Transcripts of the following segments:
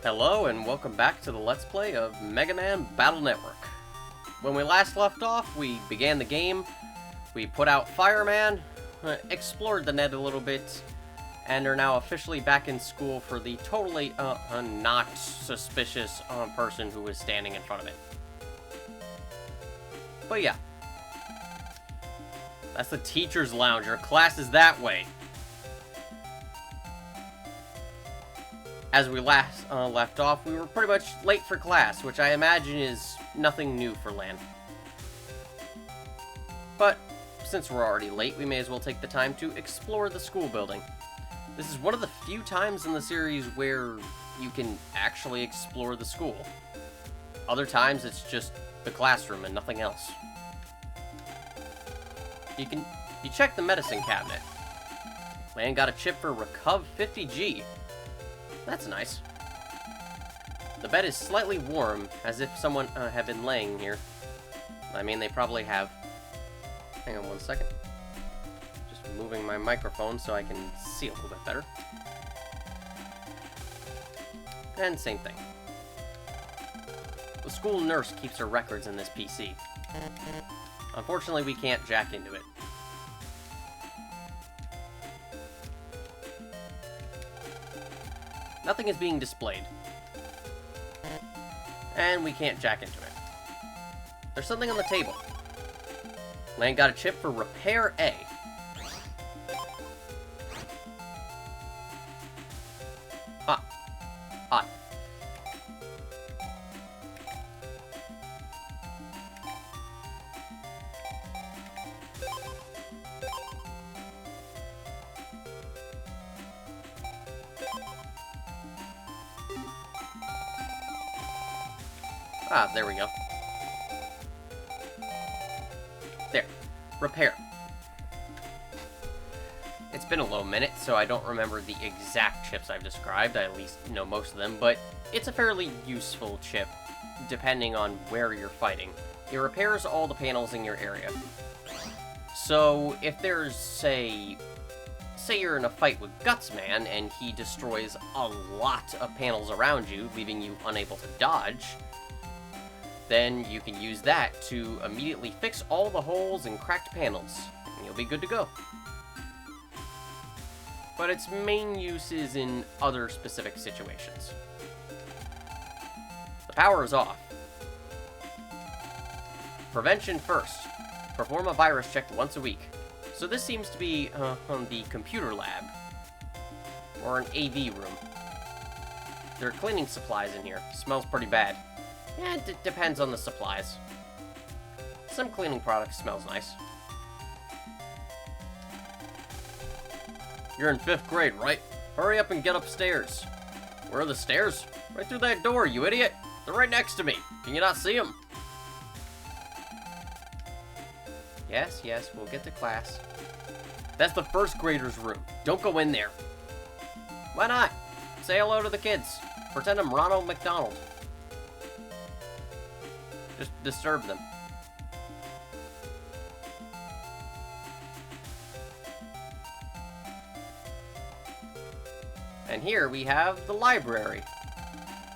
Hello and welcome back to the Let's Play of Mega Man Battle Network. When we last left off, we began the game, we put out Fireman, explored the net a little bit, and are now officially back in school for the totally not suspicious person who was standing in front of it. But yeah. That's the teacher's lounge. Our class is that way. As we last left off, we were pretty much late for class, which I imagine is nothing new for Lan. But since we're already late, we may as well take the time to explore the school building. This is one of the few times in the series where you can actually explore the school. Other times, it's just the classroom and nothing else. You check the medicine cabinet. Lan got a chip for Recuv 50G. That's nice. The bed is slightly warm, as if someone had been laying here. I mean, they probably have. Hang on one second. Just moving my microphone so I can see a little bit better. And same thing. The school nurse keeps her records in this PC. Unfortunately, we can't jack into it. Nothing is being displayed. And we can't jack into it. There's something on the table. Lan got a chip for Repair A. Ah. Odd. Ah, there we go. There. Repair. It's been a little minute, so I don't remember the exact chips I've described. I at least know most of them, but it's a fairly useful chip, depending on where you're fighting. It repairs all the panels in your area. So, if there's, say you're in a fight with Gutsman, and he destroys a lot of panels around you, leaving you unable to dodge, then you can use that to immediately fix all the holes and cracked panels, and you'll be good to go. But its main use is in other specific situations. The power is off. Prevention first. Perform a virus check once a week. So this seems to be on the computer lab, or an AV room. There are cleaning supplies in here. Smells pretty bad. Yeah, it depends on the supplies. Some cleaning products smells nice. You're in 5th grade, right? Hurry up and get upstairs. Where are the stairs? Right through that door, you idiot! They're right next to me. Can you not see them? Yes, we'll get to class. That's the 1st grader's room. Don't go in there. Why not? Say hello to the kids. Pretend I'm Ronald McDonald. Just disturb them. And here we have the library.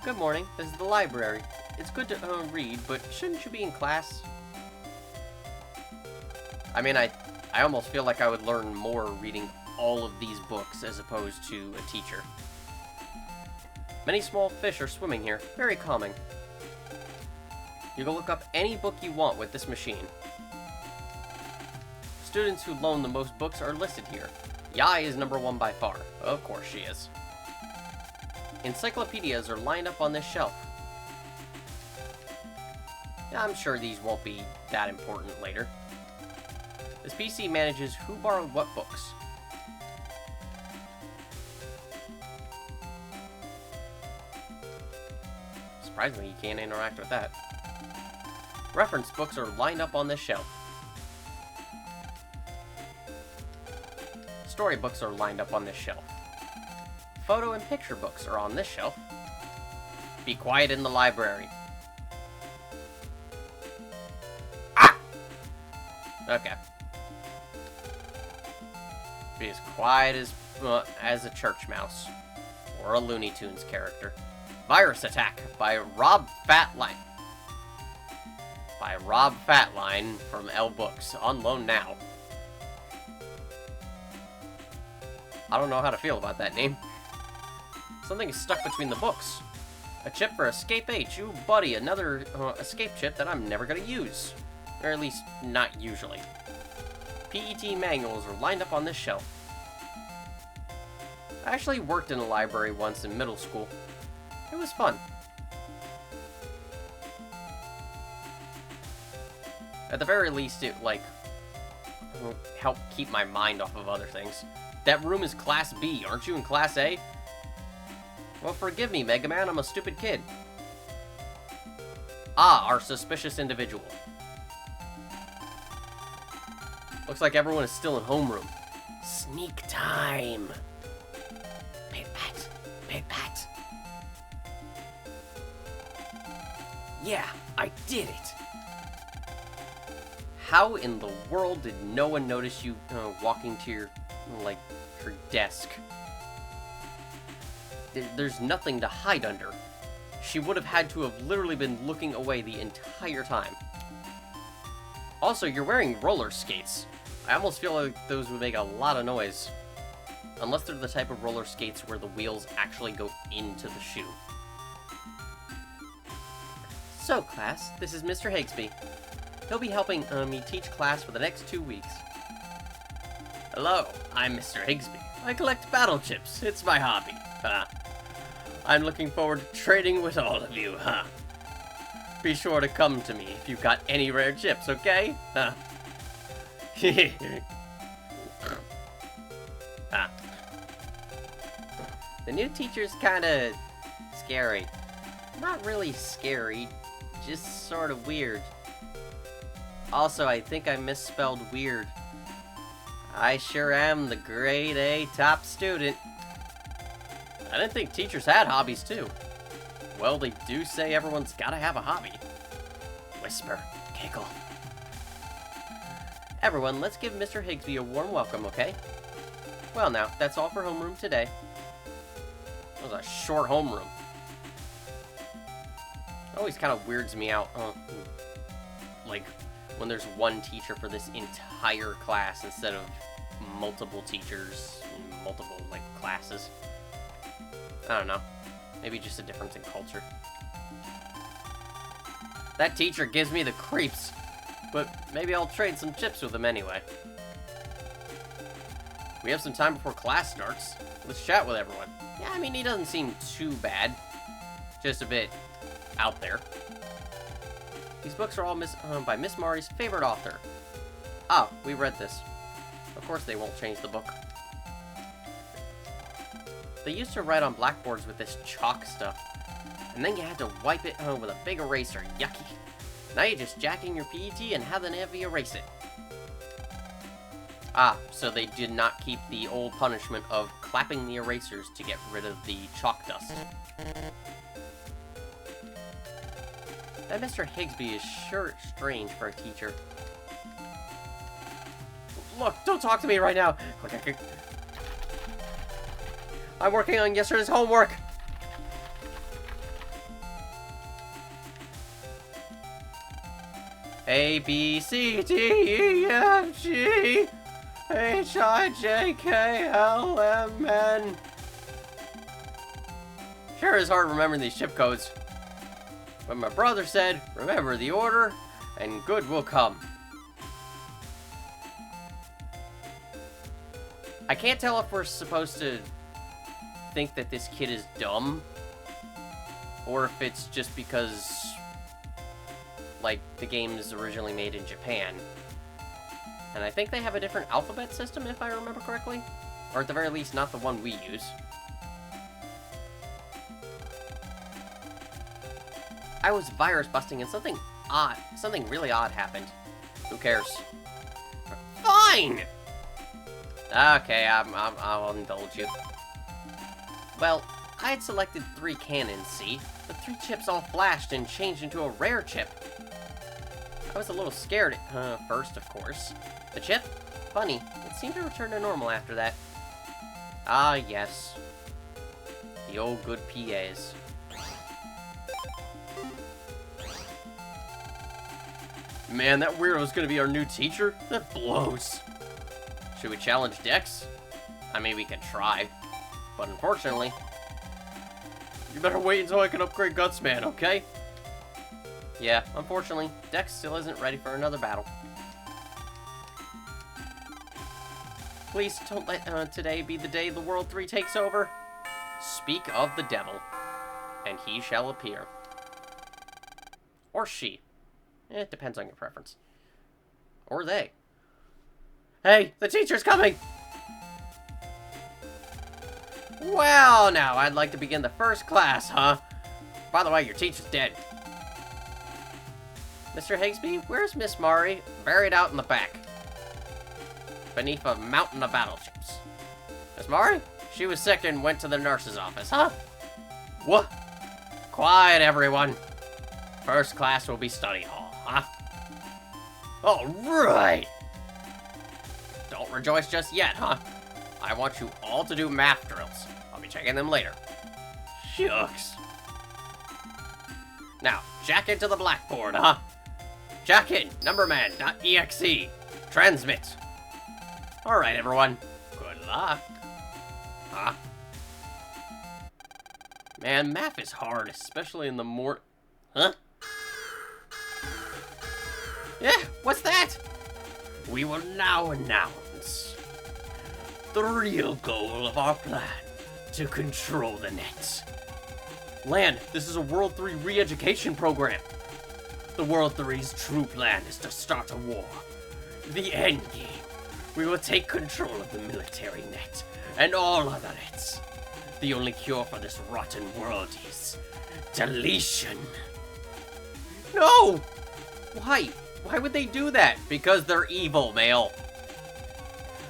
Good morning, this is the library. It's good to read, but shouldn't you be in class? I mean, I almost feel like I would learn more reading all of these books as opposed to a teacher. Many small fish are swimming here. Very calming. You can look up any book you want with this machine. Students who loan the most books are listed here. Yai is #1 by far. Of course she is. Encyclopedias are lined up on this shelf. I'm sure these won't be that important later. This PC manages who borrowed what books. Surprisingly, you can't interact with that. Reference books are lined up on this shelf. Storybooks are lined up on this shelf. Photo and picture books are on this shelf. Be quiet in the library. Ah! Okay. Be as quiet as a church mouse. Or a Looney Tunes character. Virus Attack by Rob Fatline. By Rob Fatline from L Books. On loan now. I don't know how to feel about that name. Something is stuck between the books. A chip for Escape H. Ooh, buddy, another escape chip that I'm never gonna use. Or at least, not usually. PET manuals are lined up on this shelf. I actually worked in a library once in middle school. It was fun. At the very least, it, like, helped keep my mind off of other things. That room is Class B. Aren't you in Class A? Well, forgive me, Mega Man. I'm a stupid kid. Ah, our suspicious individual. Looks like everyone is still in homeroom. Sneak time. Pit-pat. Pit-pat. Yeah, I did it. How in the world did no one notice you walking to your, like, her desk? There's nothing to hide under. She would have had to have literally been looking away the entire time. Also, you're wearing roller skates. I almost feel like those would make a lot of noise. Unless they're the type of roller skates where the wheels actually go into the shoe. So, class, this is Mr. Higsby. He'll be helping me teach class for the next 2 weeks. Hello, I'm Mr. Higsby. I collect battle chips. It's my hobby. I'm looking forward to trading with all of you, Be sure to come to me if you've got any rare chips, okay? The new teacher's kinda scary. Not really scary, just sort of weird. Also, I think I misspelled weird. I sure am the grade A top student. I didn't think teachers had hobbies, too. Well, they do say everyone's gotta have a hobby. Whisper, giggle. Everyone, let's give Mr. Higsby a warm welcome, okay? Well now, that's all for homeroom today. That was a short homeroom. It always kind of weirds me out, like, when there's one teacher for this entire class instead of multiple teachers, multiple, like, classes. I don't know. Maybe just a difference in culture. That teacher gives me the creeps. But maybe I'll trade some chips with him anyway. We have some time before class starts. Let's chat with everyone. Yeah, I mean, he doesn't seem too bad. Just a bit out there. These books are all by Miss Mari's favorite author. Ah, we read this. Of course they won't change the book. They used to write on blackboards with this chalk stuff, and then you had to wipe it with a big eraser. Yucky. Now you just jack in your PET and have the Navy erase it. Ah, so they did not keep the old punishment of clapping the erasers to get rid of the chalk dust. That Mr. Higsby is sure strange for a teacher. Look, don't talk to me right now. I'm working on yesterday's homework. A, B, C, D, E, F, G, H, I, J, K, L, M, N. Sure is hard remembering these chip codes. But my brother said, remember the order, and good will come. I can't tell if we're supposed to think that this kid is dumb, or if it's just because, like, the game is originally made in Japan. And I think they have a different alphabet system, if I remember correctly. Or at the very least, not the one we use. I was virus busting and something really odd happened. Who cares? Fine! Okay, I'll indulge you. Well, I had selected 3 cannons, see? The 3 chips all flashed and changed into a rare chip. I was a little scared at first, of course. The chip? Funny, it seemed to return to normal after that. Ah, yes. The old good PAs. Man, that weirdo's gonna be our new teacher? That blows. Should we challenge Dex? I mean, we can try. But unfortunately... You better wait until I can upgrade Gutsman, okay? Yeah, unfortunately, Dex still isn't ready for another battle. Please don't let today be the day the World 3 takes over. Speak of the devil, and he shall appear. Or she. It depends on your preference. Or they. Hey, the teacher's coming! Well, now, I'd like to begin the first class, huh? By the way, your teacher's dead. Mr. Higsby, where's Miss Mari? Buried out in the back. Beneath a mountain of battleships. Miss Mari? She was sick and went to the nurse's office, huh? What? Quiet, everyone. First class will be study hall, huh? Alright! Don't rejoice just yet, huh? I want you all to do math drills. I'll be checking them later. Shucks. Now, jack into the blackboard, huh? Jack in, MegaMan.EXE. Transmit. Alright, everyone. Good luck. Huh? Man, math is hard, especially in the Huh? Yeah, what's that? We will now announce the real goal of our plan to control the nets. Lan, this is a World 3 re-education program. The World 3's true plan is to start a war. The end game. We will take control of the military net and all other nets. The only cure for this rotten world is deletion. No! Why? Why would they do that? Because they're evil, Mail.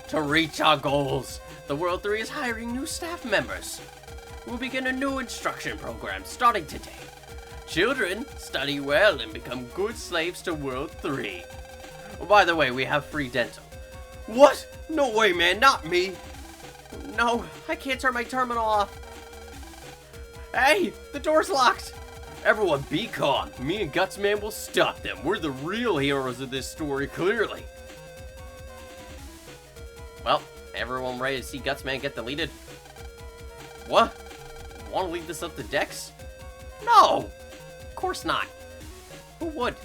To reach our goals, the World 3 is hiring new staff members. We'll begin a new instruction program starting today. Children, study well and become good slaves to World 3. Oh, by the way, we have free dental. What? No way, man, not me. No, I can't turn my terminal off. Hey, the door's locked. Everyone be calm. Me and Gutsman will stop them. We're the real heroes of this story, clearly. Well, everyone ready to see Gutsman get deleted? What? Want to leave this up to Dex? No! Of course not. Who would?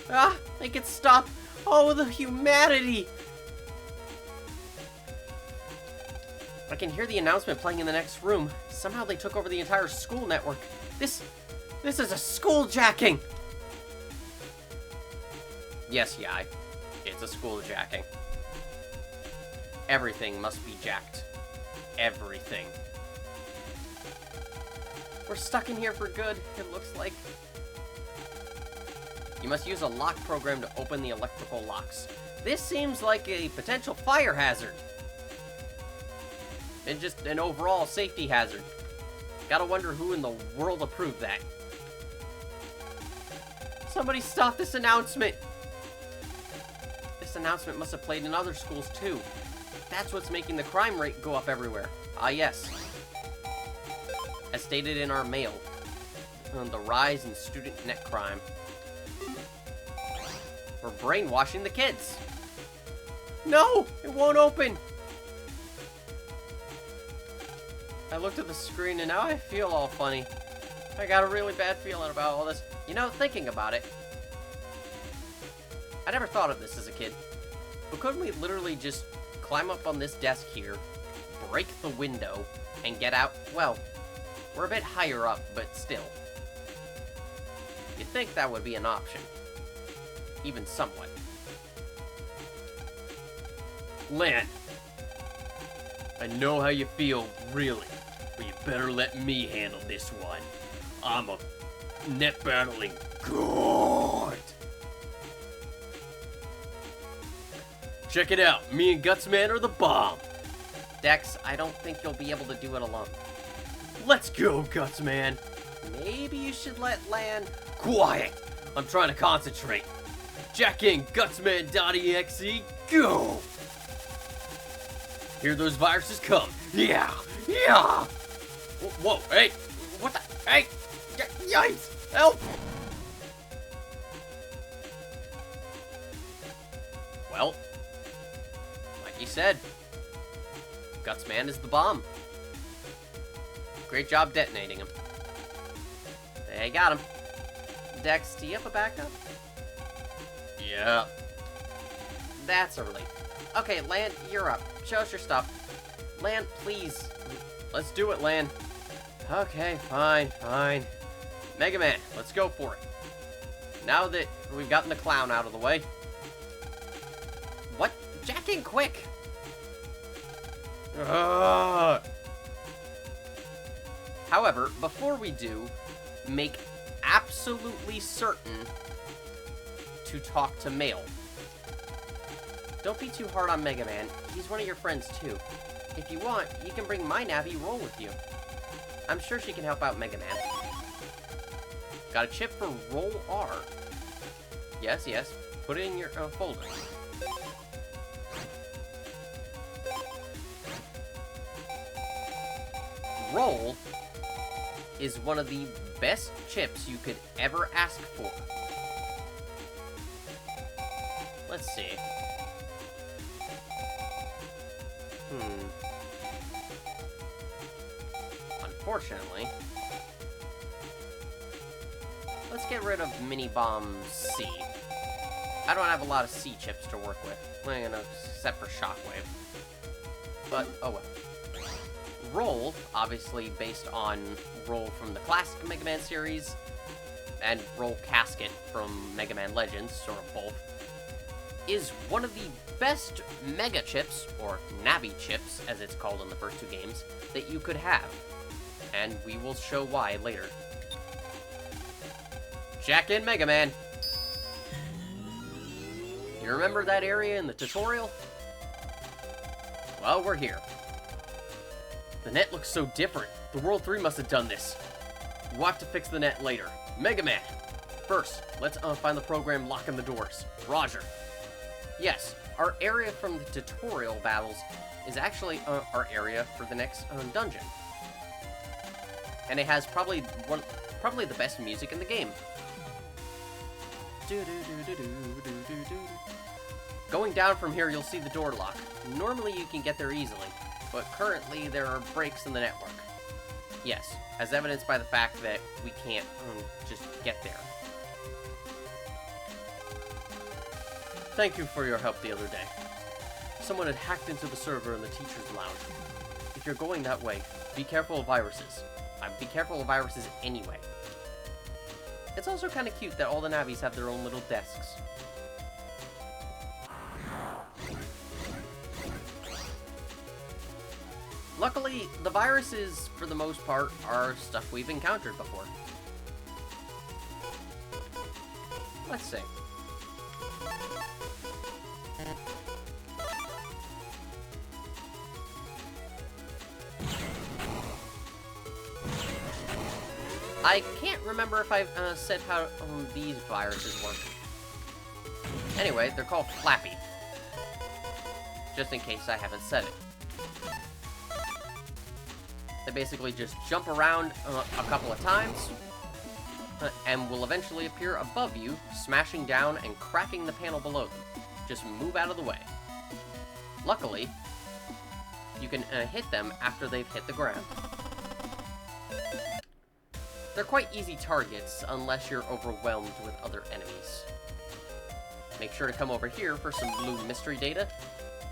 Ah, make it stop. Oh, the humanity! I can hear the announcement playing in the next room. Somehow they took over the entire school network. This is a school jacking! Yes, Yai. It's a school jacking. Everything must be jacked. Everything. We're stuck in here for good, it looks like. You must use a lock program to open the electrical locks. This seems like a potential fire hazard. And just an overall safety hazard. Gotta wonder who in the world approved that. Somebody stop this announcement! This announcement must have played in other schools too. That's what's making the crime rate go up everywhere. Ah yes. As stated in our mail, the rise in student net crime. We're brainwashing the kids. No! It won't open! I looked at the screen and now I feel all funny. I got a really bad feeling about all this. You know, thinking about it, I never thought of this as a kid. But couldn't we literally just climb up on this desk here, break the window, and get out? Well, we're a bit higher up, but still. You'd think that would be an option. Even somewhat. Lan, I know how you feel, really, but you better let me handle this one. I'm a net battling god. Check it out, me and Gutsman are the bomb. Dex, I don't think you'll be able to do it alone. Let's go, Gutsman. Maybe you should let Lan... Quiet! I'm trying to concentrate. Jack in Gutsman.EXE, go! Hear those viruses come. Yeah! Yeah! Whoa, hey! What the? Hey! Yikes! Help! Well, like you said, Gutsman is the bomb. Great job detonating him. They got him. Dex, do you have a backup? Yeah. That's a relief. Okay, Lan, you're up. Show us your stuff. Lan, please. Let's do it, Lan. Okay, fine. Mega Man, let's go for it. Now that we've gotten the clown out of the way. What? Jack in quick! Ugh. However, before we do, make absolutely certain to talk to Mail. Don't be too hard on Mega Man. He's one of your friends, too. If you want, you can bring my Navi Roll with you. I'm sure she can help out Mega Man. Got a chip for Roll R. Yes. Put it in your folder. Roll is one of the best chips you could ever ask for. Let's see. Unfortunately, let's get rid of Mini Bomb C. I don't have a lot of C chips to work with, except for Shockwave. But, oh well. Roll, obviously based on Roll from the classic Mega Man series, and Roll Casket from Mega Man Legends, or both, is one of the best Mega Chips, or Navi Chips, as it's called in the first two games, that you could have. And we will show why later. Jack in Mega Man! You remember that area in the tutorial? Well, we're here. The net looks so different. The World 3 must have done this. We'll have to fix the net later. Mega Man! First, let's find the program locking the doors. Roger. Yes, our area from the tutorial battles is actually our area for the next dungeon. And it has probably the best music in the game. Going down from here, you'll see the door lock. Normally you can get there easily, but currently there are breaks in the network. Yes, as evidenced by the fact that we can't just get there. Thank you for your help the other day. Someone had hacked into the server in the teacher's lounge. If you're going that way, be careful of viruses. Be careful of viruses anyway. It's also kind of cute that all the Navis have their own little desks. Luckily, the viruses, for the most part, are stuff we've encountered before. Let's see. I can't remember if I've said how these viruses work. Anyway, they're called Flappy. Just in case I haven't said it. They basically just jump around a couple of times, and will eventually appear above you, smashing down and cracking the panel below them. Just move out of the way. Luckily, you can hit them after they've hit the ground. They're quite easy targets, unless you're overwhelmed with other enemies. Make sure to come over here for some blue mystery data,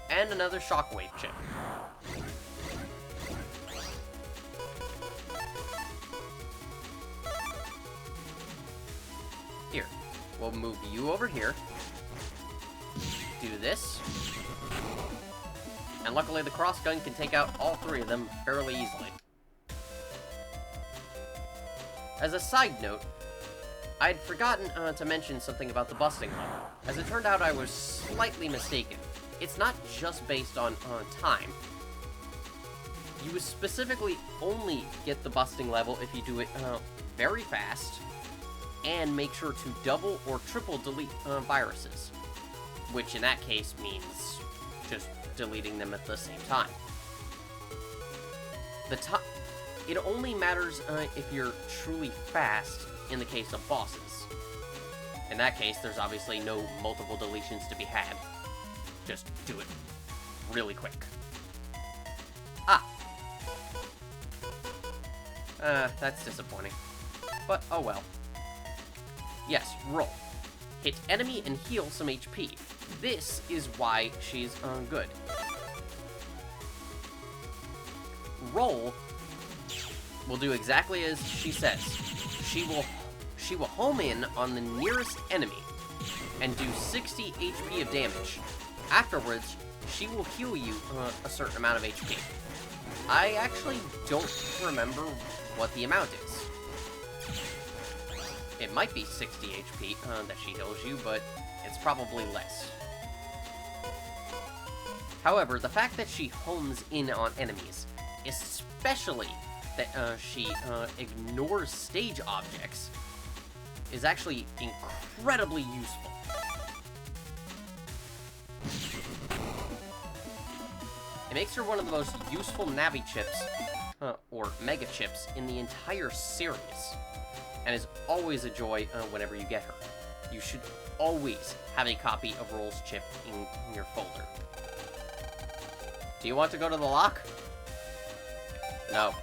and another shockwave chip. Here, we'll move you over here, do this, and luckily the cross gun can take out all three of them fairly easily. As a side note, I'd forgotten to mention something about the busting level. As it turned out, I was slightly mistaken. It's not just based on time. You specifically only get the busting level if you do it very fast, and make sure to double or triple delete viruses, which in that case means just deleting them at the same time. It only matters if you're truly fast in the case of bosses. In that case, there's obviously no multiple deletions to be had. Just do it really quick. That's disappointing. But, oh well. Yes, roll. Hit enemy and heal some HP. This is why she's good. Roll will do exactly as she says. She will home in on the nearest enemy and do 60 HP of damage. Afterwards, she will heal you a certain amount of HP. I actually don't remember what the amount is. It might be 60 HP that she heals you, but it's probably less. However, the fact that she homes in on enemies, especially that she ignores stage objects, is actually incredibly useful. It makes her one of the most useful Navi chips, or Mega chips, in the entire series, and is always a joy whenever you get her. You should always have a copy of Roll's chip in your folder. Do you want to go to the lock? No.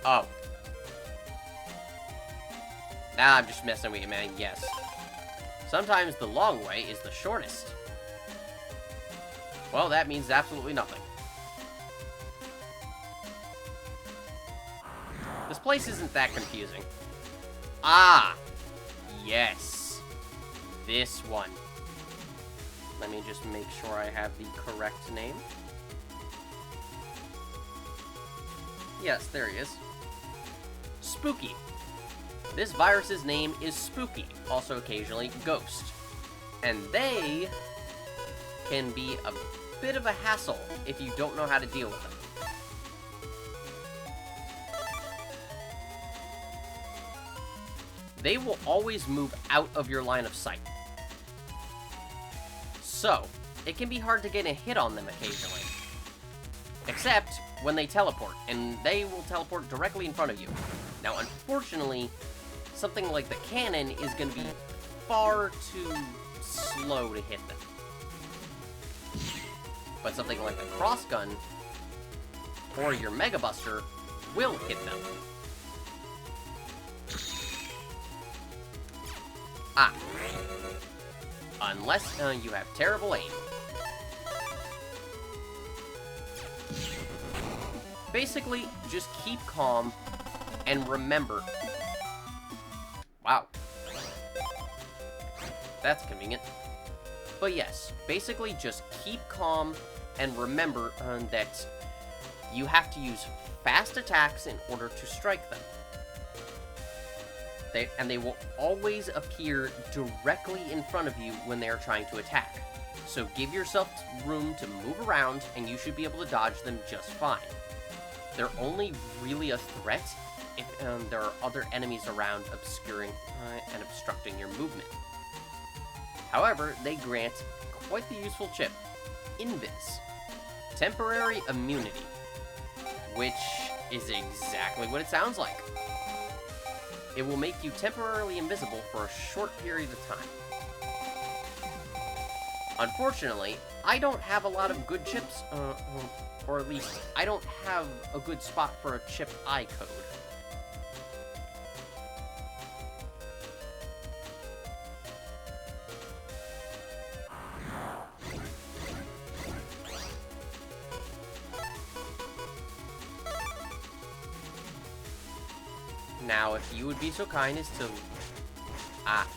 Oh. Nah, I'm just messing with you, man. Yes. Sometimes the long way is the shortest. Well, that means absolutely nothing. This place isn't that confusing. Ah! Yes. This one. Let me just make sure I have the correct name. Yes, there he is. Spooky. This virus's name is Spooky, also occasionally Ghost. And they can be a bit of a hassle if you don't know how to deal with them. They will always move out of your line of sight. So, it can be hard to get a hit on them occasionally. Except when they teleport, and they will teleport directly in front of you. Now, unfortunately, something like the cannon is going to be far too slow to hit them. But something like the cross gun, or your Mega Buster, will hit them. Ah. Unless you have terrible aim. Basically, just keep calm and remember. Wow. That's convenient. But yes, basically just keep calm and remember that you have to use fast attacks in order to strike them. They will always appear directly in front of you when they are trying to attack. So give yourself room to move around, and you should be able to dodge them just fine. They're only really a threat if there are other enemies around obscuring and obstructing your movement. However, they grant quite the useful chip, Invis, Temporary Immunity, which is exactly what it sounds like. It will make you temporarily invisible for a short period of time. Unfortunately, I don't have a lot of good chips, or at least, I don't have a good spot for a chip I code. Now, if you would be so kind as to... Ah,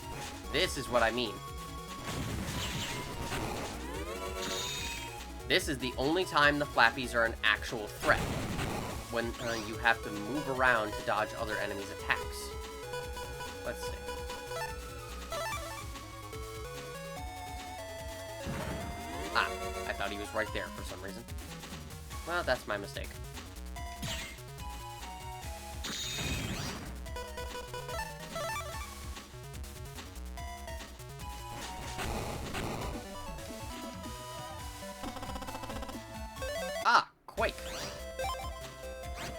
this is what I mean. This is the only time the Flappies are an actual threat, when you have to move around to dodge other enemies' attacks. Let's see. Ah, I thought he was right there for some reason. Well, that's my mistake. Ah, Quake.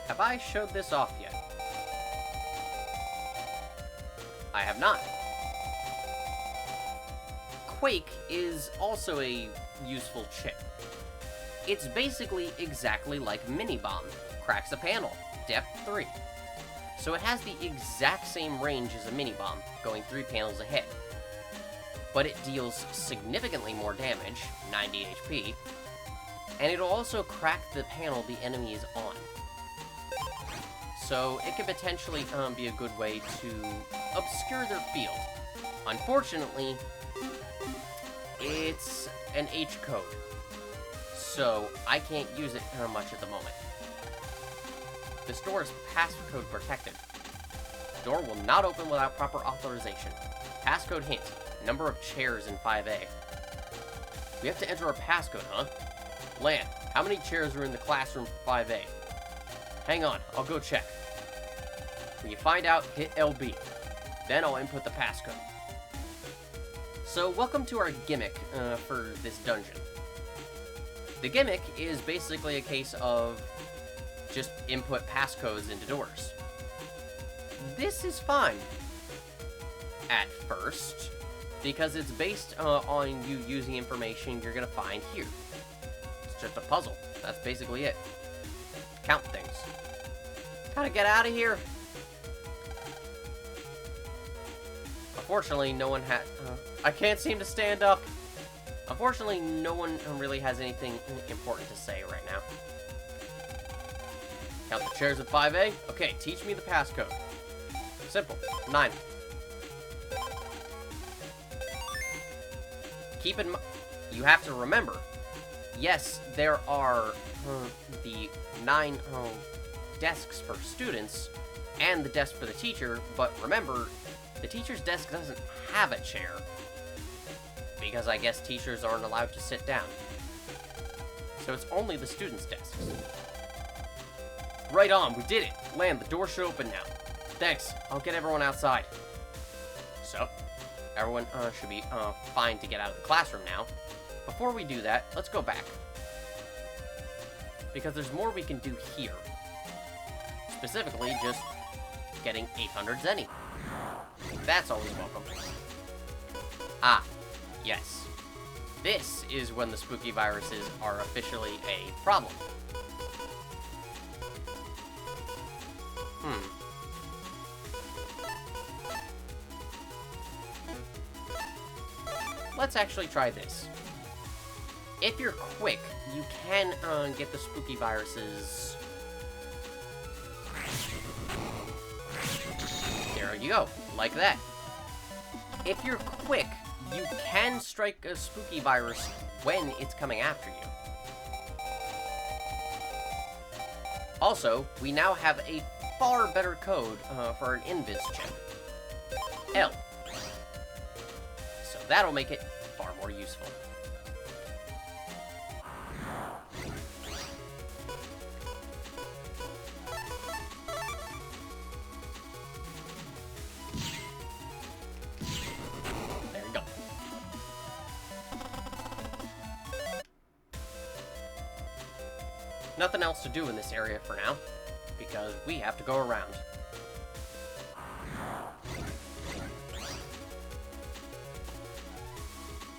Have I showed this off yet? I have not. Quake is also a useful chip. It's basically exactly like Mini-Bomb. Cracks a panel, depth 3. So it has the exact same range as a Mini-Bomb, going 3 panels ahead. But it deals significantly more damage, 90 HP, and it'll also crack the panel the enemy is on. So it could potentially be a good way to obscure their field. Unfortunately, it's an H code, so I can't use it much at the moment. This door is passcode protected. The door will not open without proper authorization. Passcode hint, number of chairs in 5A. We have to enter our passcode, huh? Lan, how many chairs are in the classroom for 5A? Hang on, I'll go check. When you find out, hit LB. Then I'll input the passcode. So, welcome to our gimmick for this dungeon. The gimmick is basically a case of just input passcodes into doors. This is fine at first, because it's based on you using information you're gonna find here. It's just a puzzle. That's basically it. Count things. Gotta get out of here. Unfortunately, no one had... I can't seem to stand up. Unfortunately, no one really has anything important to say right now. Count the chairs at 5A? Okay, teach me the passcode. Simple. 9. Keep in mind... You have to remember... Yes, there are the 9 desks for students and the desk for the teacher, but remember, the teacher's desk doesn't have a chair, because I guess teachers aren't allowed to sit down. So it's only the students' desks. Right on, we did it! Lan, the door should open now. Thanks, I'll get everyone outside. So, everyone should be fine to get out of the classroom now. Before we do that, let's go back. Because there's more we can do here. Specifically, just getting 800 Zenny. That's always welcome. Ah, yes. This is when the spooky viruses are officially a problem. Let's actually try this. If you're quick, you can get the spooky viruses. There you go, like that. If you're quick, you can strike a spooky virus when it's coming after you. Also, we now have a far better code for an invis chip. L. So that'll make it far more useful. There you go. Nothing else to do in this area for now, because we have to go around.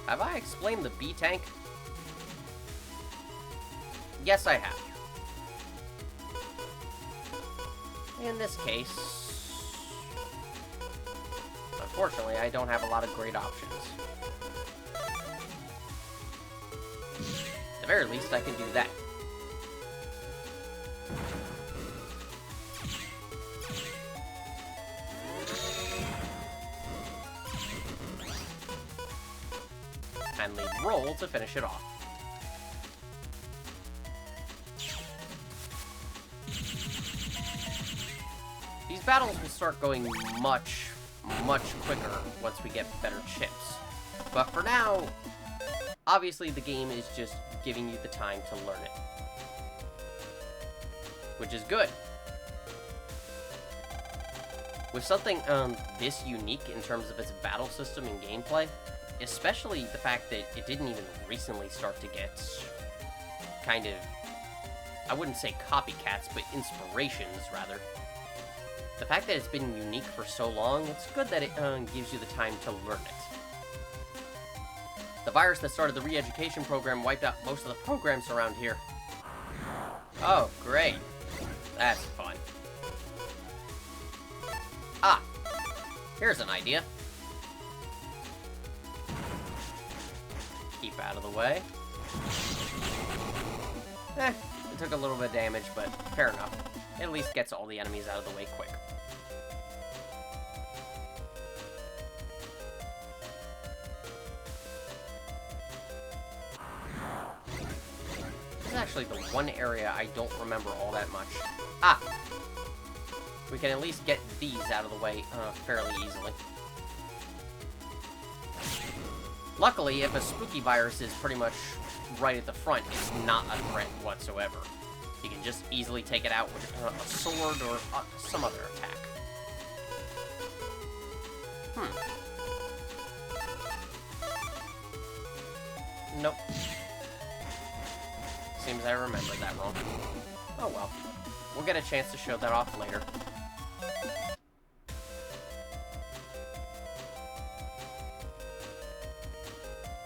Have I explained the B-tank? Yes, I have. In this case, unfortunately, I don't have a lot of great options. At the very least, I can do that. And leave roll to finish it off. These battles will start going much quicker once we get better chips. But for now, obviously the game is just giving you the time to learn it. Which is good. With something this unique in terms of its battle system and gameplay, especially the fact that it didn't even recently start to get kind of, I wouldn't say copycats, but inspirations, rather. The fact that it's been unique for so long, it's good that it gives you the time to learn it. The virus that started the re-education program wiped out most of the programs around here. Oh, great. That's fun. Ah, here's an idea. Keep out of the way. It took a little bit of damage, but fair enough. It at least gets all the enemies out of the way quick. This is actually the one area I don't remember all that much. Ah! We can at least get these out of the way fairly easily. Luckily, if a spooky virus is pretty much right at the front, it's not a threat whatsoever. You can just easily take it out with a sword or some other attack. Nope. Seems I remembered that wrong. Oh well. We'll get a chance to show that off later.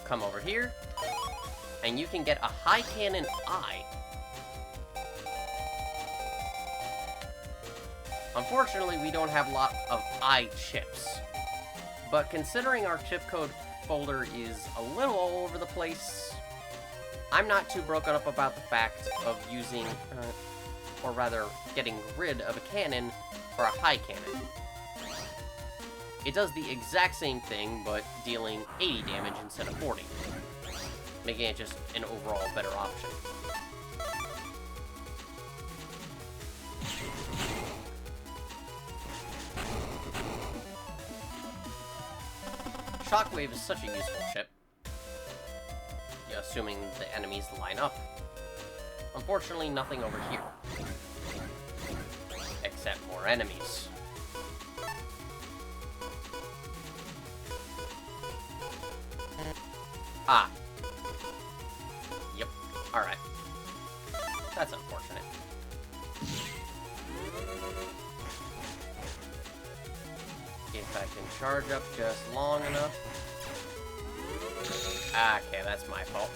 Come over here, and you can get a high cannon eye. Unfortunately, we don't have a lot of eye chips. But considering our chip code folder is a little all over the place, I'm not too broken up about the fact of using, or rather, getting rid of a cannon for a high cannon. It does the exact same thing, but dealing 80 damage instead of 40, making it just an overall better option. Shockwave is such a useful chip, assuming the enemies line up. Unfortunately, nothing over here. Except more enemies. Ah. Yep. Alright. That's unfortunate. If I can charge up just long enough. Okay, that's my fault.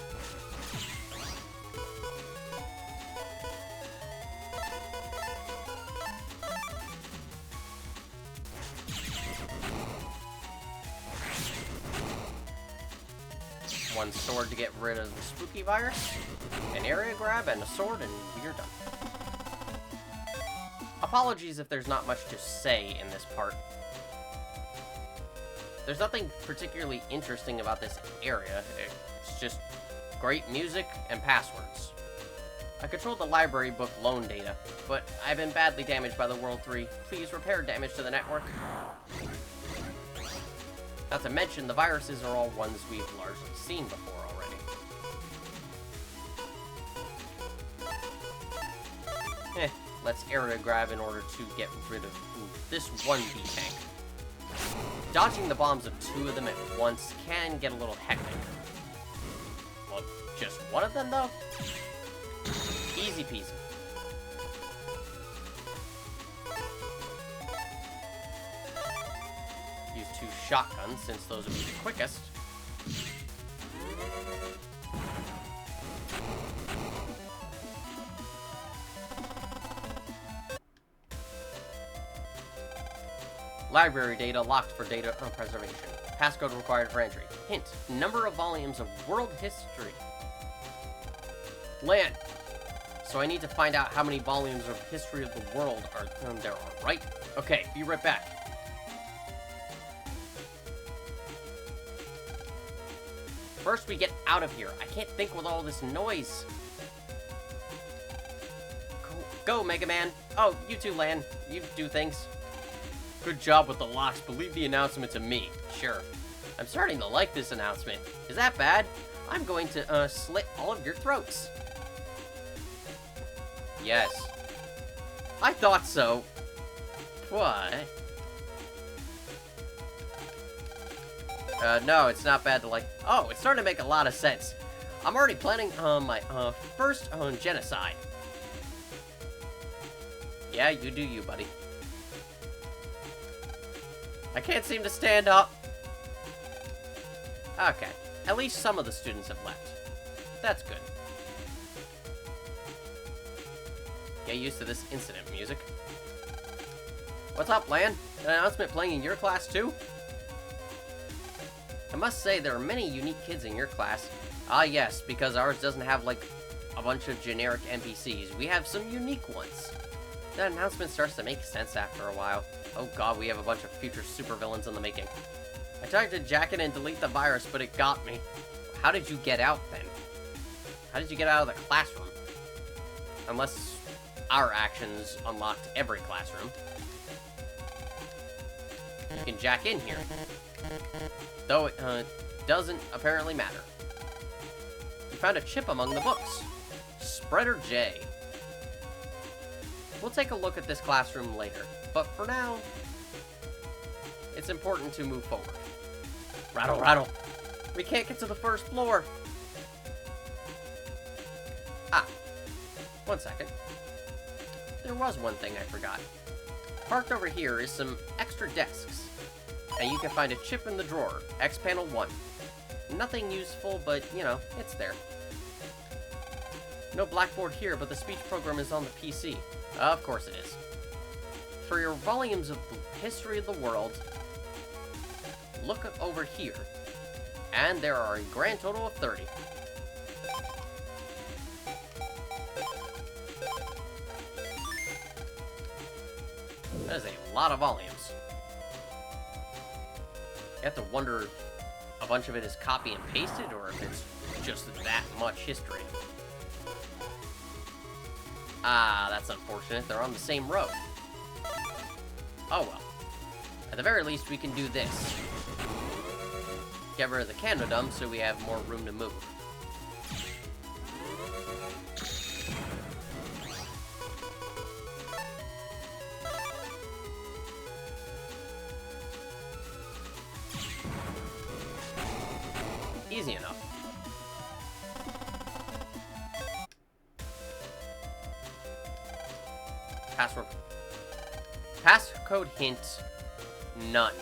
One sword to get rid of the spooky virus, an area grab, and a sword, and we're done. Apologies if there's not much to say in this part. There's nothing particularly interesting about this area. It's just great music and passwords. I control the library book loan data, but I've been badly damaged by the World 3. Please repair damage to the network. Not to mention, the viruses are all ones we've largely seen before already. Let's area grab in order to get rid of this one B-tank. Dodging the bombs of 2 of them at once can get a little hectic. Well, just one of them, though? Easy peasy. Use 2 shotguns, since those would be the quickest. Library data locked for data preservation. Passcode required for entry. Hint, number of volumes of world history. Land. So I need to find out how many volumes of history of the world there are, right? Okay, be right back. First, we get out of here. I can't think with all this noise. Go, Mega Man. Oh, you too, Lan. You do things. Good job with the locks, but leave the announcement to me. Sure. I'm starting to like this announcement. Is that bad? I'm going to, slit all of your throats. Yes. I thought so. What? No, it's not bad to like... Oh, it's starting to make a lot of sense. I'm already planning, my, first, genocide. Yeah, you do you, buddy. I can't seem to stand up. Okay. At least some of the students have left. That's good. Get used to this incident music. What's up, Lan? An announcement playing in your class, too? I must say, there are many unique kids in your class. Ah, yes, because ours doesn't have, like, a bunch of generic NPCs. We have some unique ones. That announcement starts to make sense after a while. Oh god, we have a bunch of future supervillains in the making. I tried to jack it and delete the virus, but it got me. How did you get out, then? How did you get out of the classroom? Unless our actions unlocked every classroom. You can jack in here. Though it doesn't apparently matter. You found a chip among the books. Spreader J. We'll take a look at this classroom later, but for now, it's important to move forward. Rattle, rattle. We can't get to the first floor. Ah, 1 second. There was one thing I forgot. Parked over here is some extra desks, and you can find a chip in the drawer, X panel 1. Nothing useful, but, you know, it's there. No blackboard here, but the speech program is on the PC. Of course it is. For your volumes of the history of the world, look over here. And there are a grand total of 30. That is a lot of volumes. You have to wonder if a bunch of it is copy and pasted, or if it's just that much history. Ah, that's unfortunate. They're on the same row. Oh well. At the very least, we can do this. Get rid of the Canada so we have more room to move. Easy enough. Password. Passcode hint. None.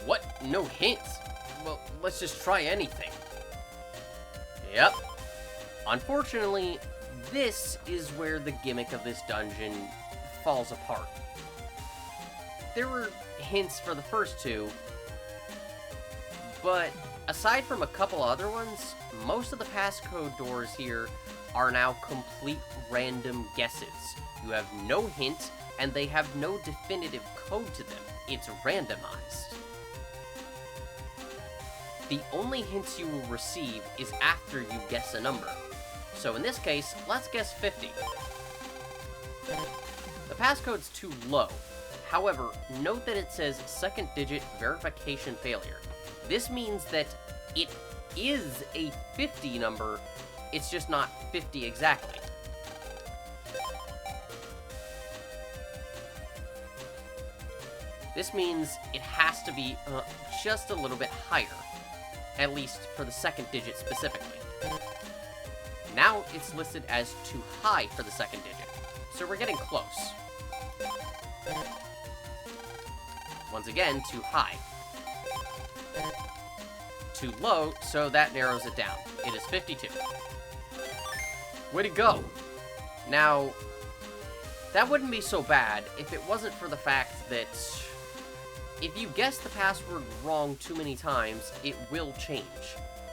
What? No hints? Well, let's just try anything. Yep. Unfortunately, this is where the gimmick of this dungeon falls apart. There were hints for the first two, but aside from a couple other ones, most of the passcode doors here are now complete random guesses. You have no hint, and they have no definitive code to them. It's randomized. The only hints you will receive is after you guess a number. So in this case, let's guess 50. The passcode's too low. However, note that it says second digit verification failure. This means that it is a 50 number, it's just not 50 exactly. This means it has to be just a little bit higher, at least for the second digit specifically. Now it's listed as too high for the second digit, so we're getting close. Once again, too high. Too low, so that narrows it down. It is 52. Way to go! Now, that wouldn't be so bad if it wasn't for the fact that if you guess the password wrong too many times, it will change,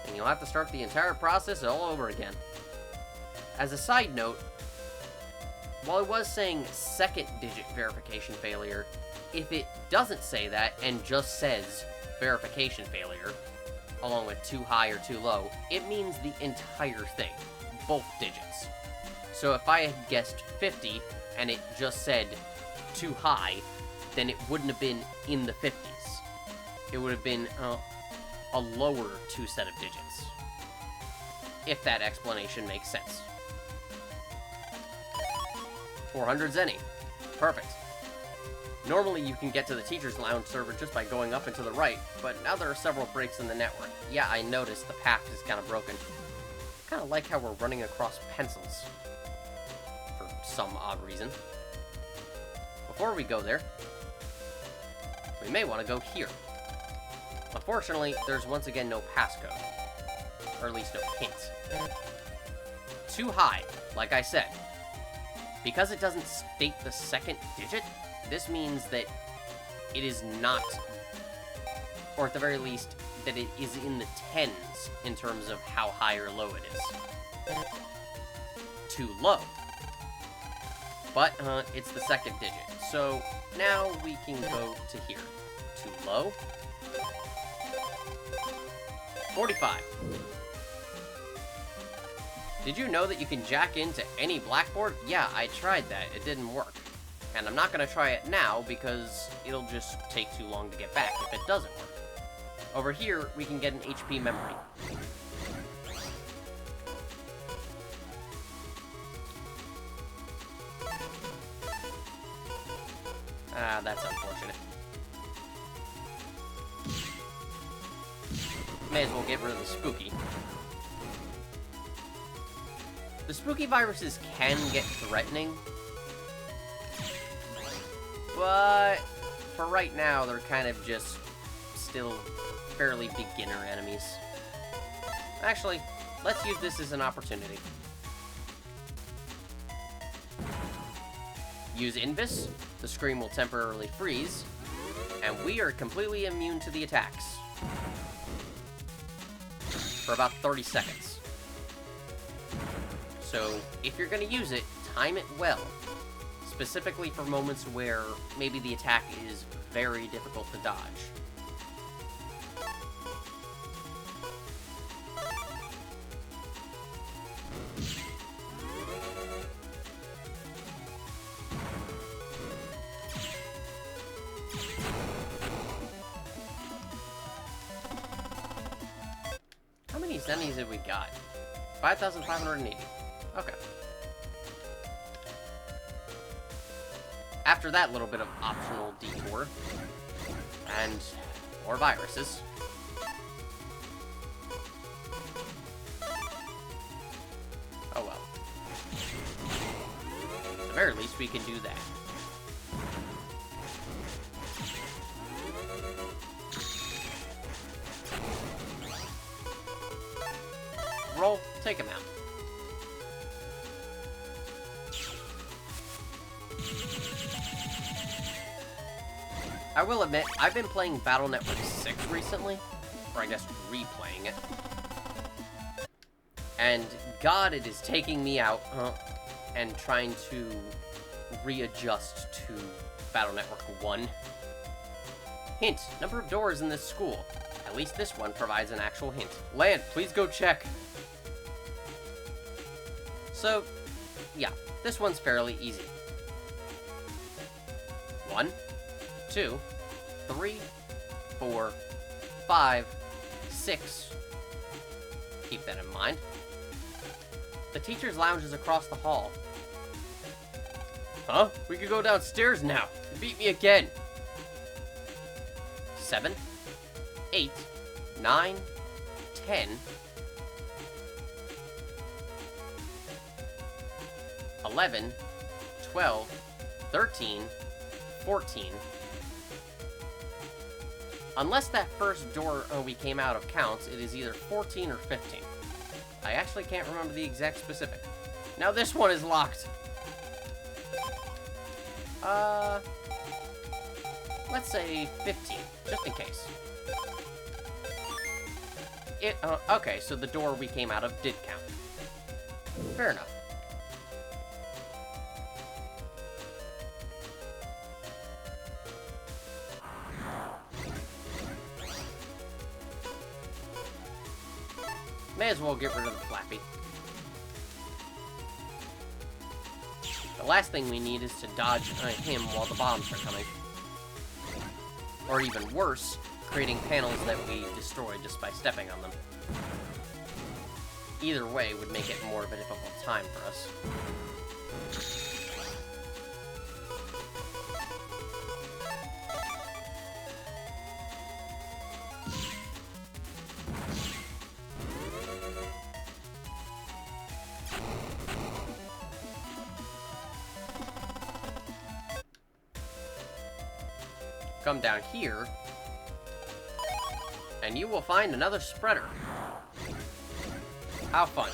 and you'll have to start the entire process all over again. As a side note, while it was saying second digit verification failure, if it doesn't say that and just says verification failure, along with too high or too low, it means the entire thing, both digits. So if I had guessed 50 and it just said too high, then it wouldn't have been in the 50s. It would have been a lower two set of digits. If that explanation makes sense. 400 Zenny. Perfect. Normally you can get to the Teacher's Lounge server just by going up and to the right, but now there are several breaks in the network. Yeah, I noticed the path is kind of broken. Kind of like how we're running across pencils. For some odd reason. Before we go there, we may want to go here. Unfortunately, there's once again no passcode. Or at least no hint. Too high, like I said. Because it doesn't state the second digit, this means that it is not, or at the very least, that it is in the tens in terms of how high or low it is. Too low. But, it's the second digit. So, now we can go to here. Too low. 45. Did you know that you can jack into any blackboard? Yeah, I tried that. It didn't work. And I'm not going to try it now because it'll just take too long to get back if it doesn't work. Over here, we can get an HP memory. Ah, that's unfortunate. May as well get rid of the spooky. The spooky viruses can get threatening, but for right now, they're kind of just still fairly beginner enemies. Actually, let's use this as an opportunity. Use Invis, the screen will temporarily freeze, and we are completely immune to the attacks. For about 30 seconds. So, if you're going to use it, time it well. Specifically for moments where maybe the attack is very difficult to dodge. How many Zennies have we got? 5,580. Okay. After that little bit of optional detour, and more viruses. Oh well. At the very least, we can do that. Roll, take him out. I will admit, I've been playing Battle Network 6 recently, or I guess replaying it. And God, it is taking me out, and trying to readjust to Battle Network 1. Hint, number of doors in this school. At least this one provides an actual hint. Land, please go check. So, yeah, this one's fairly easy. 1, 2, 3, 4, 5, 6. Keep that in mind. The teacher's lounge is across the hall. Huh? We could go downstairs now. You beat me again. 7, 8, 9, 10, 11, 12, 13, 14. Unless that first door we came out of counts, it is either 14 or 15. I actually can't remember the exact specific. Now this one is locked. Let's say 15, just in case. Okay, so the door we came out of did count. Fair enough. May as well get rid of the Flappy. The last thing we need is to dodge him while the bombs are coming. Or even worse, creating panels that we destroy just by stepping on them. Either way would make it more of a difficult time for us. come down here, and you will find another spreader. How fun.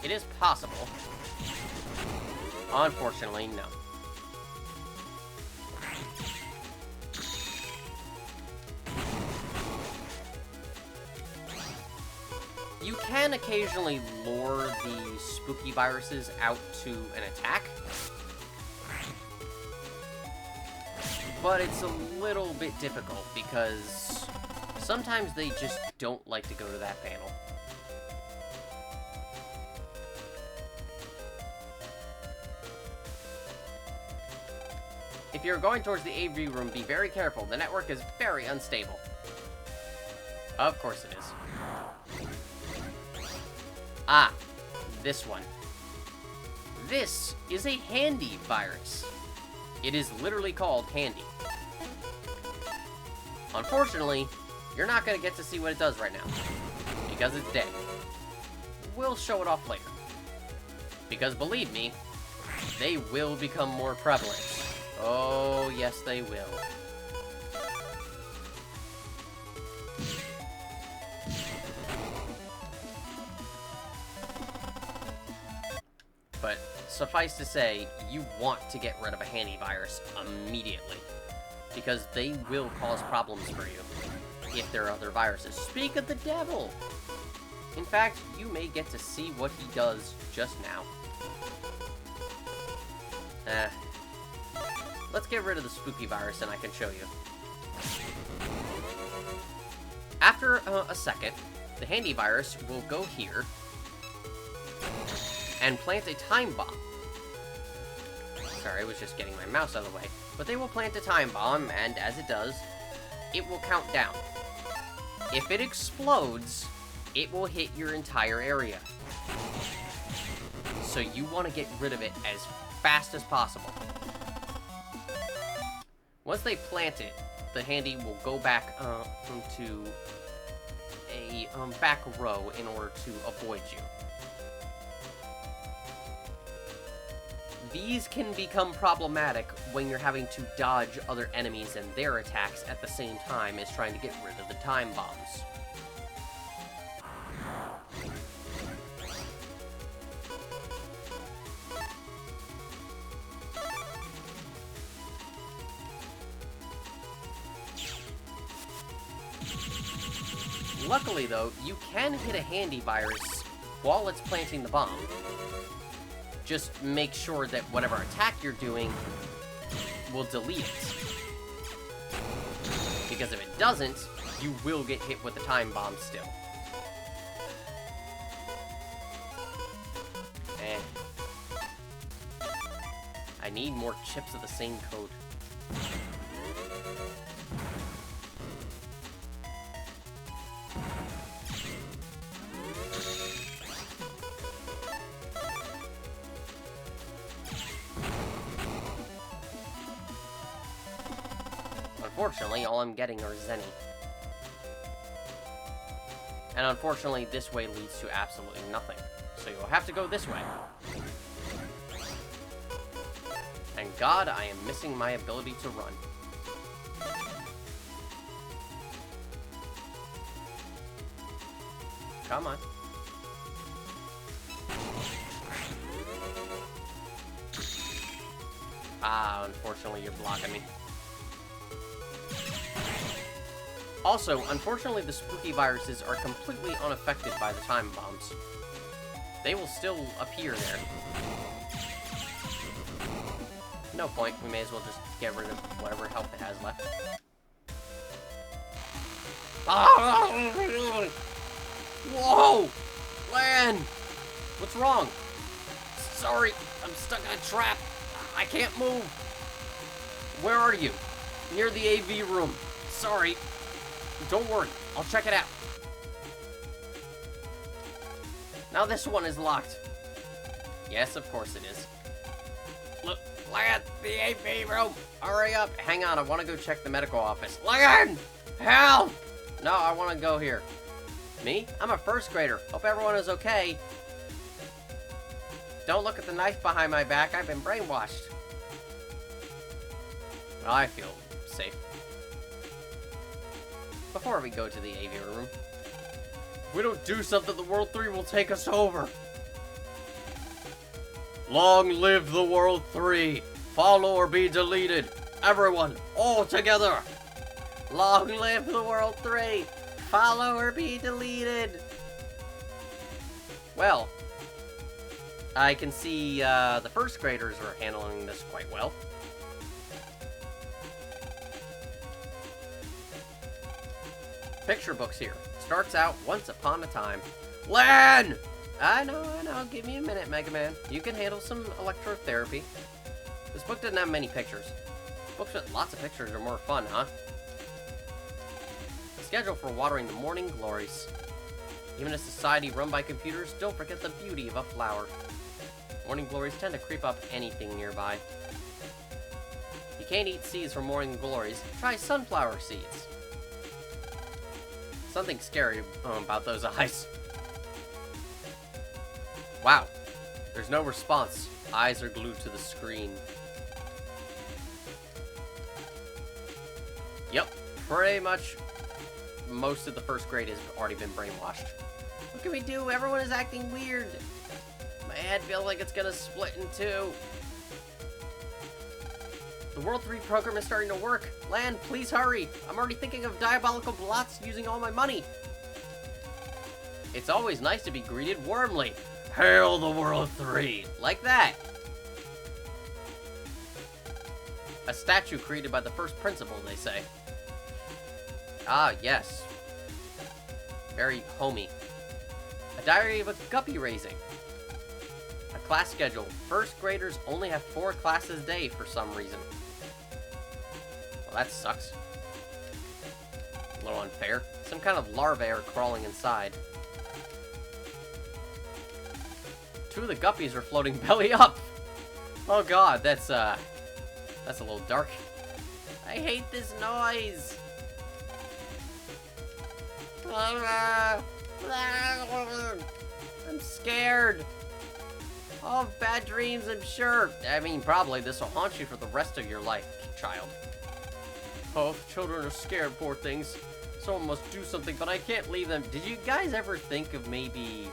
It is possible. Unfortunately, no. You can occasionally lure the spooky viruses out to an attack, but it's a little bit difficult because sometimes they just don't like to go to that panel. If you're going towards the AV room, be very careful. The network is very unstable. Of course it is. Ah, this one. This is a handy virus. It is literally called Handy. Unfortunately, you're not going to get to see what it does right now, because it's dead. We'll show it off later. Because believe me, they will become more prevalent. Oh, yes they will. But suffice to say, you want to get rid of a handy virus immediately, because they will cause problems for you if there are other viruses. Speak of the devil! In fact, you may get to see what he does just now. Let's get rid of the spooky virus and I can show you. After a second, the handy virus will go here and plant a time bomb. Sorry, I was just getting my mouse out of the way. But they will plant a time bomb, and as it does, it will count down. If it explodes, it will hit your entire area. So you want to get rid of it as fast as possible. Once they plant it, the handy will go back into a back row in order to avoid you. These can become problematic when you're having to dodge other enemies and their attacks at the same time as trying to get rid of the time bombs. Luckily, though, you can hit a handy virus while it's planting the bomb. Just make sure that whatever attack you're doing will delete it. Because if it doesn't, you will get hit with the time bomb still. I need more chips of the same code. Unfortunately, all I'm getting are Zenny. And unfortunately, this way leads to absolutely nothing. So you'll have to go this way. Thank God I am missing my ability to run. Come on. Ah, unfortunately, you're blocking me. Also, unfortunately, the spooky viruses are completely unaffected by the time bombs. They will still appear there. No point, we may as well just get rid of whatever health it has left. Whoa! Lan! What's wrong? Sorry, I'm stuck in a trap. I can't move. Where are you? Near the AV room. Sorry. Don't worry, I'll check it out. Now this one is locked. Yes, of course it is. Look, Lan, the AV room. Hurry up. Hang on, I want to go check the medical office. Lan! Help! No, I want to go here. Me? I'm a first grader. Hope everyone is okay. Don't look at the knife behind my back. I've been brainwashed. Well, I feel safe. Before we go to the aviary room, if we don't do something, the World 3 will take us over. Long live the World 3. Follow or be deleted. Everyone, all together. Long live the World 3. Follow or be deleted. Well, I can see the first graders are handling this quite well. Picture books here. Starts out once upon a time. Lan! I know. Give me a minute, Mega Man. You can handle some electrotherapy. This book didn't have many pictures. Books with lots of pictures are more fun, huh? Schedule for watering the morning glories. Even a society run by computers, don't forget the beauty of a flower. Morning glories tend to creep up anything nearby. You can't eat seeds from morning glories. Try sunflower seeds. Something scary about those eyes. Wow. There's no response. Eyes are glued to the screen. Yep. Pretty much most of the first grade has already been brainwashed. What can we do? Everyone is acting weird. My head feels like it's gonna split in two. The World 3 program is starting to work. Lan, please hurry. I'm already thinking of diabolical blots using all my money. It's always nice to be greeted warmly. Hail the World 3. Like that. A statue created by the first principal, they say. Ah, yes. Very homey. A diary of a guppy raising. A class schedule. First graders only have 4 classes a day for some reason. Well, that sucks. A little unfair. Some kind of larvae are crawling inside. 2 of the guppies are floating belly up. Oh god, that's a little dark. I hate this noise. I'm scared. Oh, bad dreams, I'm sure. I mean, probably this will haunt you for the rest of your life, child. Oh, children are scared, poor things. Someone must do something, but I can't leave them. Did you guys ever think of maybe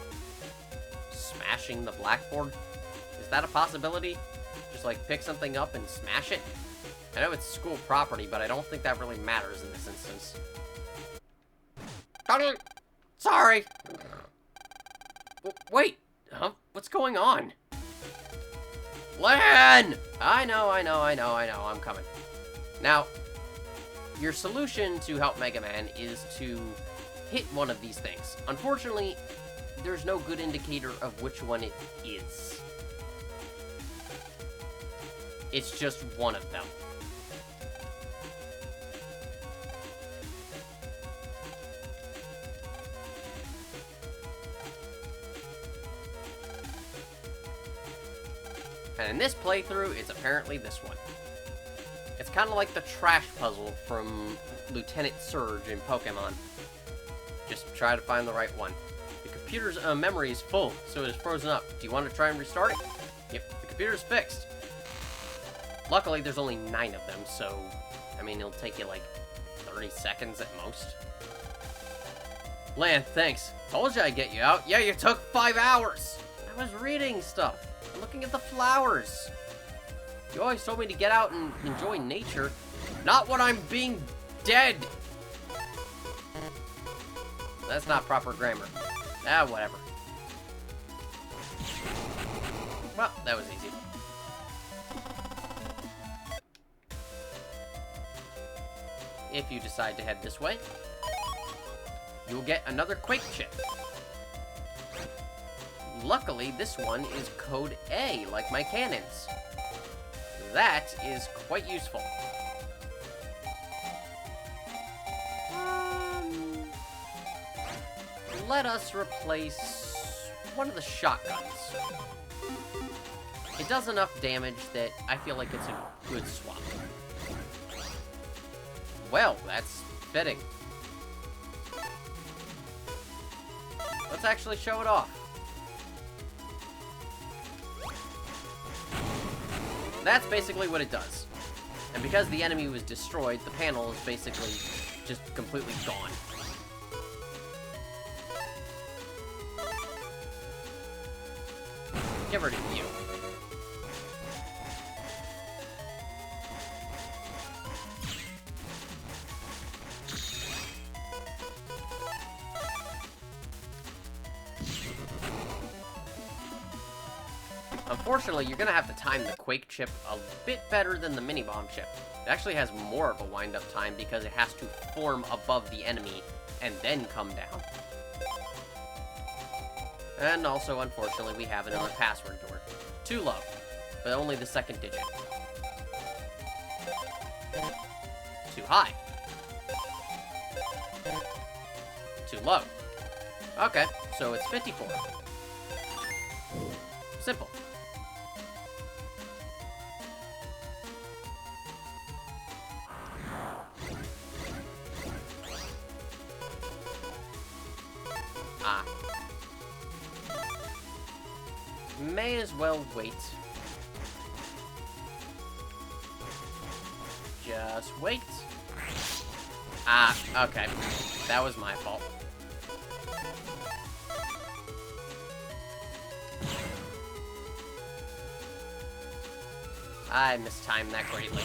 smashing the blackboard? Is that a possibility? Just like pick something up and smash it? I know it's school property, but I don't think that really matters in this instance. Sorry. Wait. Huh? What's going on? Lan! I know. I'm coming. Now, your solution to help Mega Man is to hit one of these things. Unfortunately, there's no good indicator of which one it is. It's just one of them. And in this playthrough, it's apparently this one. It's kind of like the trash puzzle from Lieutenant Surge in Pokemon. Just try to find the right one. The computer's memory is full, so it is frozen up. Do you want to try and restart it? Yep, the computer's fixed. Luckily, there's only 9 of them, so, I mean, it'll take you like 30 seconds at most. Lan, thanks. Told you I'd get you out. Yeah, you took 5 hours. I was reading stuff. I'm looking at the flowers. You always told me to get out and enjoy nature. Not when I'm being dead. That's not proper grammar. Ah, whatever. Well, that was easy. If you decide to head this way, you'll get another Quake chip. Luckily, this one is code A, like my cannons. That is quite useful. Let us replace one of the shotguns. It does enough damage that I feel like it's a good swap. Well, that's fitting. Let's actually show it off. That's basically what it does. And because the enemy was destroyed, the panel is basically just completely gone. Get rid of you. Unfortunately, you're gonna have to time the Quake chip a bit better than the Mini-Bomb chip. It actually has more of a wind-up time because it has to form above the enemy and then come down. And also, unfortunately, we have another password door. Too low, but only the second digit. Too high. Too low. Okay, so it's 54. Simple. Ah. May as well wait. Just wait. Ah, okay. That was my fault. I mistimed that greatly.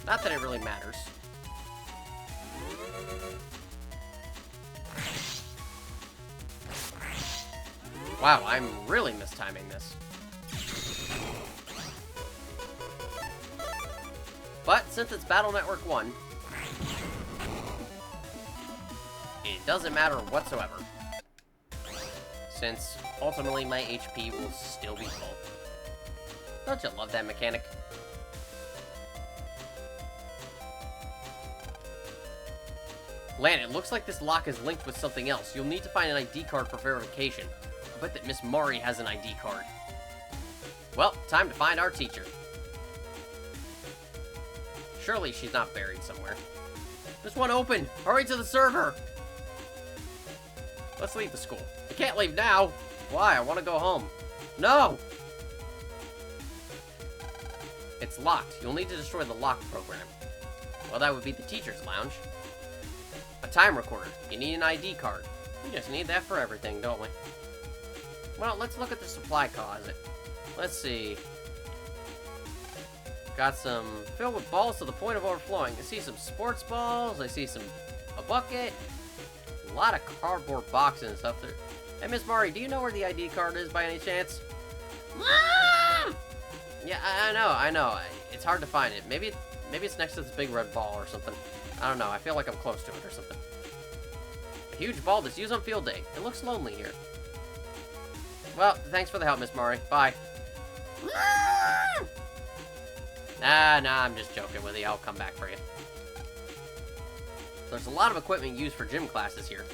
Not that it really matters. Wow, I'm really mistiming this. But since it's Battle Network 1, it doesn't matter whatsoever. Since ultimately my HP will still be full. Don't you love that mechanic? Lan, it looks like this lock is linked with something else. You'll need to find an ID card for verification. I bet that Miss Mari has an ID card. Well, time to find our teacher. Surely she's not buried somewhere. There's one open! Hurry to the server! Let's leave the school. I can't leave now! Why? I want to go home. No! It's locked. You'll need to destroy the lock program. Well, that would be the teacher's lounge. A time recorder. You need an ID card. We just need that for everything, don't we? Well, let's look at the supply closet. Let's see. Got some filled with balls to the point of overflowing. I see some sports balls. I see a bucket. A lot of cardboard boxes and stuff there. Hey, Miss Mari, do you know where the ID card is by any chance? Yeah, I know. It's hard to find it. Maybe it's next to this big red ball or something. I don't know. I feel like I'm close to it or something. A huge ball that's used on field day. It looks lonely here. Well, thanks for the help, Miss Mari. Bye. Nah, I'm just joking with you. I'll come back for you. There's a lot of equipment used for gym classes here.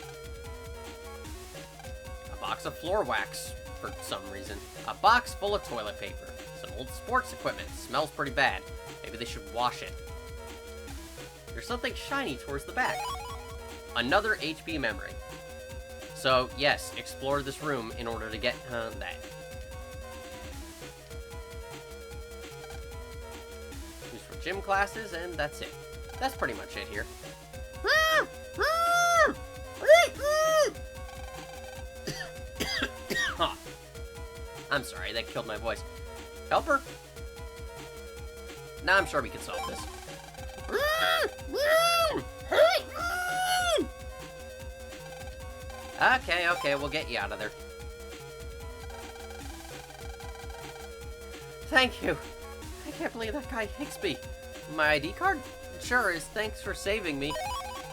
A box of floor wax, for some reason. A box full of toilet paper. Some old sports equipment. Smells pretty bad. Maybe they should wash it. There's something shiny towards the back. Another HP memory. So, yes, explore this room in order to get that. Used for gym classes, and that's it. That's pretty much it here. I'm sorry, that killed my voice. Helper? Nah, I'm sure we can solve this. Okay, we'll get you out of there. Thank you. I can't believe that guy Higsby. My ID card? Sure is, thanks for saving me.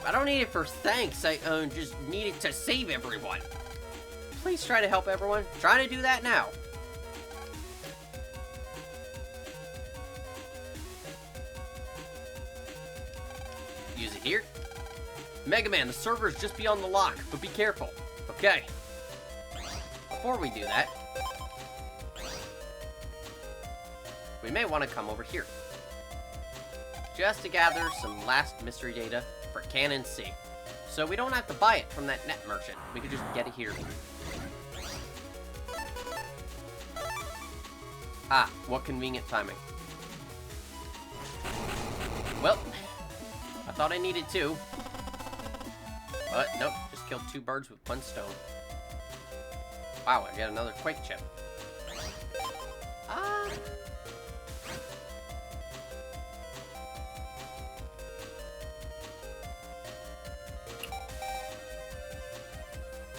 I don't need it for thanks, I just need it to save everyone. Please try to help everyone. Trying to do that now. Use it here. Mega Man, the server is just beyond the lock, but be careful. Okay. Before we do that, we may want to come over here. Just to gather some last mystery data for Canon C. So we don't have to buy it from that net merchant. We could just get it here. Ah, what convenient timing. Well, I thought I needed two. But, nope, just killed 2 birds with 1 stone. Wow, I got another Quake chip. Ah.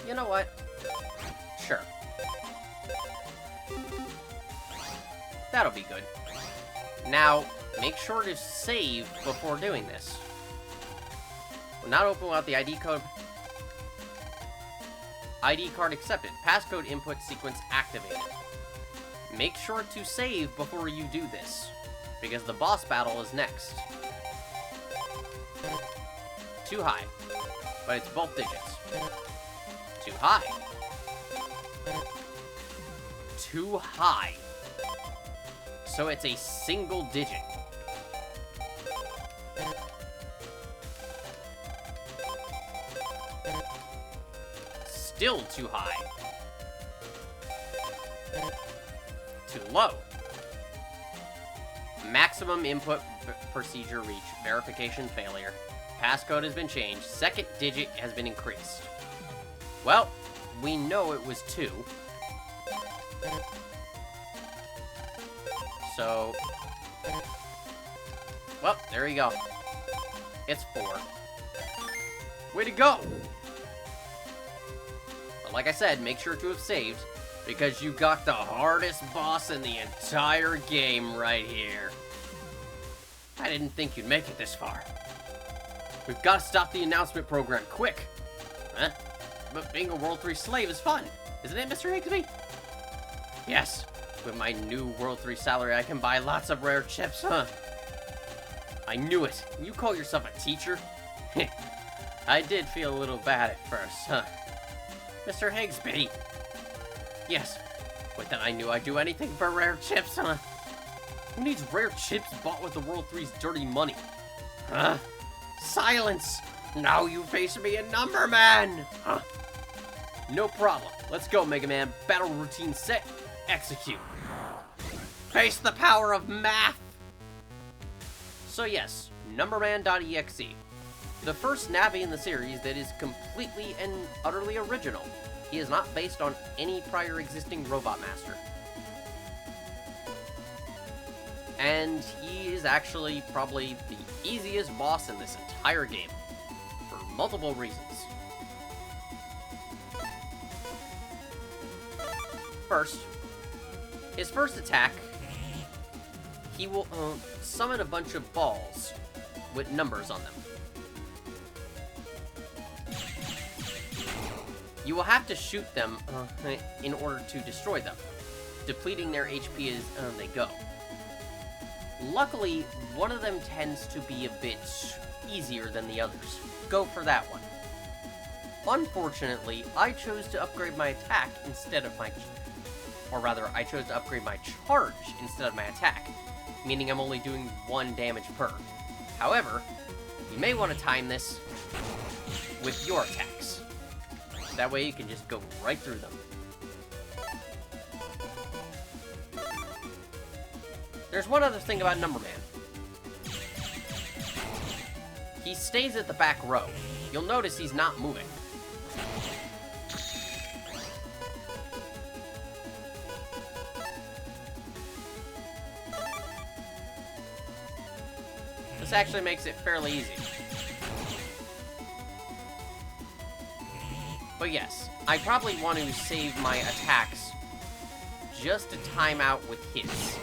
You know what? Sure. That'll be good. Now, make sure to save before doing this. Will not open without the ID code. ID card accepted. Passcode input sequence activated. Make sure to save before you do this, because the boss battle is next. Too high, but it's both digits. Too high. Too high. So it's a single digit. Still too high. Too low. Maximum input procedure reach. Verification failure. Passcode has been changed. Second digit has been increased. Well, we know it was 2. So, well, there you go. It's 4. Way to go! But like I said, make sure to have saved, because you got the hardest boss in the entire game right here. I didn't think you'd make it this far. We've got to stop the announcement program, quick! Huh? But being a World 3 slave is fun, isn't it, Mr. Higsby? Yes. With my new World 3 salary, I can buy lots of rare chips, huh? I knew it. You call yourself a teacher? I did feel a little bad at first, huh? Mr. Higsby. Yes, but then I knew I'd do anything for rare chips, huh? Who needs rare chips bought with the World 3's dirty money? Huh? Silence! Now you face me in Number Man! Huh? No problem. Let's go, Mega Man. Battle routine set. Execute. Face the power of math! So yes, MegaMan.EXE. The first Navi in the series that is completely and utterly original. He is not based on any prior existing Robot Master. And he is actually probably the easiest boss in this entire game. For multiple reasons. First, his first attack, he will summon a bunch of balls with numbers on them. You will have to shoot them in order to destroy them, depleting their HP as they go. Luckily, one of them tends to be a bit easier than the others. Go for that one. Unfortunately, I chose to upgrade my attack instead of my... Or rather, I chose to upgrade my charge instead of my attack, meaning I'm only doing 1 damage per. However, you may want to time this with your attacks. That way you can just go right through them. There's one other thing about Number Man. He stays at the back row. You'll notice he's not moving. This actually makes it fairly easy. But yes, I probably want to save my attacks just to time out with his.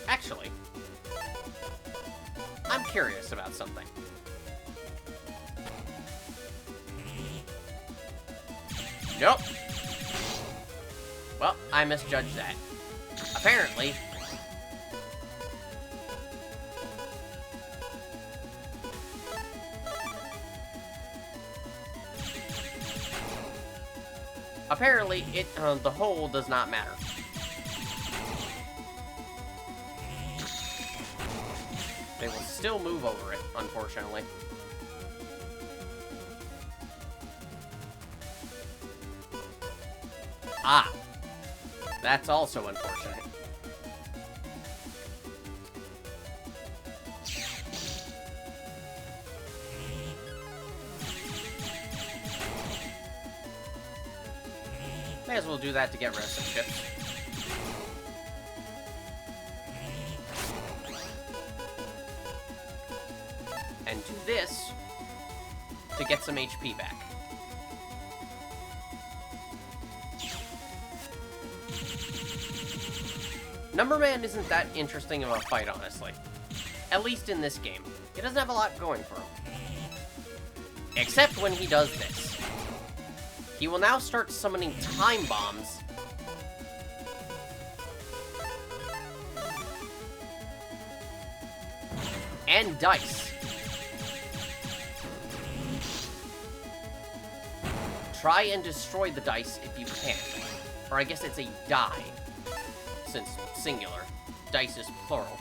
Actually, I'm curious about something. Nope. Well, I misjudged that. Apparently, the hole does not matter. They will still move over it, unfortunately. Ah, that's also unfortunate. May as well do that to get rid of some chips. And do this to get some HP back. Number Man isn't that interesting of a fight, honestly. At least in this game. He doesn't have a lot going for him. Except when he does this. He will now start summoning time bombs. And dice. Try and destroy the dice if you can. Or I guess it's a die. Since singular. Dice is plural.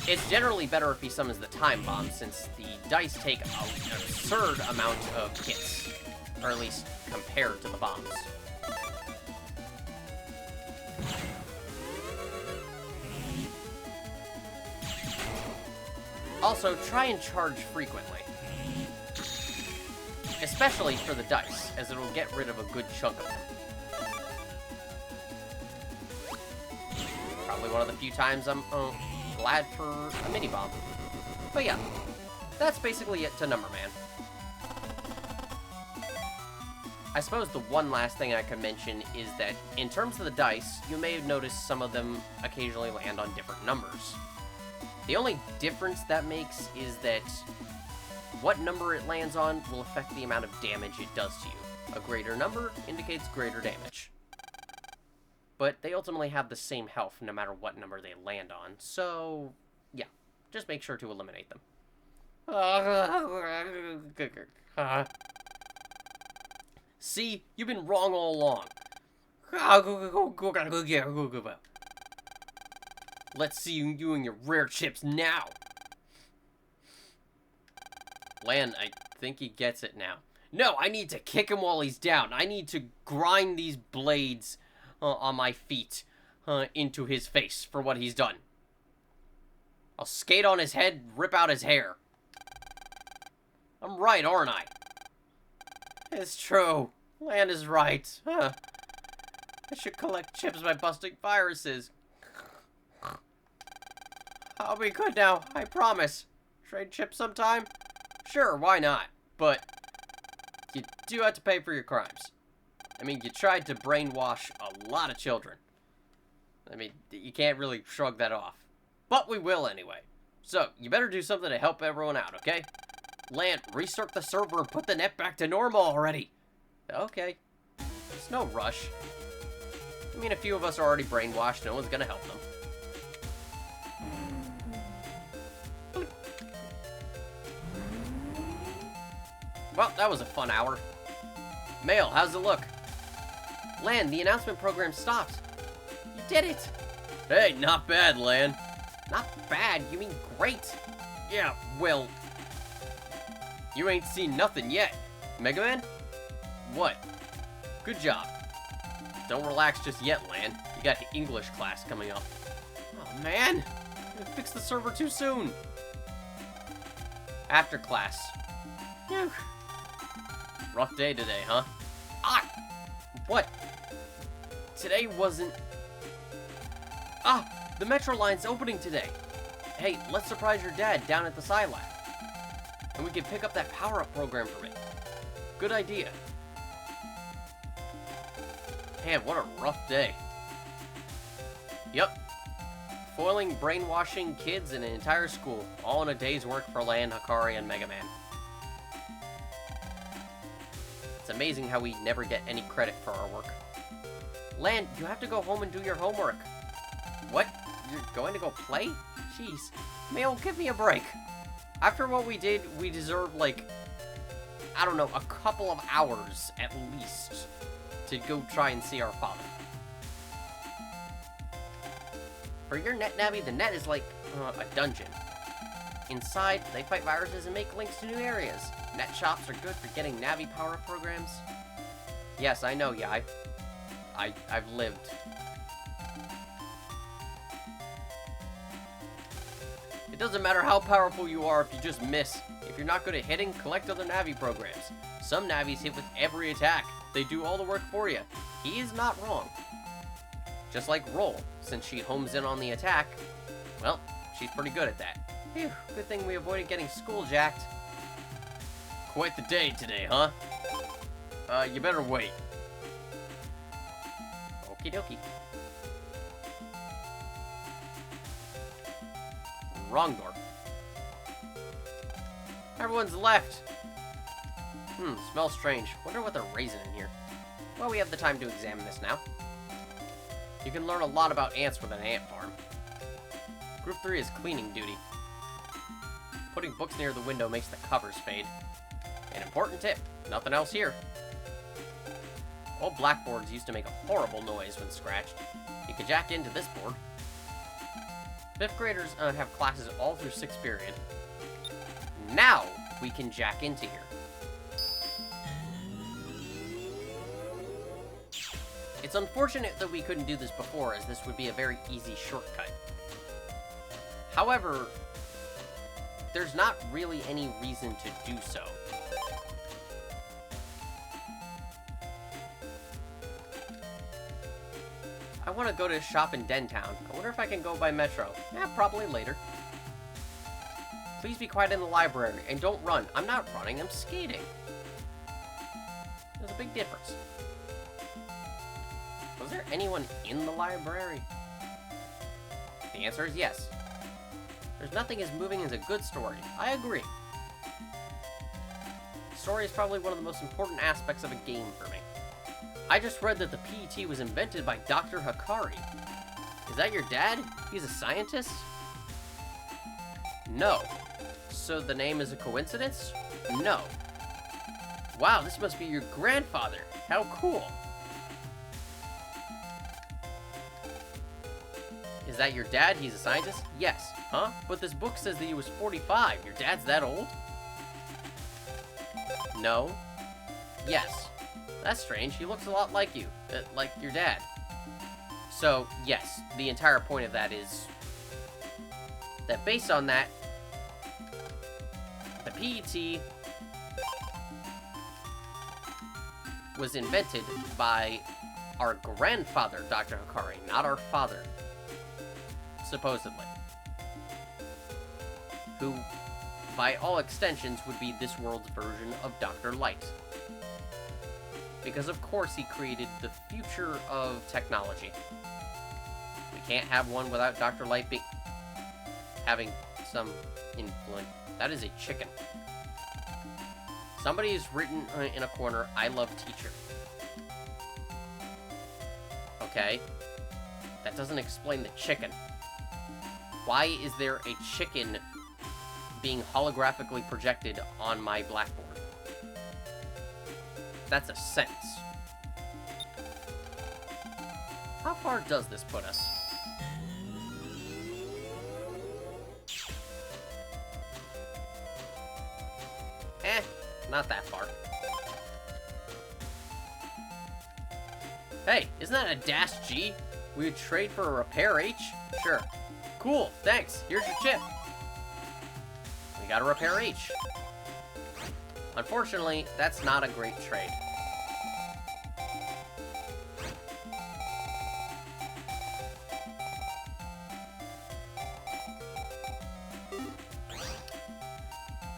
It's generally better if he summons the time bomb, since the dice take an absurd amount of hits. Or at least compared to the bombs. Also, try and charge frequently. Especially for the dice, as it'll get rid of a good chunk of them. Probably one of the few times I'm glad for a mini-bomb. But yeah, that's basically it to Number Man. I suppose the one last thing I can mention is that, in terms of the dice, you may have noticed some of them occasionally land on different numbers. The only difference that makes is that what number it lands on will affect the amount of damage it does to you. A greater number indicates greater damage. But they ultimately have the same health no matter what number they land on, so yeah, just make sure to eliminate them. See, you've been wrong all along. Let's see you and your rare chips now. Lan, I think he gets it now. No, I need to kick him while he's down. I need to grind these blades on my feet into his face for what he's done. I'll skate on his head, rip out his hair. I'm right, aren't I? It's true. Lan is right. Huh. I should collect chips by busting viruses. I'll be good now, I promise. Trade chips sometime? Sure, why not? But you do have to pay for your crimes. I mean, you tried to brainwash a lot of children. I mean, you can't really shrug that off. But we will anyway. So, you better do something to help everyone out, okay? Lan, restart the server and put the net back to normal already. Okay. It's no rush. I mean, a few of us are already brainwashed. No one's gonna help them. Well, that was a fun hour. Mail, how's it look? Lan, the announcement program stopped. You did it. Hey, not bad, Lan. Not bad? You mean great? Yeah, well, you ain't seen nothing yet. MegaMan? What? Good job. Don't relax just yet, Lan. You got English class coming up. Oh, man. I fixed the server too soon. After class. Phew. Rough day today, huh? Ah! What? Today wasn't... Ah! The metro line's opening today. Hey, let's surprise your dad down at the Sci Lab. And we can pick up that power-up program from it. Good idea. Man, what a rough day. Yep. Foiling, brainwashing kids and an entire school, all in a day's work for Lan, Hikari, and MegaMan. It's amazing how we never get any credit for our work. Lan, you have to go home and do your homework. What? You're going to go play? Jeez. Mail, give me a break. After what we did, we deserve, like, I don't know, a couple of hours at least to go try and see our father. For your net, Navi, the net is like a dungeon. Inside, they fight viruses and make links to new areas. Net shops are good for getting Navi power-up programs. Yes, I know, yeah, I've lived. It doesn't matter how powerful you are if you just miss. If you're not good at hitting, collect other Navi programs. Some Navis hit with every attack. They do all the work for you. He is not wrong. Just like Roll, since she homes in on the attack, well, she's pretty good at that. Phew, good thing we avoided getting school-jacked. Quite the day today, huh? You better wait. Okie dokie. Wrong door. Everyone's left. Smells strange. Wonder what they're raising in here. Well, we have the time to examine this now. You can learn a lot about ants with an ant farm. Group 3 is cleaning duty. Putting books near the window makes the covers fade. An important tip, nothing else here. Old blackboards used to make a horrible noise when scratched. You could jack into this board. 5th graders have classes all through 6th period. Now we can jack into here. It's unfortunate that we couldn't do this before, as this would be a very easy shortcut. However, there's not really any reason to do so. I want to go to a shop in Dentown. I wonder if I can go by Metro. Yeah, probably later. Please be quiet in the library, and don't run. I'm not running, I'm skating. There's a big difference. Was there anyone in the library? The answer is yes. There's nothing as moving as a good story. I agree. Story is probably one of the most important aspects of a game for me. I just read that the PET was invented by Dr. Hikari. Is that your dad? He's a scientist? No. So the name is a coincidence? No. Wow, this must be your grandfather. How cool. Is that your dad? He's a scientist? Yes. Huh? But this book says that he was 45. Your dad's that old? No. Yes. That's strange. He looks a lot like you. Like your dad. So, yes. The entire point of that is that based on that, the PET was invented by our grandfather, Dr. Hikari, not our father. Supposedly. Who, by all extensions, would be this world's version of Dr. Light. Because of course he created the future of technology. We can't have one without Dr. Light having some influence. That is a chicken. Somebody has written in a corner, I love teacher. Okay. That doesn't explain the chicken. Why is there a chicken being holographically projected on my blackboard? That's a sentence. How far does this put us? Not that far. Hey, isn't that a Dash G? We would trade for a Repair H? Sure. Cool, thanks. Here's your chip. We got a Repair H. Unfortunately, that's not a great trade.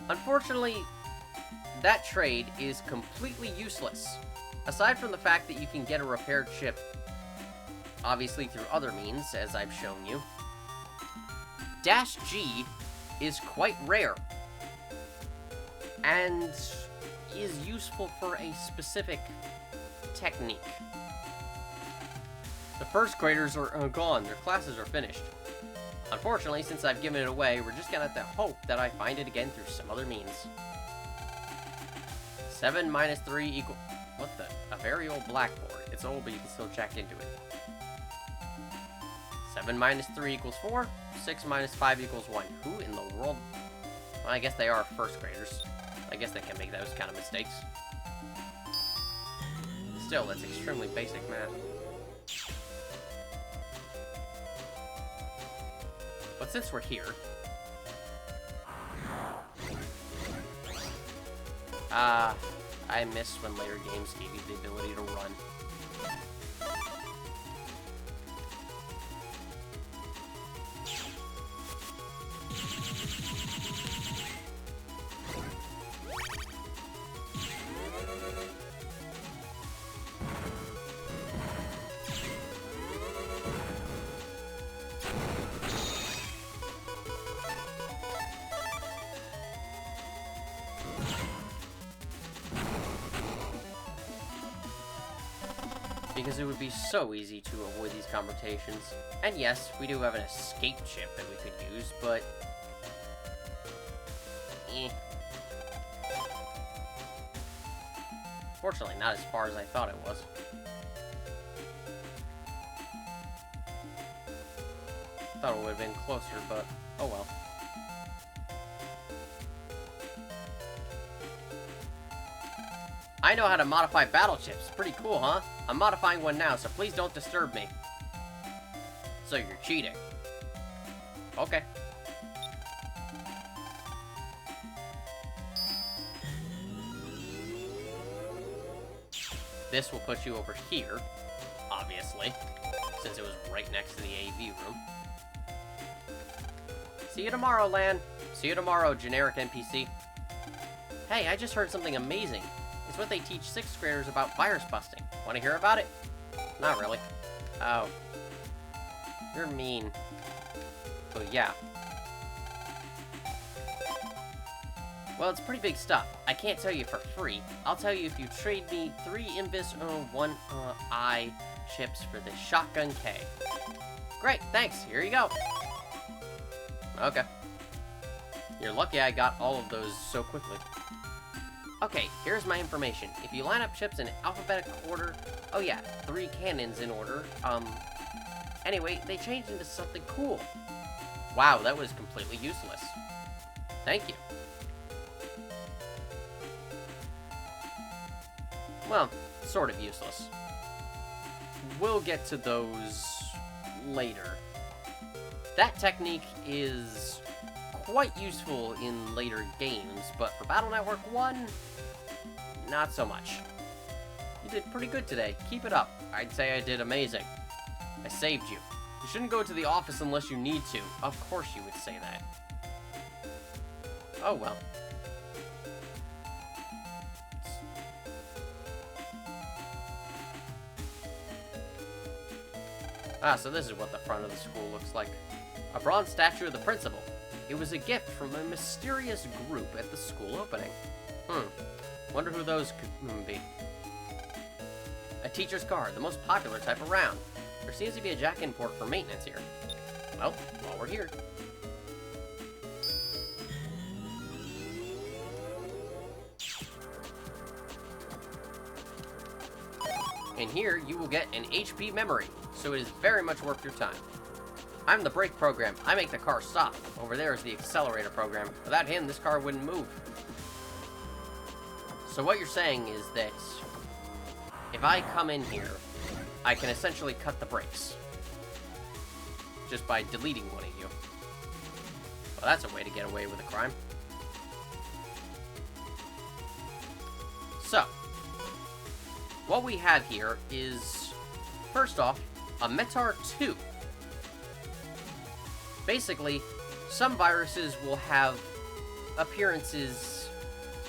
Unfortunately, that trade is completely useless. Aside from the fact that you can get a repair chip, obviously through other means, as I've shown you, Dash G is quite rare, and is useful for a specific technique. The first graders are gone, their classes are finished. Unfortunately, since I've given it away, we're just gonna have to hope that I find it again through some other means. 7 minus 3 equal... What the? A very old blackboard. It's old, but you can still check into it. 7 minus 3 equals 4. 6 minus 5 equals 1. Who in the world Well, I guess they are first graders. I guess they can make those kind of mistakes. Still, that's extremely basic math. But since we're here... I miss when later games gave you the ability to run. Because it would be so easy to avoid these confrontations. And yes, we do have an escape chip that we could use, but... Fortunately, not as far as I thought it was. Thought it would have been closer, but oh well. I know how to modify battle chips. Pretty cool, huh? I'm modifying one now, so please don't disturb me. So you're cheating. Okay. This will put you over here, obviously, since it was right next to the AV room. See you tomorrow, Lan. See you tomorrow, generic NPC. Hey, I just heard something amazing. It's what they teach 6th graders about virus busting. Want to hear about it? Not really. Oh. You're mean. But yeah. Well, it's pretty big stuff. I can't tell you for free. I'll tell you if you trade me 3 Invis 1 I chips for the Shotgun K. Great, thanks. Here you go. Okay. You're lucky I got all of those so quickly. Okay, here's my information. If you line up chips in alphabetical order... Oh yeah, 3 cannons in order. Anyway, they changed into something cool. Wow, that was completely useless. Thank you. Well, sort of useless. We'll get to those later. That technique is quite useful in later games, but for Battle Network 1, not so much. You did pretty good today. Keep it up. I'd say I did amazing. I saved you. You shouldn't go to the office unless you need to. Of course you would say that. Oh well. Ah, so this is what the front of the school looks like. A bronze statue of the principal. It was a gift from a mysterious group at the school opening. Wonder who those could be. A teacher's card, the most popular type around. There seems to be a jack in port for maintenance here. Well, while we're here. And here, you will get an HP memory, so it is very much worth your time. I'm the brake program. I make the car stop. Over there is the accelerator program. Without him, this car wouldn't move. So what you're saying is that if I come in here, I can essentially cut the brakes. Just by deleting one of you. Well, that's a way to get away with a crime. So, what we have here is, first off, a Metar 2. Basically, some viruses will have appearances,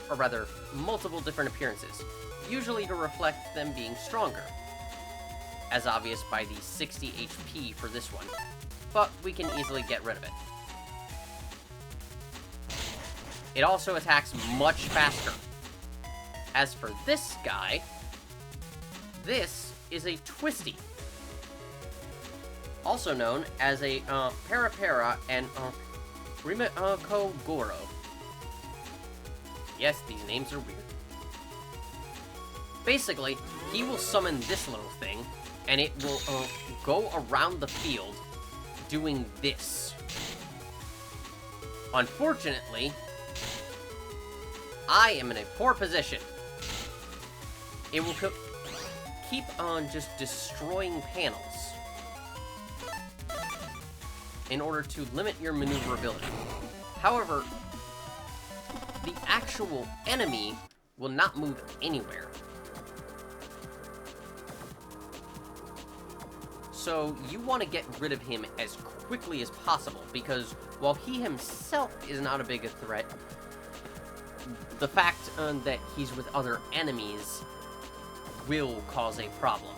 or rather, multiple different appearances, usually to reflect them being stronger, as obvious by the 60 HP for this one, but we can easily get rid of it. It also attacks much faster. As for this guy, this is a Twisty, also known as a Parapara and Rimako Goro. Yes, these names are weird. Basically, he will summon this little thing, and it will go around the field doing this. Unfortunately, I am in a poor position. It will keep on just destroying panels in order to limit your maneuverability. However, the actual enemy will not move anywhere. So you want to get rid of him as quickly as possible, because while he himself is not a big threat, the fact that he's with other enemies will cause a problem.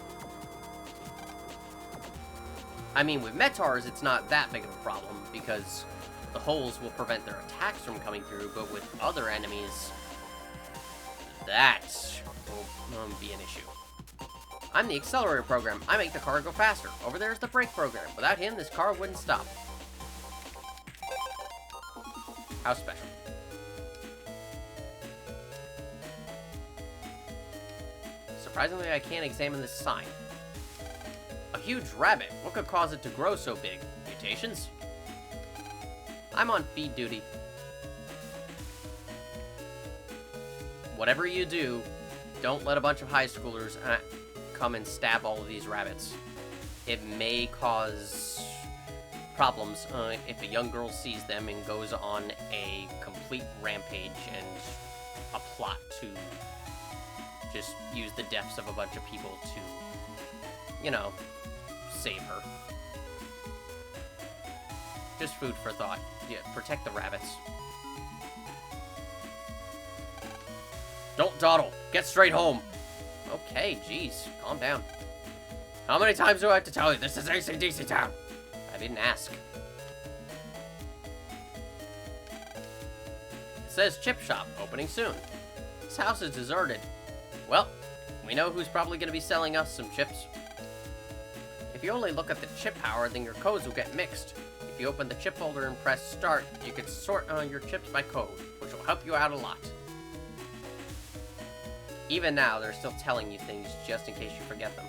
I mean, with Metars, it's not that big of a problem, because the holes will prevent their attacks from coming through, but with other enemies, that will be an issue. I'm the accelerator program. I make the car go faster. Over there's the brake program. Without him, this car wouldn't stop. How special. Surprisingly, I can't examine this sign. A huge rabbit. What could cause it to grow so big? Mutations? I'm on feed duty. Whatever you do, don't let a bunch of high schoolers come and stab all of these rabbits. It may cause problems if a young girl sees them and goes on a complete rampage and a plot to just use the deaths of a bunch of people to, you know, save her. Just food for thought. Yeah, protect the rabbits. Don't dawdle. Get straight home. Okay, jeez. Calm down. How many times do I have to tell you this is AC/DC town? I didn't ask. It says chip shop, opening soon. This house is deserted. Well, we know who's probably going to be selling us some chips. If you only look at the chip power, then your codes will get mixed. If you open the chip folder and press start, you can sort your chips by code, which will help you out a lot. Even now, they're still telling you things just in case you forget them.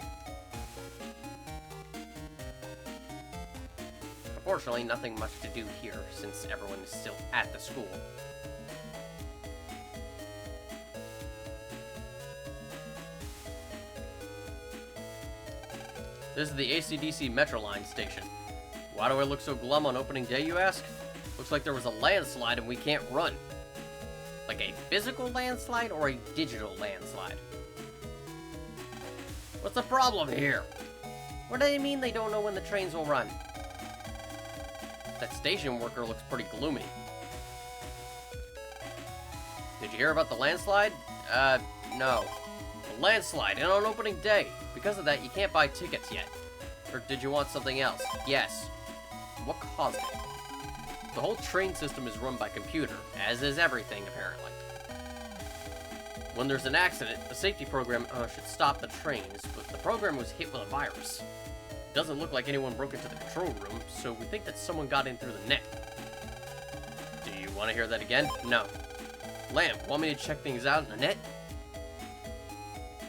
Unfortunately, nothing much to do here, since everyone is still at the school. This is the AC/DC Metro Line station. Why do I look so glum on opening day, you ask? Looks like there was a landslide and we can't run. Like a physical landslide or a digital landslide? What's the problem here? What do they mean they don't know when the trains will run? That station worker looks pretty gloomy. Did you hear about the landslide? No. A landslide and on opening day. Because of that, you can't buy tickets yet. Or did you want something else? Yes. What caused it? The whole train system is run by computer, as is everything, apparently. When there's an accident, the safety program should stop the trains, but the program was hit with a virus. It doesn't look like anyone broke into the control room, so we think that someone got in through the net. Do you want to hear that again? No. Lamb, want me to check things out in the net?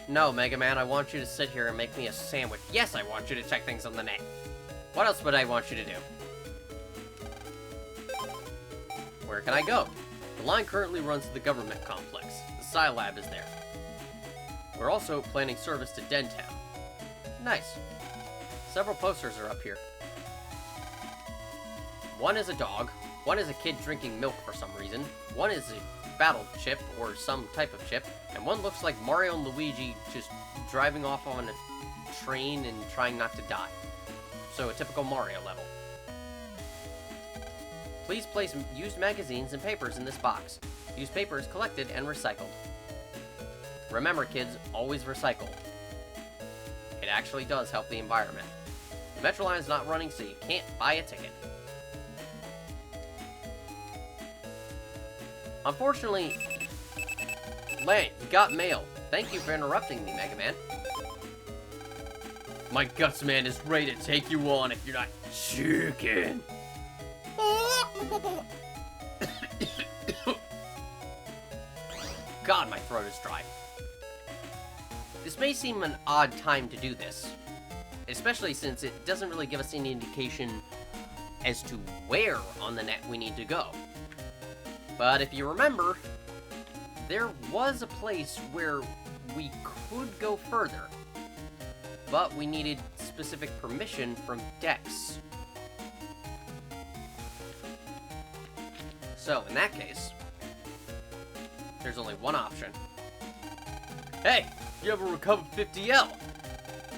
No, Mega Man, I want you to sit here and make me a sandwich. Yes, I want you to check things on the net. What else would I want you to do? Where can I go? The line currently runs to the government complex. The Sci Lab is there. We're also planning service to Dentown. Nice. Several posters are up here. One is a dog, one is a kid drinking milk for some reason, one is a battle chip, or some type of chip, and one looks like Mario and Luigi just driving off on a train and trying not to die. So a typical Mario level. Please place used magazines and papers in this box. Used paper is collected and recycled. Remember, kids, always recycle. It actually does help the environment. The Metro line is not running, so you can't buy a ticket. Unfortunately, Lane, you got mail. Thank you for interrupting me, Mega Man. My guts man is ready to take you on if you're not chicken. God, my throat is dry. This may seem an odd time to do this, especially since it doesn't really give us any indication as to where on the net we need to go. But if you remember, there was a place where we could go further, but we needed specific permission from Dex. So, in that case, there's only one option. Hey, you have a recovered 50L.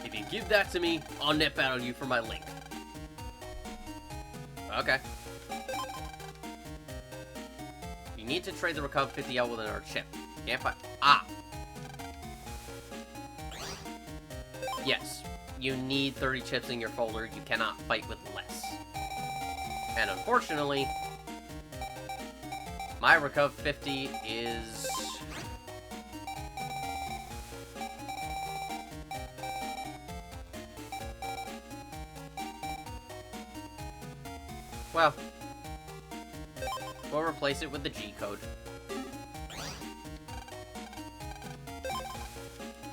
If you give that to me, I'll net battle you for my link. Okay. You need to trade the recovered 50L with another chip. Can't find... Ah! Yes, you need 30 chips in your folder. You cannot fight with less. And unfortunately, my recovered 50 is... Well, we'll replace it with the G code.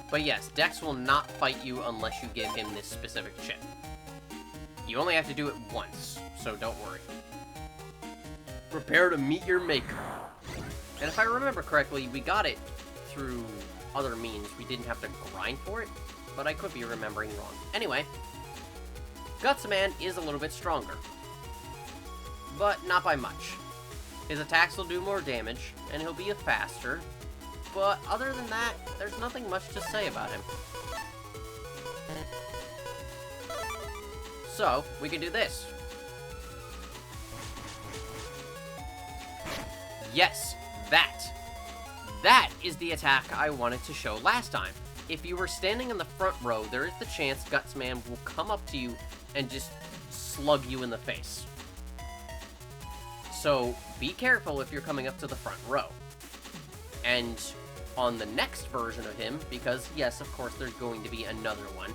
But yes, Dex will not fight you unless you give him this specific chip. You only have to do it once, so don't worry. Prepare to meet your maker. And if I remember correctly, we got it through other means. We didn't have to grind for it, but I could be remembering wrong. Anyway, Gutsman is a little bit stronger, but not by much. His attacks will do more damage, and he'll be faster, but other than that, there's nothing much to say about him. So, we can do this. Yes, that. That is the attack I wanted to show last time. If you were standing in the front row, there is the chance Gutsman will come up to you and just slug you in the face. So, be careful if you're coming up to the front row. And on the next version of him, because yes, of course, there's going to be another one,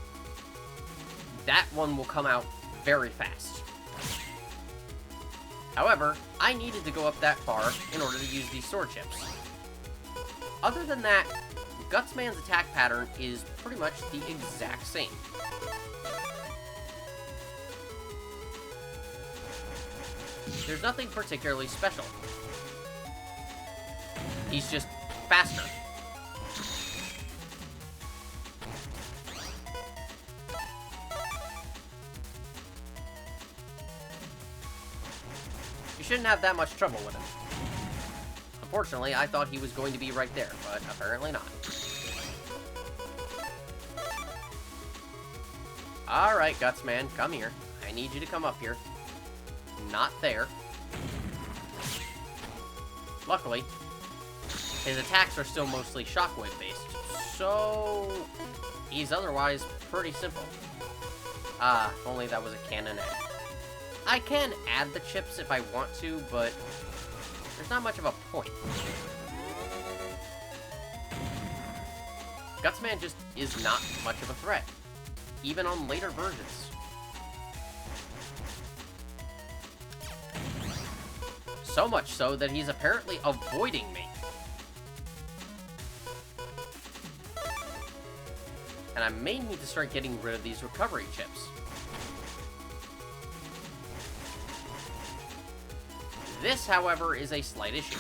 that one will come out very fast. However, I needed to go up that far in order to use these sword chips. Other than that, Gutsman's attack pattern is pretty much the exact same. There's nothing particularly special. He's just faster. You shouldn't have that much trouble with him. Unfortunately, I thought he was going to be right there, but apparently not. Alright, Gutsman, come here. I need you to come up here. Not there. Luckily, his attacks are still mostly shockwave based, so he's otherwise pretty simple. Ah, if only that was a cannon egg. I can add the chips if I want to, but there's not much of a point. Gutsman just is not much of a threat, even on later versions. So much so that he's apparently avoiding me. And I may need to start getting rid of these recovery chips. This, however, is a slight issue.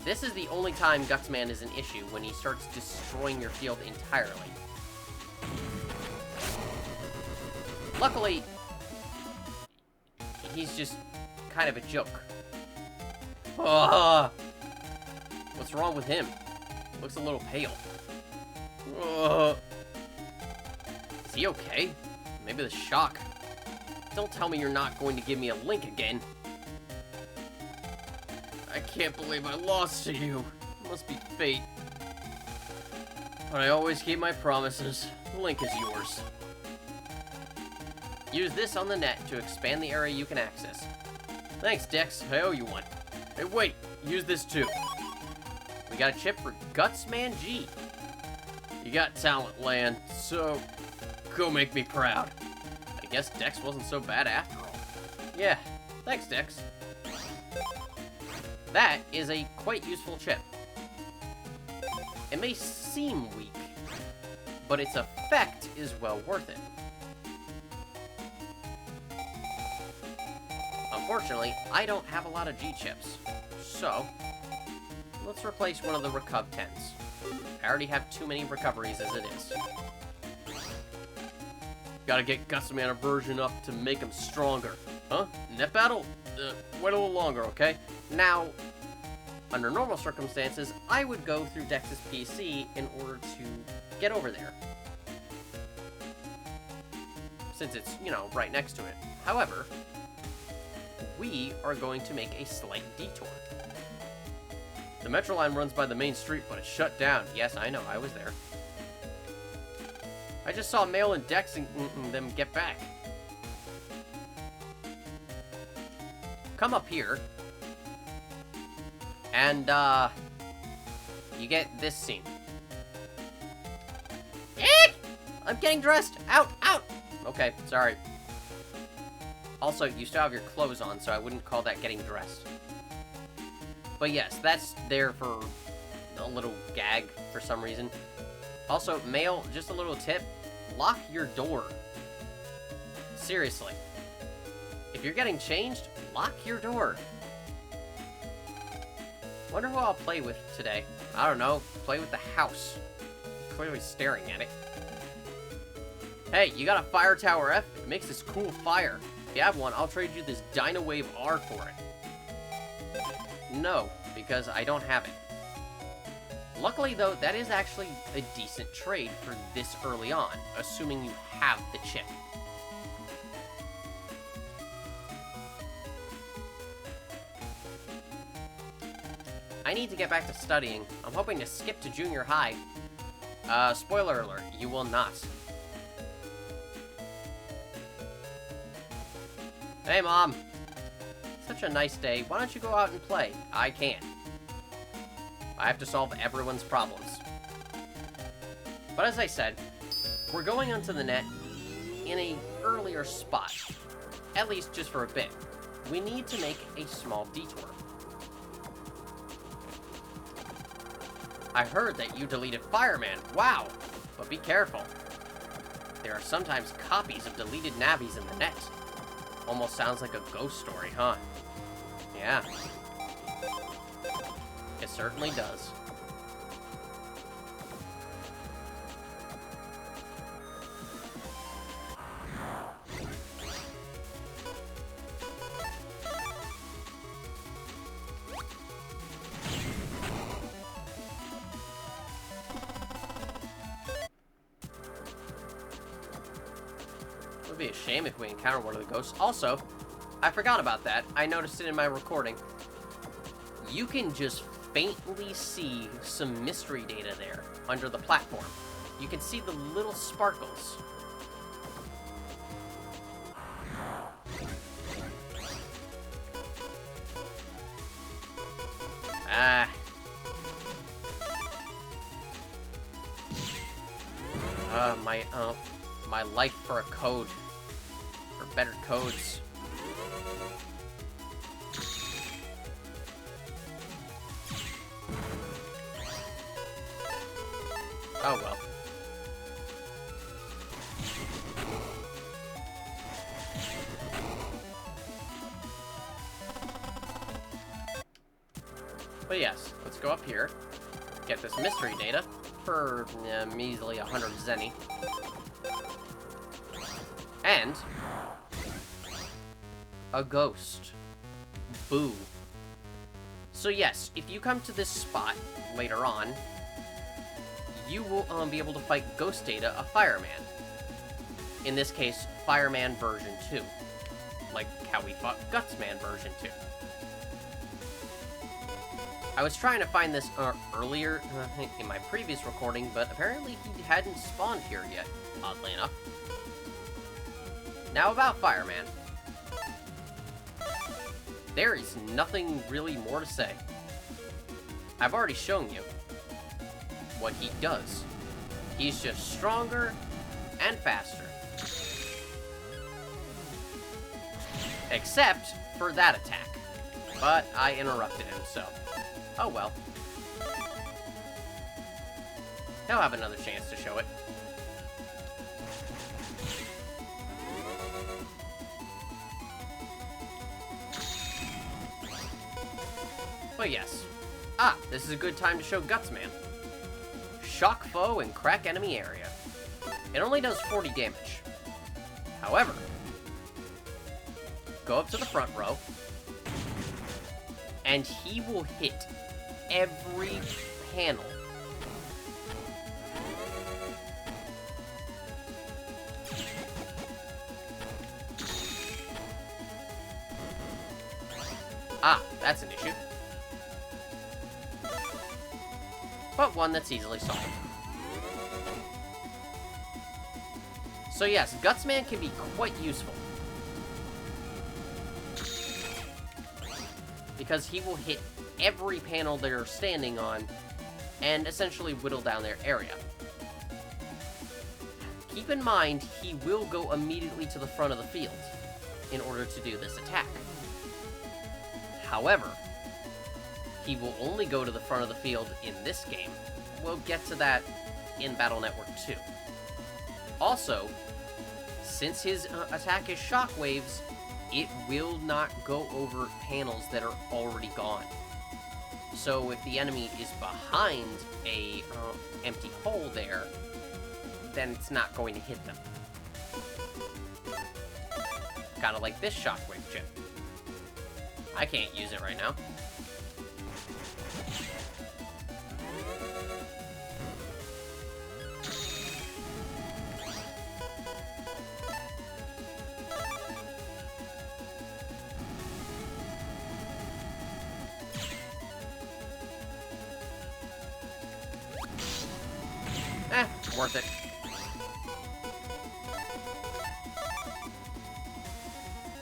This is the only time Gutsman is an issue, when he starts destroying your field entirely. Luckily, he's just kind of a joke. What's wrong with him? Looks a little pale. Is he okay? Maybe the shock. Don't tell me you're not going to give me a link again. I can't believe I lost to you. It must be fate. But I always keep my promises. The link is yours. Use this on the net to expand the area you can access. Thanks, Dex. I owe you one. Hey, wait. Use this too. We got a chip for Gutsman.EXE. You got talent, Lan. So, go make me proud. I guess Dex wasn't so bad after all. Yeah. Thanks, Dex. That is a quite useful chip. It may seem weak, but its effect is well worth it. Unfortunately, I don't have a lot of G-chips. So, let's replace one of the Recov 10s. I already have too many recoveries as it is. Gotta get Gus Man a version up to make him stronger. Huh? Net battle? Wait a little longer, okay? Now, under normal circumstances, I would go through Dex's PC in order to get over there. Since it's, you know, right next to it. However, we are going to make a slight detour. The metro line runs by the main street, but it's shut down. Yes, I know, I was there. I just saw Mail and Dex and them get back. Come up here. And, you get this scene. Eek! I'm getting dressed! Out! Out! Okay, sorry. Also, you still have your clothes on, so I wouldn't call that getting dressed. But yes, that's there for a little gag for some reason. Also, Mail, just a little tip. Lock your door. Seriously. If you're getting changed, lock your door. Wonder who I'll play with today. I don't know. Play with the house. Clearly staring at it. Hey, you got a fire tower F? It makes this cool fire. If you have one, I'll trade you this Dino Wave R for it. No, because I don't have it. Luckily, though, that is actually a decent trade for this early on, assuming you have the chip. I need to get back to studying. I'm hoping to skip to junior high. Spoiler alert, you will not. Hey, Mom. Such a nice day. Why don't you go out and play? I can't. I have to solve everyone's problems. But as I said, we're going onto the net in an earlier spot. At least just for a bit. We need to make a small detour. I heard that you deleted Fireman. Wow. But be careful. There are sometimes copies of deleted navies in the net. Almost sounds like a ghost story, huh? Yeah. It certainly does. It would be a shame if we encounter one of the ghosts. Also, I forgot about that. I noticed it in my recording. You can just faintly see some mystery data there under the platform. You can see the little sparkles. My life for a code. For better codes. Oh well. But yes, let's go up here, get this mystery data for measly 100 zenny. And a ghost. Boo. So yes, if you come to this spot later on, you will be able to fight Ghost Data, a fireman. In this case, Fireman version 2. Like how we fought Gutsman version 2. I was trying to find this earlier in my previous recording, but apparently he hadn't spawned here yet, oddly enough. Now about Fireman. There is nothing really more to say. I've already shown you what he does. He's just stronger and faster. Except for that attack. But I interrupted him, so... oh well. He'll have another chance to show it. But yes. Ah, this is a good time to show Gutsman. Shock foe and crack enemy area. It only does 40 damage. However, go up to the front row, and he will hit every panel. Ah, that's an issue. But one that's easily solved. So yes, Gutsman can be quite useful. Because he will hit every panel they're standing on and essentially whittle down their area. Keep in mind, he will go immediately to the front of the field in order to do this attack. However, he will only go to the front of the field in this game. We'll get to that in Battle Network 2. Also, since his attack is shockwaves, it will not go over panels that are already gone. So if the enemy is behind a empty hole there, then it's not going to hit them. Kinda like this shockwave chip. I can't use it right now. Worth it.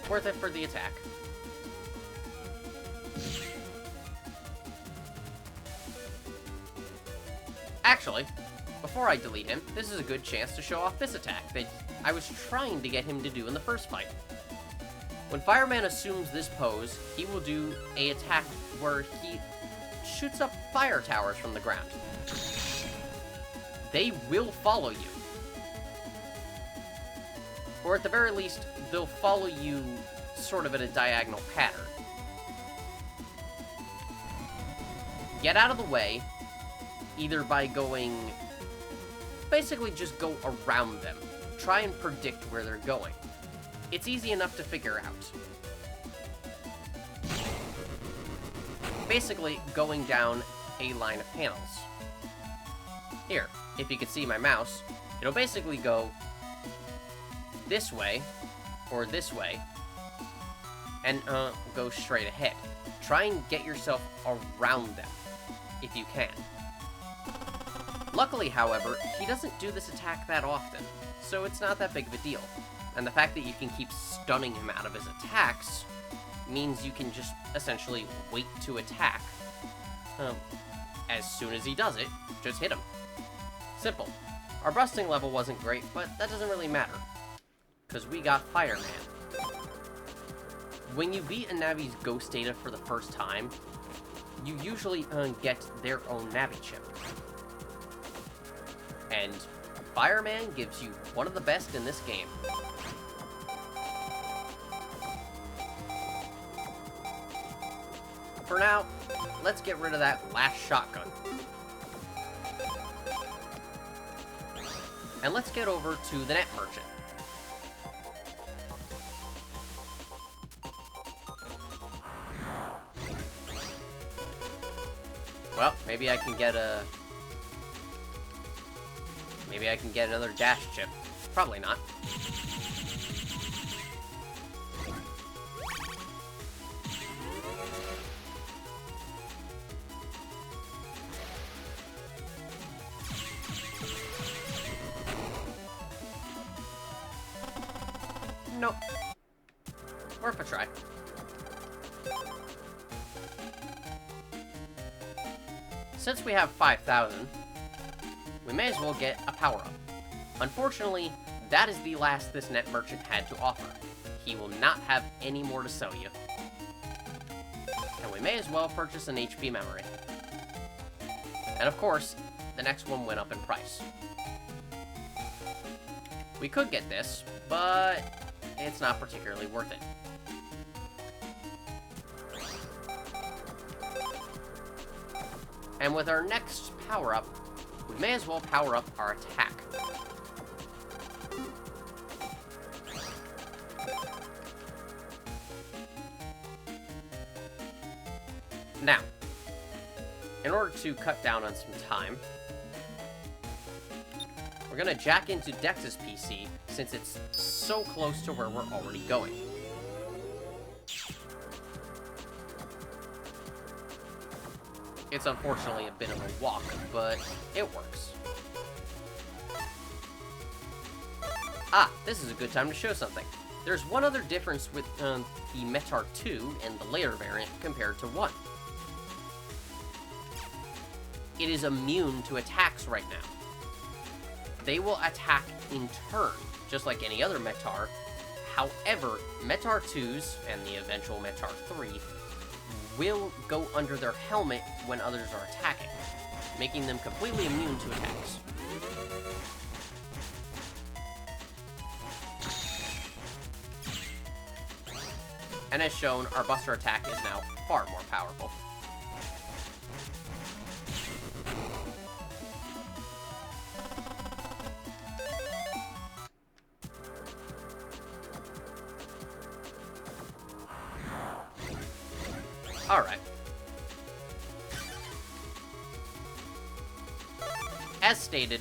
Worth it for the attack. Actually, before I delete him, this is a good chance to show off this attack that I was trying to get him to do in the first fight. When Fireman assumes this pose, he will do an attack where he shoots up fire towers from the ground. They will follow you. Or at the very least, they'll follow you sort of in a diagonal pattern. Get out of the way, either by going... basically just go around them. Try and predict where they're going. It's easy enough to figure out. Basically, going down a line of panels. Here, if you can see my mouse, it'll basically go this way, or this way, and go straight ahead. Try and get yourself around them, if you can. Luckily, however, he doesn't do this attack that often, so it's not that big of a deal. And the fact that you can keep stunning him out of his attacks means you can just essentially wait to attack. As soon as he does it, just hit him. Simple. Our busting level wasn't great, but that doesn't really matter, because we got Fireman. When you beat a Navi's Ghost Data for the first time, you usually get their own Navi chip. And Fireman gives you one of the best in this game. For now, let's get rid of that last shotgun. And let's get over to the Net Merchant. Well, maybe I can get a... maybe I can get another dash chip. Probably not. Nope. Worth a try. Since we have 5,000, we may as well get a power-up. Unfortunately, that is the last this Net Merchant had to offer. He will not have any more to sell you. And we may as well purchase an HP memory. And of course, the next one went up in price. We could get this, but it's not particularly worth it. And with our next power-up, we may as well power up our attack. Now, in order to cut down on some time, we're gonna jack into DEX's PC since it's so close to where we're already going. It's unfortunately a bit of a walk, but it works. Ah, this is a good time to show something. There's one other difference with the Metar 2 and the later variant compared to 1. It is immune to attacks right now. They will attack in turn, just like any other Metar. However, Metar 2s and the eventual Metar 3 will go under their helmet when others are attacking, making them completely immune to attacks. And as shown, our Buster attack is now far more powerful. Alright. As stated,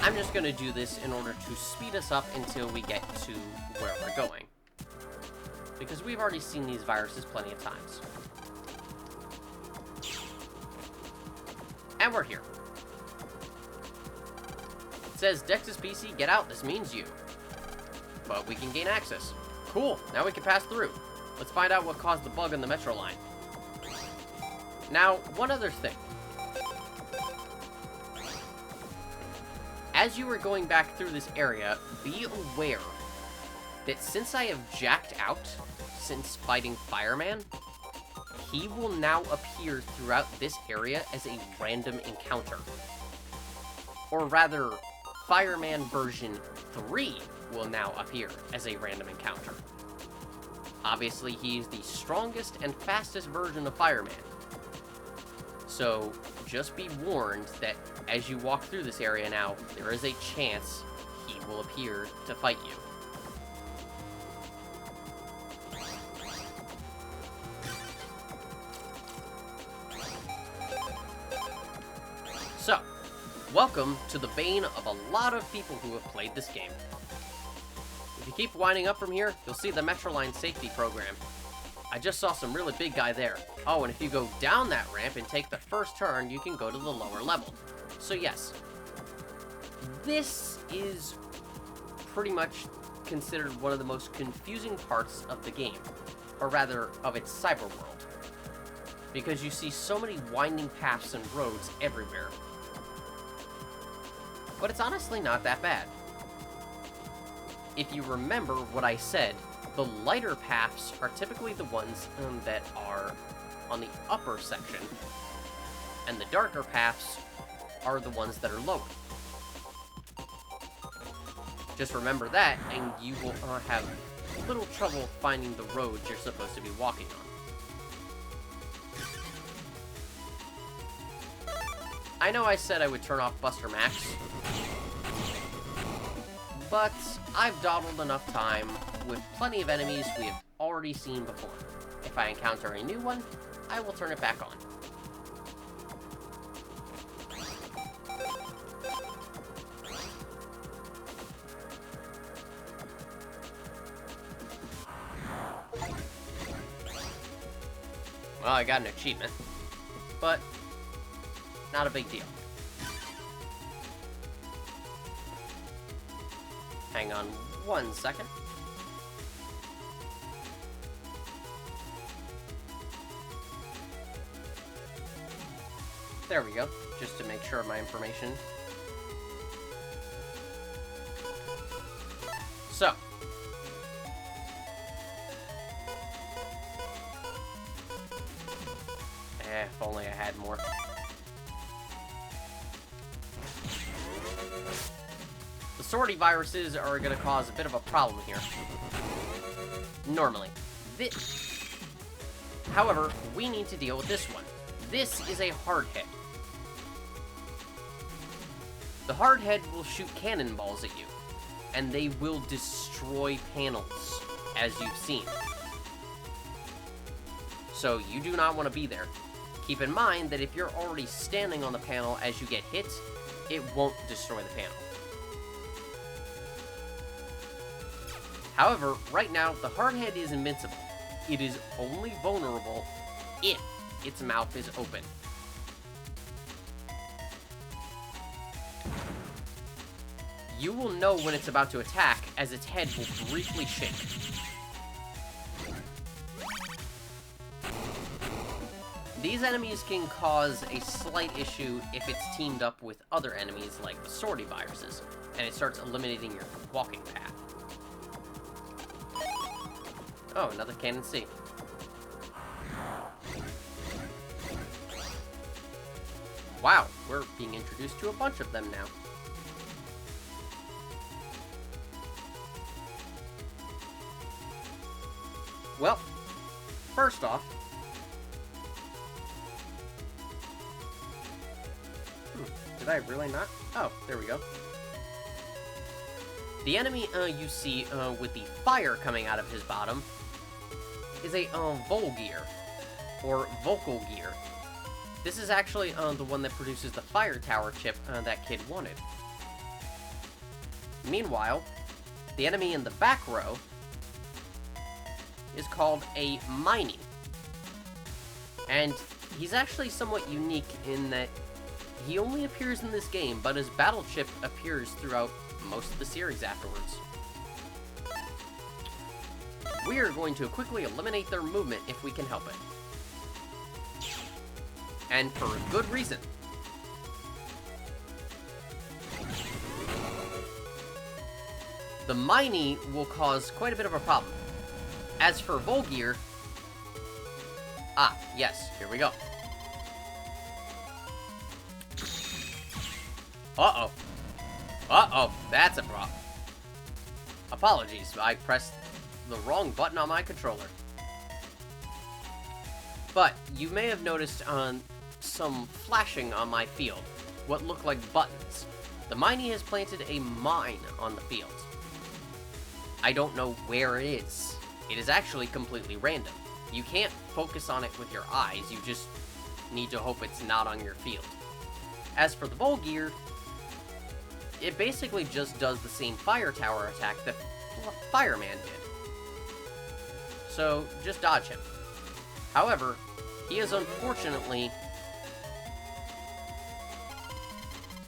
I'm just going to do this in order to speed us up until we get to where we're going. Because we've already seen these viruses plenty of times. And we're here. It says, DEX's PC, get out, this means you. But we can gain access. Cool, now we can pass through. Let's find out what caused the bug on the metro line. Now, one other thing. As you are going back through this area, be aware that since I have jacked out since fighting Fireman, he will now appear throughout this area as a random encounter. Or rather, Fireman version 3 will now appear as a random encounter. Obviously, he's the strongest and fastest version of Fireman. So, just be warned that as you walk through this area now, there is a chance he will appear to fight you. So, welcome to the bane of a lot of people who have played this game. If you keep winding up from here, you'll see the Metroline safety program. I just saw some really big guy there. Oh, and if you go down that ramp and take the first turn, you can go to the lower level. So yes, this is pretty much considered one of the most confusing parts of the game, or rather, of its cyber world, because you see so many winding paths and roads everywhere. But it's honestly not that bad. If you remember what I said, the lighter paths are typically the ones that are on the upper section, and the darker paths are the ones that are lower. Just remember that, and you will have little trouble finding the roads you're supposed to be walking on. I know I said I would turn off Buster Max, but I've dawdled enough time with plenty of enemies we have already seen before. If I encounter a new one, I will turn it back on. Well, I got an achievement, but not a big deal. Hang on 1 second. There we go, just to make sure of my information. So. If only I had more. The sortie viruses are going to cause a bit of a problem here. Normally. However, we need to deal with this one. This is a hard head. The hard head will shoot cannonballs at you, and they will destroy panels, as you've seen. So you do not want to be there. Keep in mind that if you're already standing on the panel as you get hit, it won't destroy the panel. However, right now, the hardhead is invincible. It is only vulnerable if its mouth is open. You will know when it's about to attack, as its head will briefly shake. These enemies can cause a slight issue if it's teamed up with other enemies like the sortie viruses, and it starts eliminating your walking path. Oh, another Cannon C. Wow, we're being introduced to a bunch of them now. Well, first off, did I really not? Oh, there we go. The enemy you see with the fire coming out of his bottom is a Volgear, or Vocal Gear. This is actually the one that produces the fire tower chip that kid wanted. Meanwhile, the enemy in the back row is called a MegaMan.EXE. And he's actually somewhat unique in that he only appears in this game, but his battle chip appears throughout most of the series afterwards. We are going to quickly eliminate their movement if we can help it. And for a good reason. The MegaMan.EXE will cause quite a bit of a problem. As for Volgear... Ah, yes, here we go. Uh-oh. Uh-oh, that's a problem. Apologies, I pressed the wrong button on my controller. But you may have noticed some flashing on my field, what look like buttons. The MegaMan.EXE has planted a mine on the field. I don't know where it is. It is actually completely random. You can't focus on it with your eyes, you just need to hope it's not on your field. As for the Volgear, it basically just does the same fire tower attack that Fireman did. So, just dodge him. However, he is unfortunately...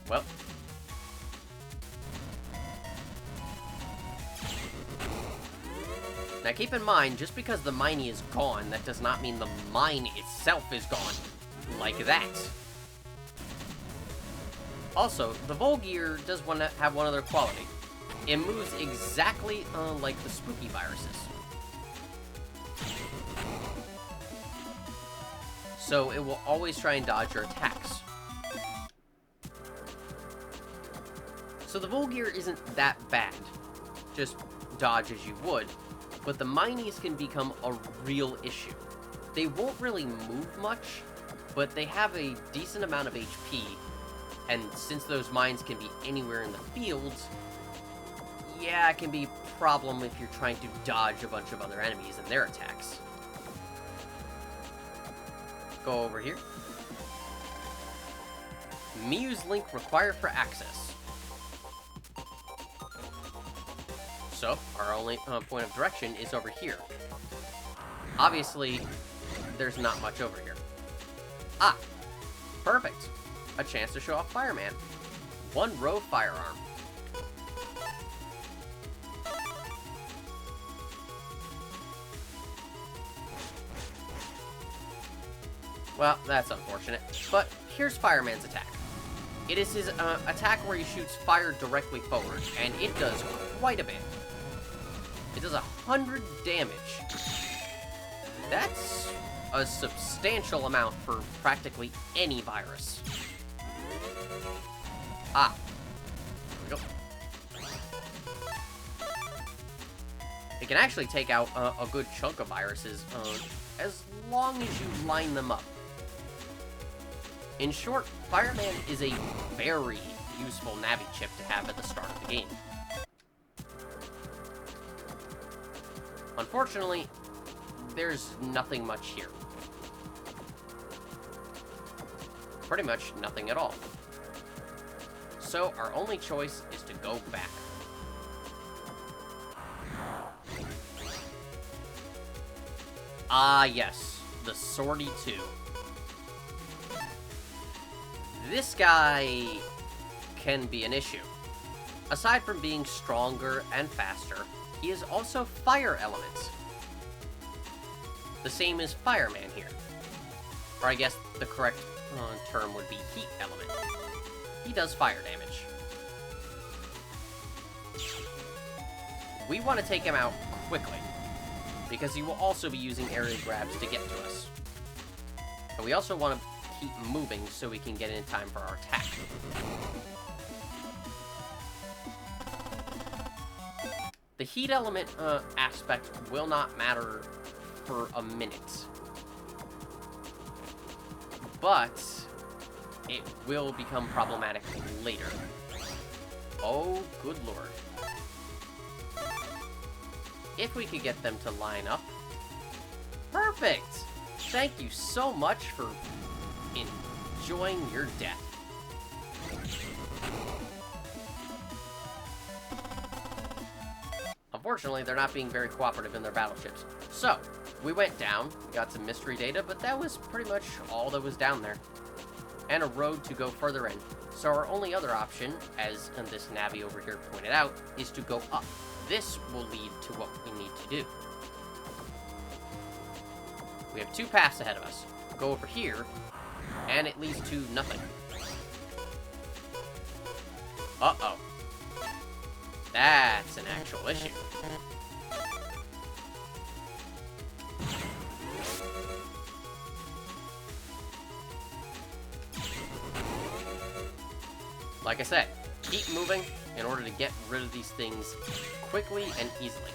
well... Now keep in mind, just because the MegaMan.EXE is gone, that does not mean the mine itself is gone. Like that. Also, the Volgear does have one other quality. It moves exactly like the spooky viruses. So it will always try and dodge your attacks. So the Volgear isn't that bad. Just dodge as you would. But the MegaMan.EXE can become a real issue. They won't really move much, but they have a decent amount of HP, and since those mines can be anywhere in the field, yeah, it can be a problem if you're trying to dodge a bunch of other enemies and their attacks. Go over here. Muse link required for access. So, our only point of direction is over here. Obviously, there's not much over here. Ah! Perfect! A chance to show off Fireman. One row firearm. Well, that's unfortunate. But here's Fireman's attack. It is his attack where he shoots fire directly forward, and it does quite a bit. It does 100 damage. That's a substantial amount for practically any virus. Ah. There we go. It can actually take out a good chunk of viruses as long as you line them up. In short, Fireman is a very useful Navi chip to have at the start of the game. Unfortunately, there's nothing much here. Pretty much nothing at all. So our only choice is to go back. Ah, yes, the Swordy 2. This guy can be an issue. Aside from being stronger and faster, he is also fire elements. The same as Fireman here. Or I guess the correct term would be heat element. He does fire damage. We want to take him out quickly, because he will also be using area grabs to get to us. And we also want to keep moving so we can get in time for our attack. The heat element aspect will not matter for a minute. But it will become problematic later. Oh, good lord. If we could get them to line up. Perfect! Thank you so much for enjoying your death. Unfortunately, they're not being very cooperative in their battleships. So, we went down, got some mystery data, but that was pretty much all that was down there. And a road to go further in. So our only other option, as this Navi over here pointed out, is to go up. This will lead to what we need to do. We have two paths ahead of us. Go over here, and it leads to nothing. Uh-oh. That's an actual issue. Like I said, keep moving in order to get rid of these things quickly and easily.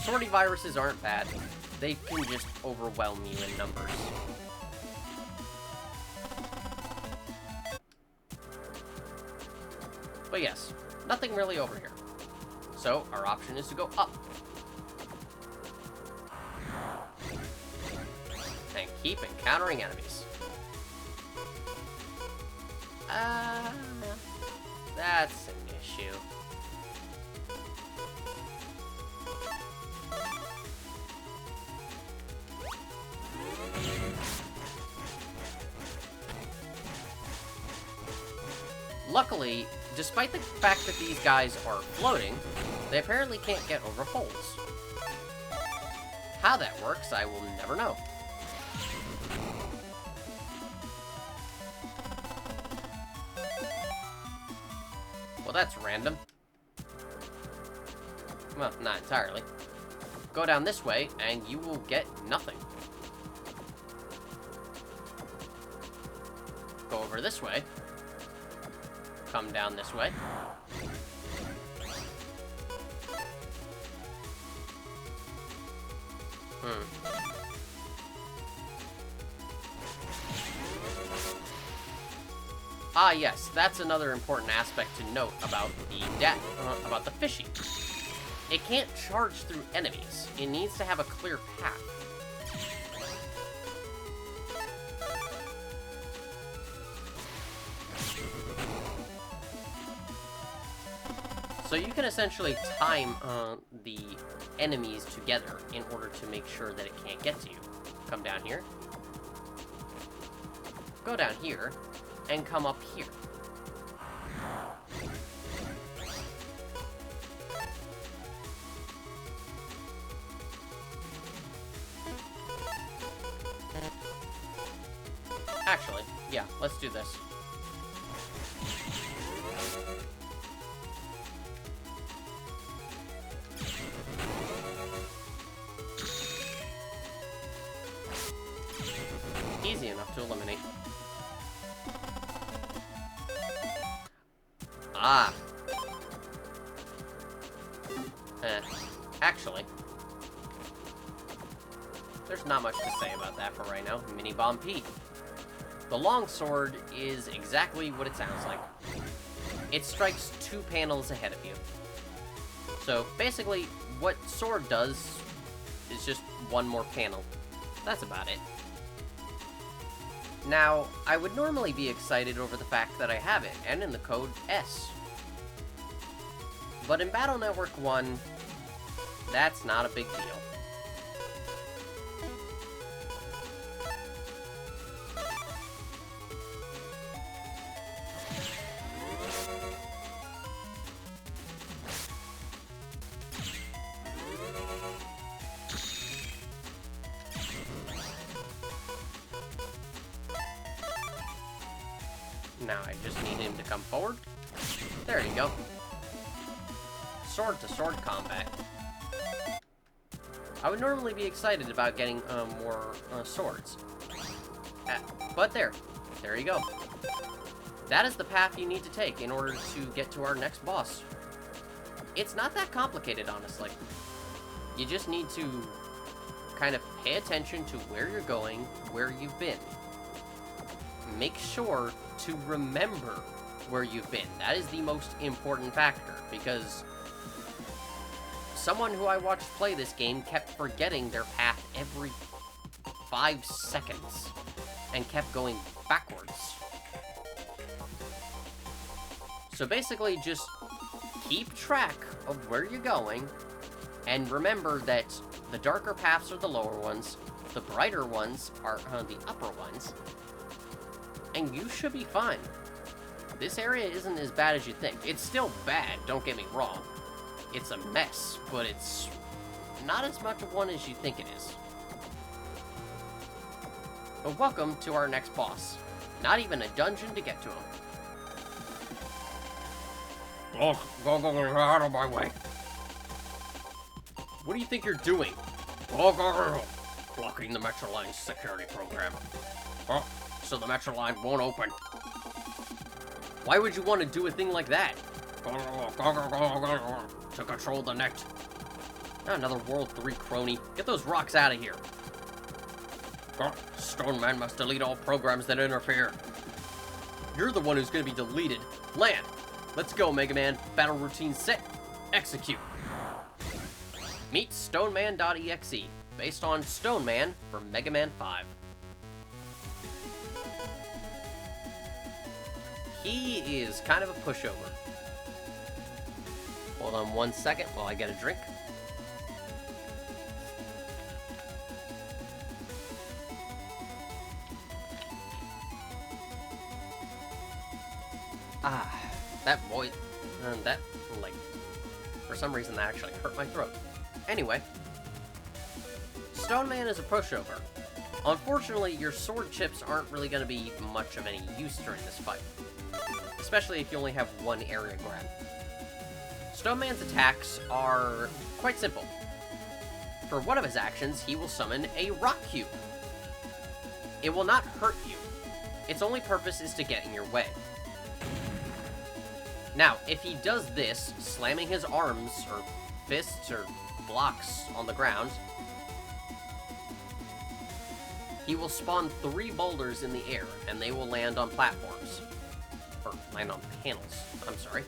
Swordy viruses aren't bad. They can just overwhelm you in numbers. But yes, nothing really over here. So our option is to go up. And keep encountering enemies. That's an issue. Luckily, despite the fact that these guys are floating, they apparently can't get over holes. How that works, I will never know. Well, that's random. Well, not entirely. Go down this way, and you will get nothing. Go over this way. Come down this way. Ah, yes, that's another important aspect to note about the fishy. It can't charge through enemies. It needs to have a clear path. So you can essentially time the enemies together in order to make sure that it can't get to you. Come down here. Go down here. And come up here. Actually, yeah, let's do this. Easy enough to eliminate. Ah. Actually, there's not much to say about that for right now. Mini Bomb P. The longsword is exactly what it sounds like. It strikes 2 panels ahead of you. So, basically, what sword does is just 1 more panel. That's about it. Now, I would normally be excited over the fact that I have it, and in the code S. But in Battle Network 1, that's not a big deal. Now I just need him to come forward. There you go. Sword-to-sword combat. I would normally be excited about getting more swords. But there you go. That is the path you need to take in order to get to our next boss. It's not that complicated, honestly. You just need to kind of pay attention to where you're going, where you've been. Make sure to remember where you've been. That is the most important factor, because someone who I watched play this game kept forgetting their path every 5 seconds and kept going backwards. So basically, just keep track of where you're going, and remember that the darker paths are the lower ones, the brighter ones are the upper ones, and you should be fine. This area isn't as bad as you think. It's still bad, don't get me wrong. It's a mess, but it's not as much of one as you think it is. But welcome to our next boss. Not even a dungeon to get to him. Go, out of my way. What do you think you're doing? Blocking the Metro Line's security program. So the Metro Line won't open. Why would you want to do a thing like that? To control the net. Another World 3 crony. Get those rocks out of here. Stone Man must delete all programs that interfere. You're the one who's going to be deleted. Land. Let's go, Mega Man. Battle routine set. Execute. Meet StoneMan.EXE, based on Stone Man for Mega Man 5. He is kind of a pushover. Hold on 1 second while I get a drink. That voice, for some reason that actually hurt my throat. Anyway, Stone Man is a pushover. Unfortunately, your sword chips aren't really going to be much of any use during this fight, especially if you only have one area grab. Stone Man's attacks are quite simple. For one of his actions, he will summon a rock cube. It will not hurt you. Its only purpose is to get in your way. Now, if he does this, slamming his arms, or fists, or blocks on the ground, he will spawn 3 boulders in the air, and they will land on platforms. Or land on panels, I'm sorry.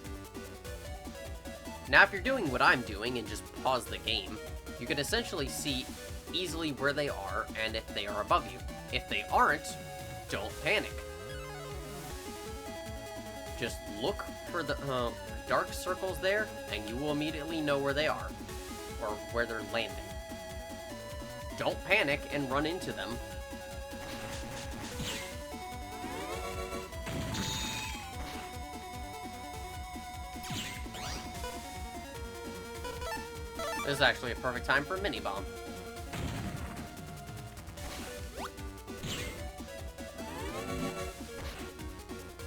Now, if you're doing what I'm doing and just pause the game, you can essentially see easily where they are and if they are above you. If they aren't, don't panic. Just look for the dark circles there, and you will immediately know where they are, or where they're landing. Don't panic and run into them. This is actually a perfect time for a mini bomb.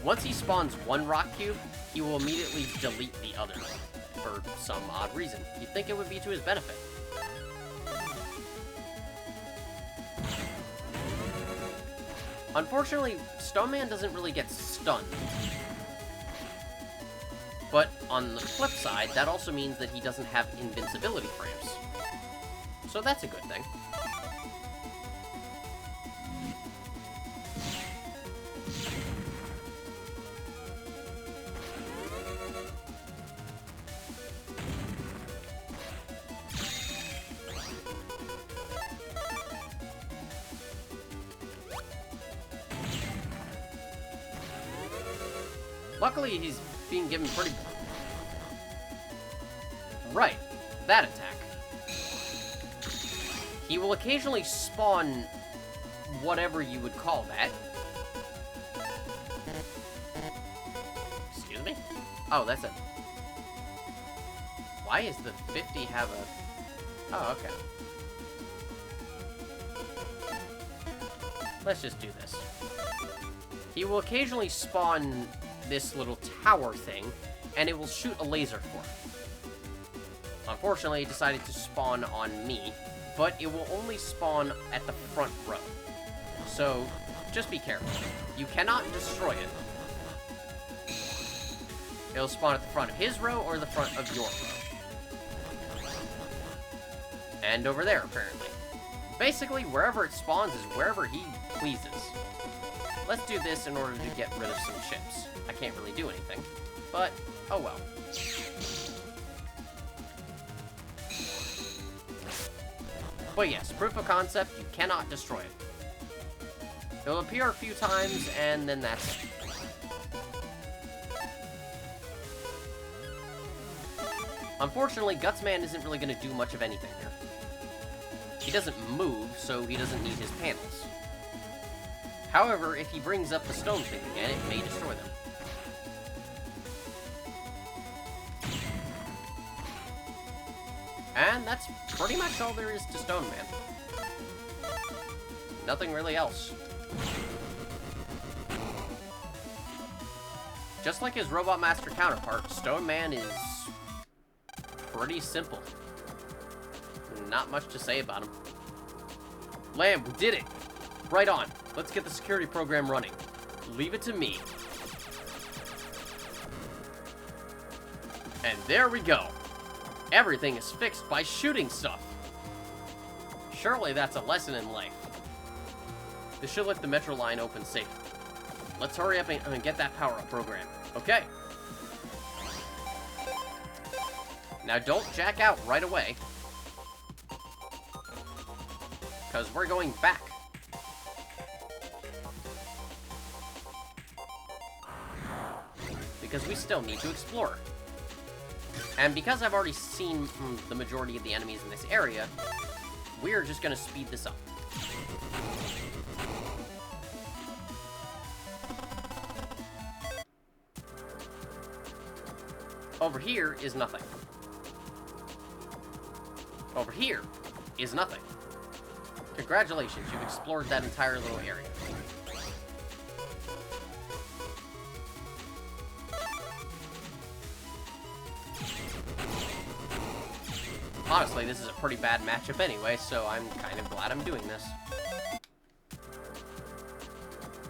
Once he spawns one rock cube, he will immediately delete the other, for some odd reason. You'd think it would be to his benefit. Unfortunately, Stone Man doesn't really get stunned. But on the flip side, that also means that he doesn't have invincibility frames. So that's a good thing. Luckily, he's being given pretty... Right, that attack. He will occasionally spawn whatever you would call that. Excuse me? Oh, that's a... Why is the 50 have a... Oh, okay. Let's just do this. He will occasionally spawn this little tower thing, and it will shoot a laser for him. Unfortunately, it decided to spawn on me, but it will only spawn at the front row. So, just be careful. You cannot destroy it. It'll spawn at the front of his row or the front of your row. And over there, apparently. Basically, wherever it spawns is wherever he pleases. Let's do this in order to get rid of some chips. I can't really do anything, but oh well. But yes, proof of concept, you cannot destroy it. It'll appear a few times, and then that's it. Unfortunately, Gutsman isn't really going to do much of anything here. He doesn't move, so he doesn't need his panels. However, if he brings up the stone thing again, it may destroy them. And that's pretty much all there is to Stone Man. Nothing really else. Just like his Robot Master counterpart, Stone Man is pretty simple. Not much to say about him. Lamb, we did it! Right on. Let's get the security program running. Leave it to me. And there we go. Everything is fixed by shooting stuff. Surely that's a lesson in life. This should let the metro line open safely. Let's hurry up and get that power-up program. Okay. Now don't jack out right away. Because we're going back. Because we still need to explore. And because I've already seen the majority of the enemies in this area, we're just going to speed this up. Over here is nothing. Over here is nothing. Congratulations, you've explored that entire little area. Honestly, this is a pretty bad matchup anyway, so I'm kind of glad I'm doing this.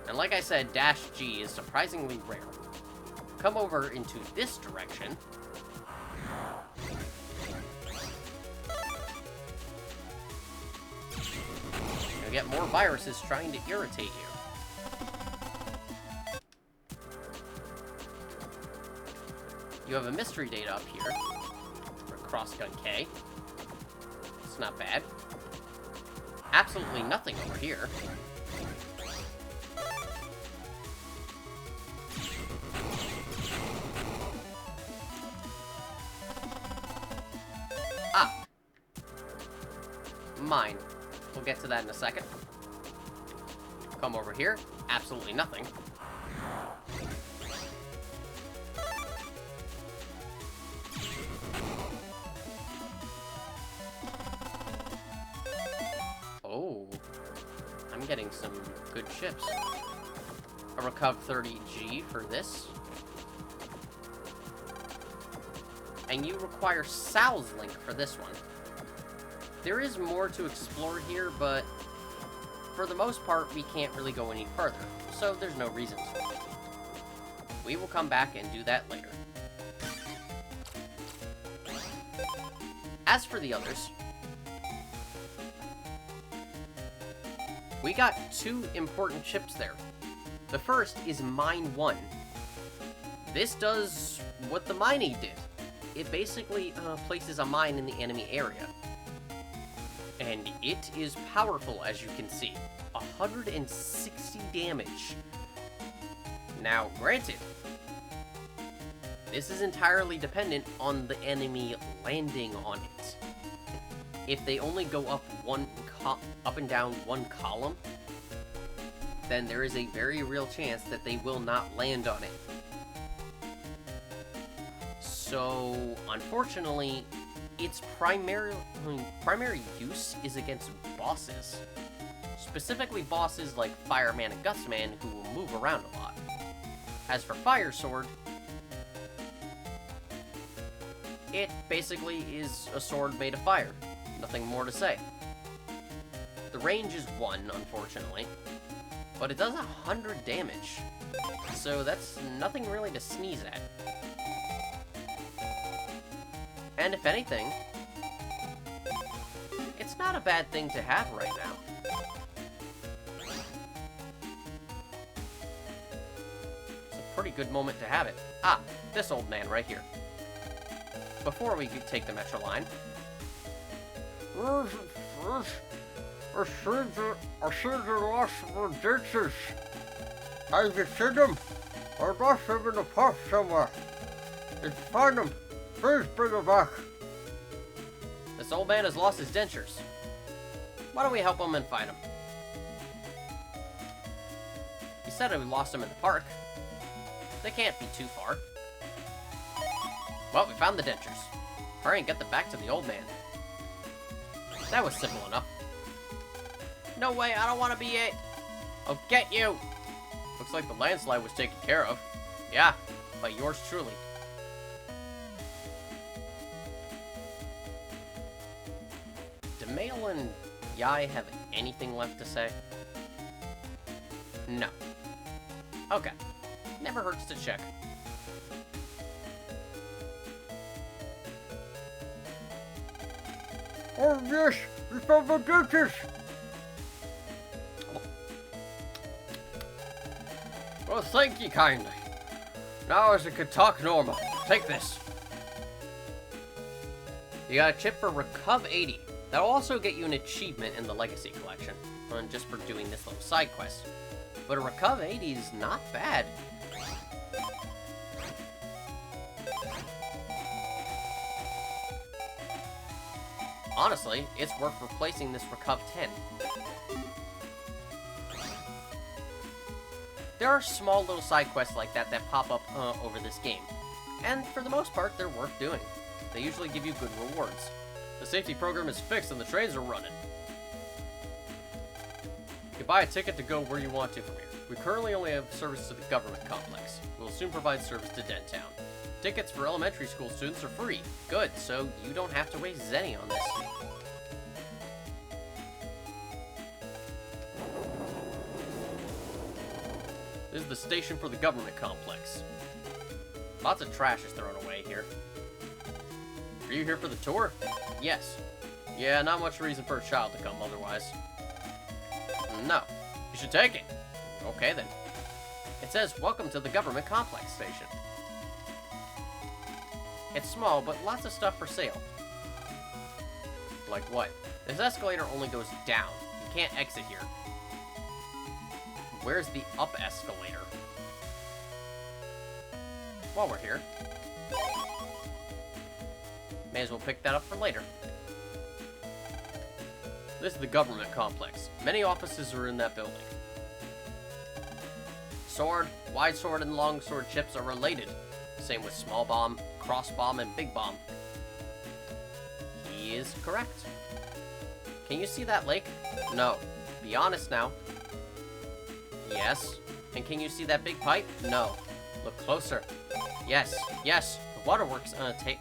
And like I said, Dash G is surprisingly rare. Come over into this direction. You'll get more viruses trying to irritate you. You have a mystery data up here. For Crossgun K. It's not bad. Absolutely nothing over here. Ah! Mine. We'll get to that in a second. Come over here. Absolutely nothing. Oh. I'm getting some good chips. A Recuv 30G for this. And you require Sal's Link for this one. There is more to explore here, but for the most part, we can't really go any further, so there's no reason to. We will come back and do that later. As for the others, we got 2 important chips there. The first is Mine 1. This does what the Mine did. It basically places a mine in the enemy area. And it is powerful, as you can see. 160 damage. Now, granted, this is entirely dependent on the enemy landing on it. If they only go up and down one column, then there is a very real chance that they will not land on it. So, unfortunately, its primary use is against bosses. Specifically bosses like Fireman and Gustman, who will move around a lot. As for Fire Sword, it basically is a sword made of fire. Nothing more to say. The range is 1, unfortunately, but it does 100 damage, so that's nothing really to sneeze at. And if anything, it's not a bad thing to have right now. It's a pretty good moment to have it. Ah, this old man right here. Before we take the metro line. I see the lost for ditches. Have you seen them? I lost them in the park somewhere. If you find them, please bring them back. This old man has lost his dentures. Why don't we help him and find him? He said we lost him in the park. They can't be too far. Well, we found the dentures. Hurry and get them back to the old man. That was simple enough. No way, I don't want to be it. I'll get you. Looks like the landslide was taken care of. Yeah, by yours truly. Do Mail and Yai have anything left to say? No. Okay. Never hurts to check. Oh yes, we found the ditches. Well, thank you kindly. Now as it can talk normal. Take this. You got a chip for Recuv 80. That'll also get you an achievement in the Legacy Collection, just for doing this little side quest. But a Recuv 80 is not bad. Honestly, it's worth replacing this Recuv 10. There are small little side quests like that that pop up over this game. And for the most part, they're worth doing. They usually give you good rewards. The safety program is fixed and the trains are running. You can buy a ticket to go where you want to from here. We currently only have service to the government complex. We'll soon provide service to Dentown. Tickets for elementary school students are free. Good, so you don't have to waste Zenny on this. This is the station for the government complex. Lots of trash is thrown away here. Are you here for the tour? Yes. Yeah, not much reason for a child to come otherwise. No. You should take it. Okay then. It says, welcome to the government complex station. It's small, but lots of stuff for sale. Like what? This escalator only goes down. You can't exit here. Where's the up escalator? While we're here. May as well pick that up for later. This is the government complex. Many offices are in that building. Sword, wide sword, and long sword chips are related. Same with small bomb, cross bomb, and big bomb. He is correct. Can you see that lake? No. Be honest now. Yes. And can you see that big pipe? No. Look closer. Yes. Yes. The waterworks take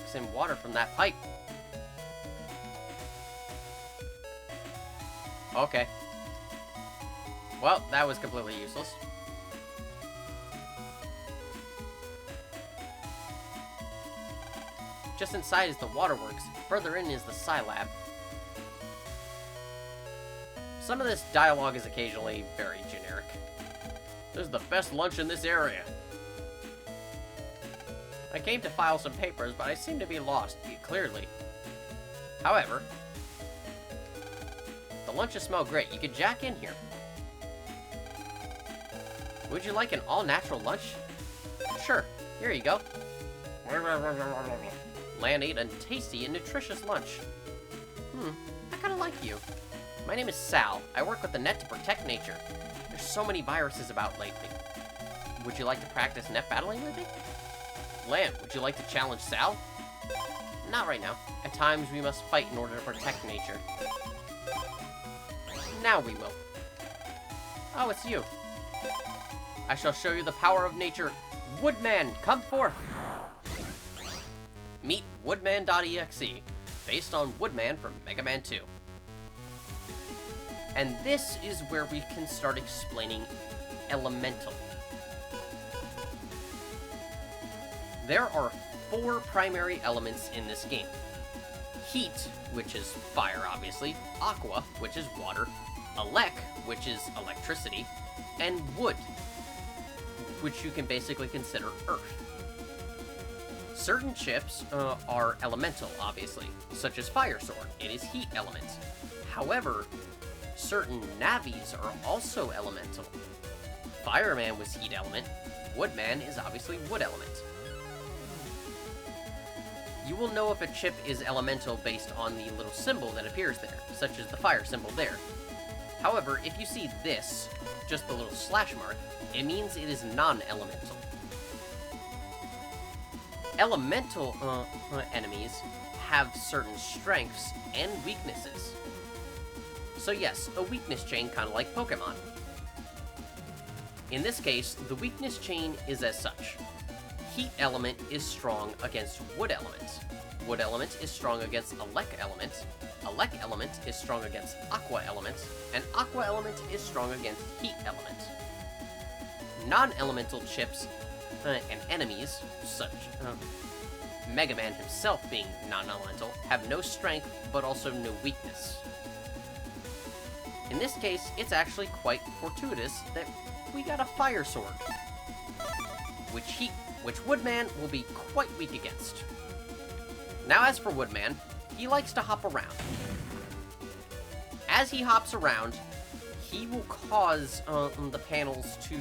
some water from that pipe. Okay. Well, that was completely useless. Just inside is the waterworks. Further in is the Scilab. Some of this dialogue is occasionally very generic. This is the best lunch in this area. I came to file some papers, but I seem to be lost, clearly. However, the lunches smell great. You could jack in here. Would you like an all-natural lunch? Sure, here you go. Lan ate a tasty and nutritious lunch. I kinda like you. My name is Sal. I work with the net to protect nature. There's so many viruses about lately. Would you like to practice net battling with me? Lan, would you like to challenge Sal? Not right now. At times, we must fight in order to protect nature. Now we will. Oh, it's you. I shall show you the power of nature. Woodman, come forth! Meet MegaMan.EXE, based on Woodman from Mega Man 2. And this is where we can start explaining Elemental. There are 4 primary elements in this game. Heat, which is fire, obviously. Aqua, which is water. Elec, which is electricity. And wood, which you can basically consider earth. Certain chips are elemental, obviously, such as Fire Sword. It is heat element. However, certain navies are also elemental. Fireman was heat element. Woodman is obviously wood element. You will know if a chip is elemental based on the little symbol that appears there, such as the fire symbol there. However, if you see this, just the little slash mark, it means it is non-elemental. Elemental enemies have certain strengths and weaknesses. So yes, a weakness chain kind of like Pokemon. In this case, the weakness chain is as such. Heat element is strong against wood element. Wood element is strong against Elec element. Elec element is strong against Aqua element. And Aqua element is strong against Heat element. Non-elemental chips and enemies, such Mega Man himself being non-elemental, have no strength but also no weakness. In this case, it's actually quite fortuitous that we got a Fire Sword, which Woodman will be quite weak against. Now as for Woodman, he likes to hop around. As he hops around, he will cause the panels to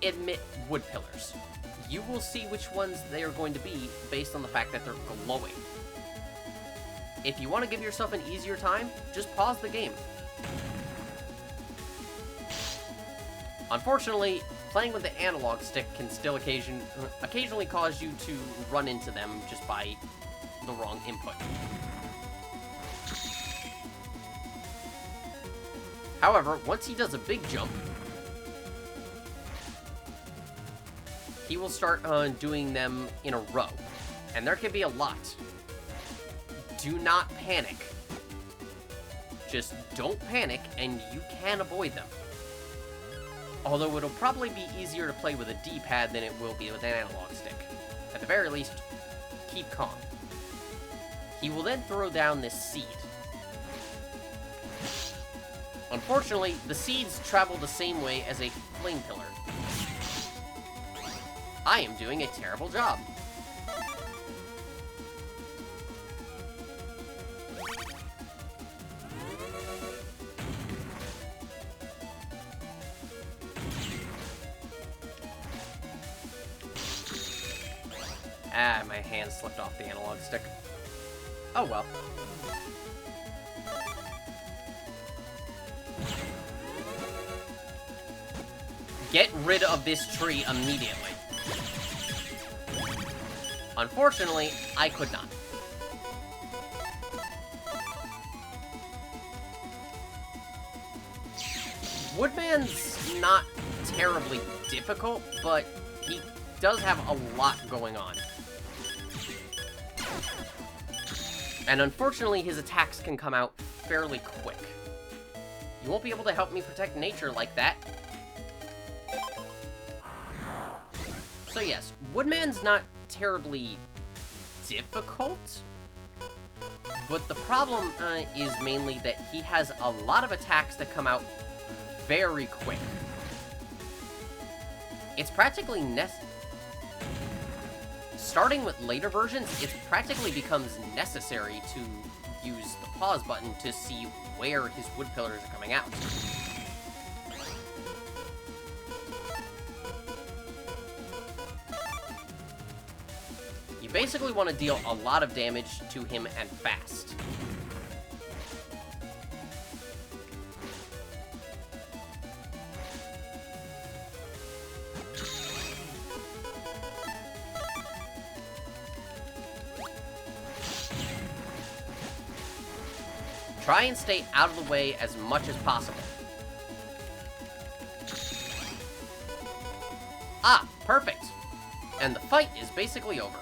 emit wood pillars. You will see which ones they are going to be based on the fact that they're glowing. If you want to give yourself an easier time, just pause the game. Unfortunately, playing with the analog stick can still occasionally cause you to run into them just by the wrong input. However, once he does a big jump, he will start doing them in a row. And there can be a lot. Do not panic. Just don't panic, and you can avoid them. Although it'll probably be easier to play with a D-pad than it will be with an analog stick. At the very least, keep calm. He will then throw down this seed. Unfortunately, the seeds travel the same way as a flame pillar. I am doing a terrible job. Ah, my hand slipped off the analog stick. Oh well. Get rid of this tree immediately. Unfortunately, I could not. Woodman's not terribly difficult, but he does have a lot going on. And unfortunately, his attacks can come out fairly quick. You won't be able to help me protect nature like that. So yes, Woodman's not terribly difficult, but the problem is mainly that he has a lot of attacks that come out very quick. It's practically starting with later versions, it practically becomes necessary to use the pause button to see where his wood pillars are coming out. You basically want to deal a lot of damage to him and fast. Try and stay out of the way as much as possible. Ah, perfect. And the fight is basically over.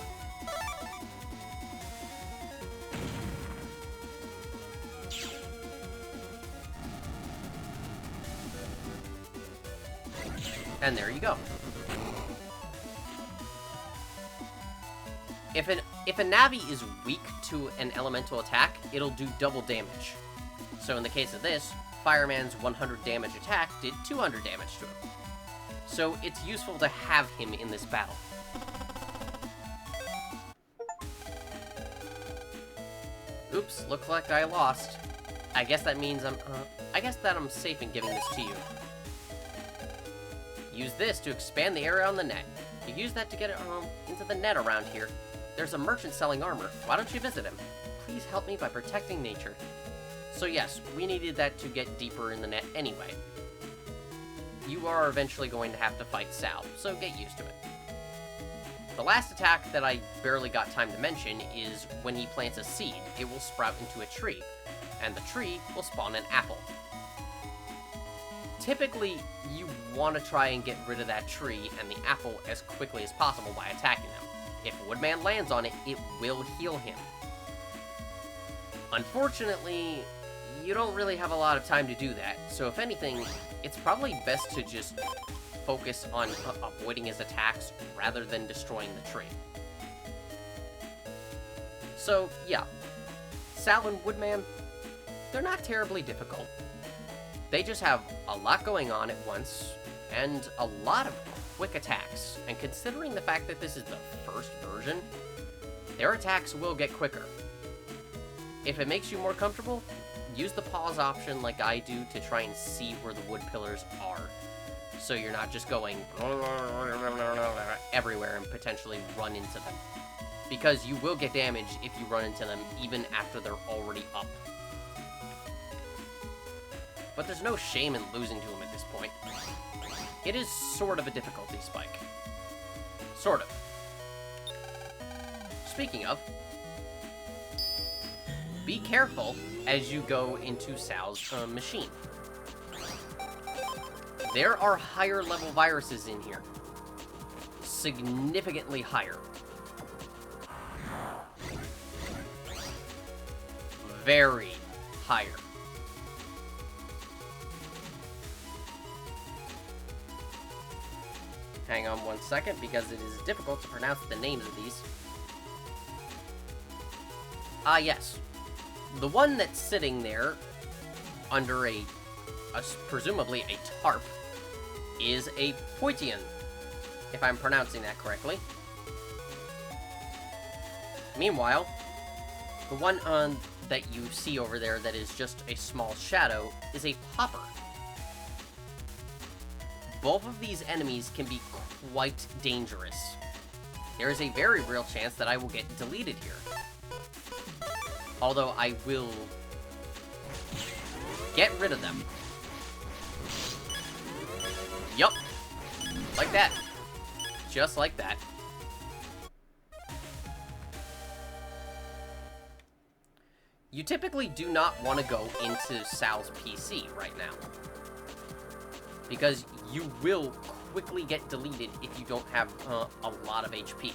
And there you go. If a Navi is weak to an elemental attack, it'll do double damage. So in the case of this, Fireman's 100 damage attack did 200 damage to him. So it's useful to have him in this battle. Oops, looks like I lost. I guess that means I'm safe in giving this to you. Use this to expand the area on the net. You use that to get it into the net around here. There's a merchant selling armor. Why don't you visit him? Please help me by protecting nature. So yes, we needed that to get deeper in the net anyway. You are eventually going to have to fight Sal, so get used to it. The last attack that I barely got time to mention is when he plants a seed, it will sprout into a tree, and the tree will spawn an apple. Typically, you want to try and get rid of that tree and the apple as quickly as possible by attacking him. If Woodman lands on it, it will heal him. Unfortunately, you don't really have a lot of time to do that, so if anything, it's probably best to just focus on avoiding his attacks rather than destroying the tree. So, yeah. Sal and Woodman, they're not terribly difficult. They just have a lot going on at once, and a lot of quick attacks, and considering the fact that this is the first version, their attacks will get quicker. If it makes you more comfortable, use the pause option like I do to try and see where the wood pillars are, so you're not just going everywhere and potentially run into them. Because you will get damaged if you run into them even after they're already up. But there's no shame in losing to him at this point. It is sort of a difficulty spike. Sort of. Speaking of, be careful as you go into Sal's machine. There are higher level viruses in here. Significantly higher. Very higher. Hang on one second, because it is difficult to pronounce the names of these. Ah, yes. The one that's sitting there under presumably a tarp is a Poitian, if I'm pronouncing that correctly. Meanwhile, the one that you see over there that is just a small shadow is a Popper. Both of these enemies can be quite dangerous. There is a very real chance that I will get deleted here. Although I will get rid of them. Yup. Like that. Just like that. You typically do not want to go into Sal's PC right now, because you will quickly get deleted if you don't have a lot of HP.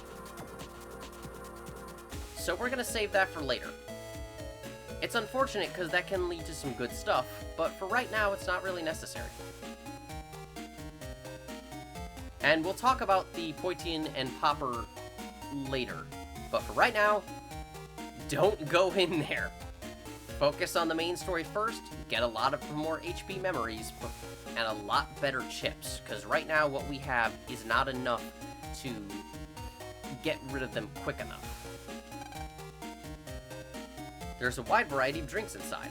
So we're gonna save that for later. It's unfortunate because that can lead to some good stuff, but for right now it's not really necessary. And we'll talk about the Poitian and Popper later. But for right now, don't go in there. Focus on the main story first, get a lot of more HP memories, and a lot better chips, because right now what we have is not enough to get rid of them quick enough. There's a wide variety of drinks inside.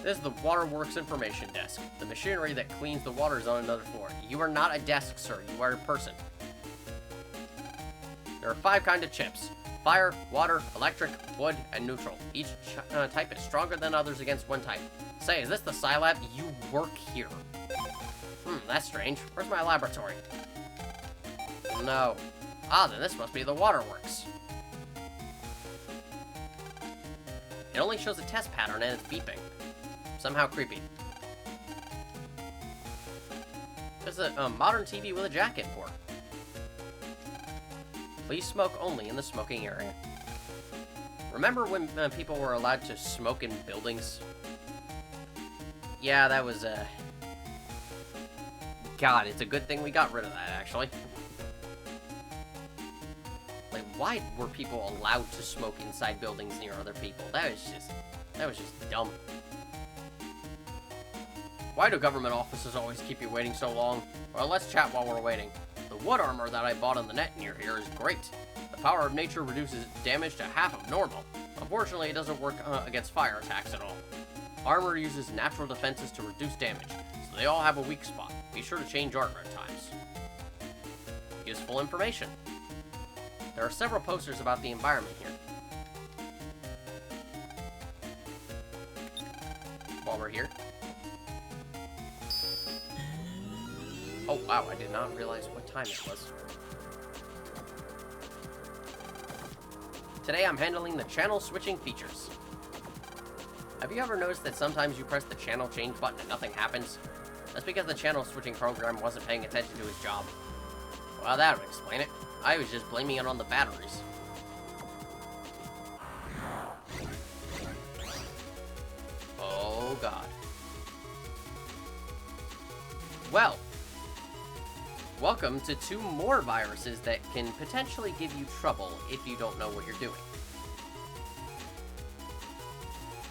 This is the Waterworks Information Desk. The machinery that cleans the water is on another floor. You are not a desk, sir. You are a person. There are 5 kinds of chips. Fire, water, electric, wood, and neutral. Each type is stronger than others against one type. Say, is this the Scilab? You work here. That's strange. Where's my laboratory? No. Ah, then this must be the Waterworks. It only shows a test pattern and it's beeping. Somehow creepy. There's a modern TV with a jacket port. Please smoke only in the smoking area. Remember when people were allowed to smoke in buildings? Yeah, that was, God, it's a good thing we got rid of that, actually. Like, why were people allowed to smoke inside buildings near other people? That was just dumb. Why do government offices always keep you waiting so long? Well, let's chat while we're waiting. The wood armor that I bought on the net near here is great. The power of nature reduces damage to half of normal. Unfortunately, it doesn't work against fire attacks at all. Armor uses natural defenses to reduce damage, so they all have a weak spot. Be sure to change armor at times. Useful information. There are several posters about the environment here. While we're here. Oh, wow, I did not realize what time it was. Today I'm handling the channel switching features. Have you ever noticed that sometimes you press the channel change button and nothing happens? That's because the channel switching program wasn't paying attention to his job. Well, that would explain it. I was just blaming it on the batteries. Oh, God. Well, welcome to 2 more viruses that can potentially give you trouble if you don't know what you're doing.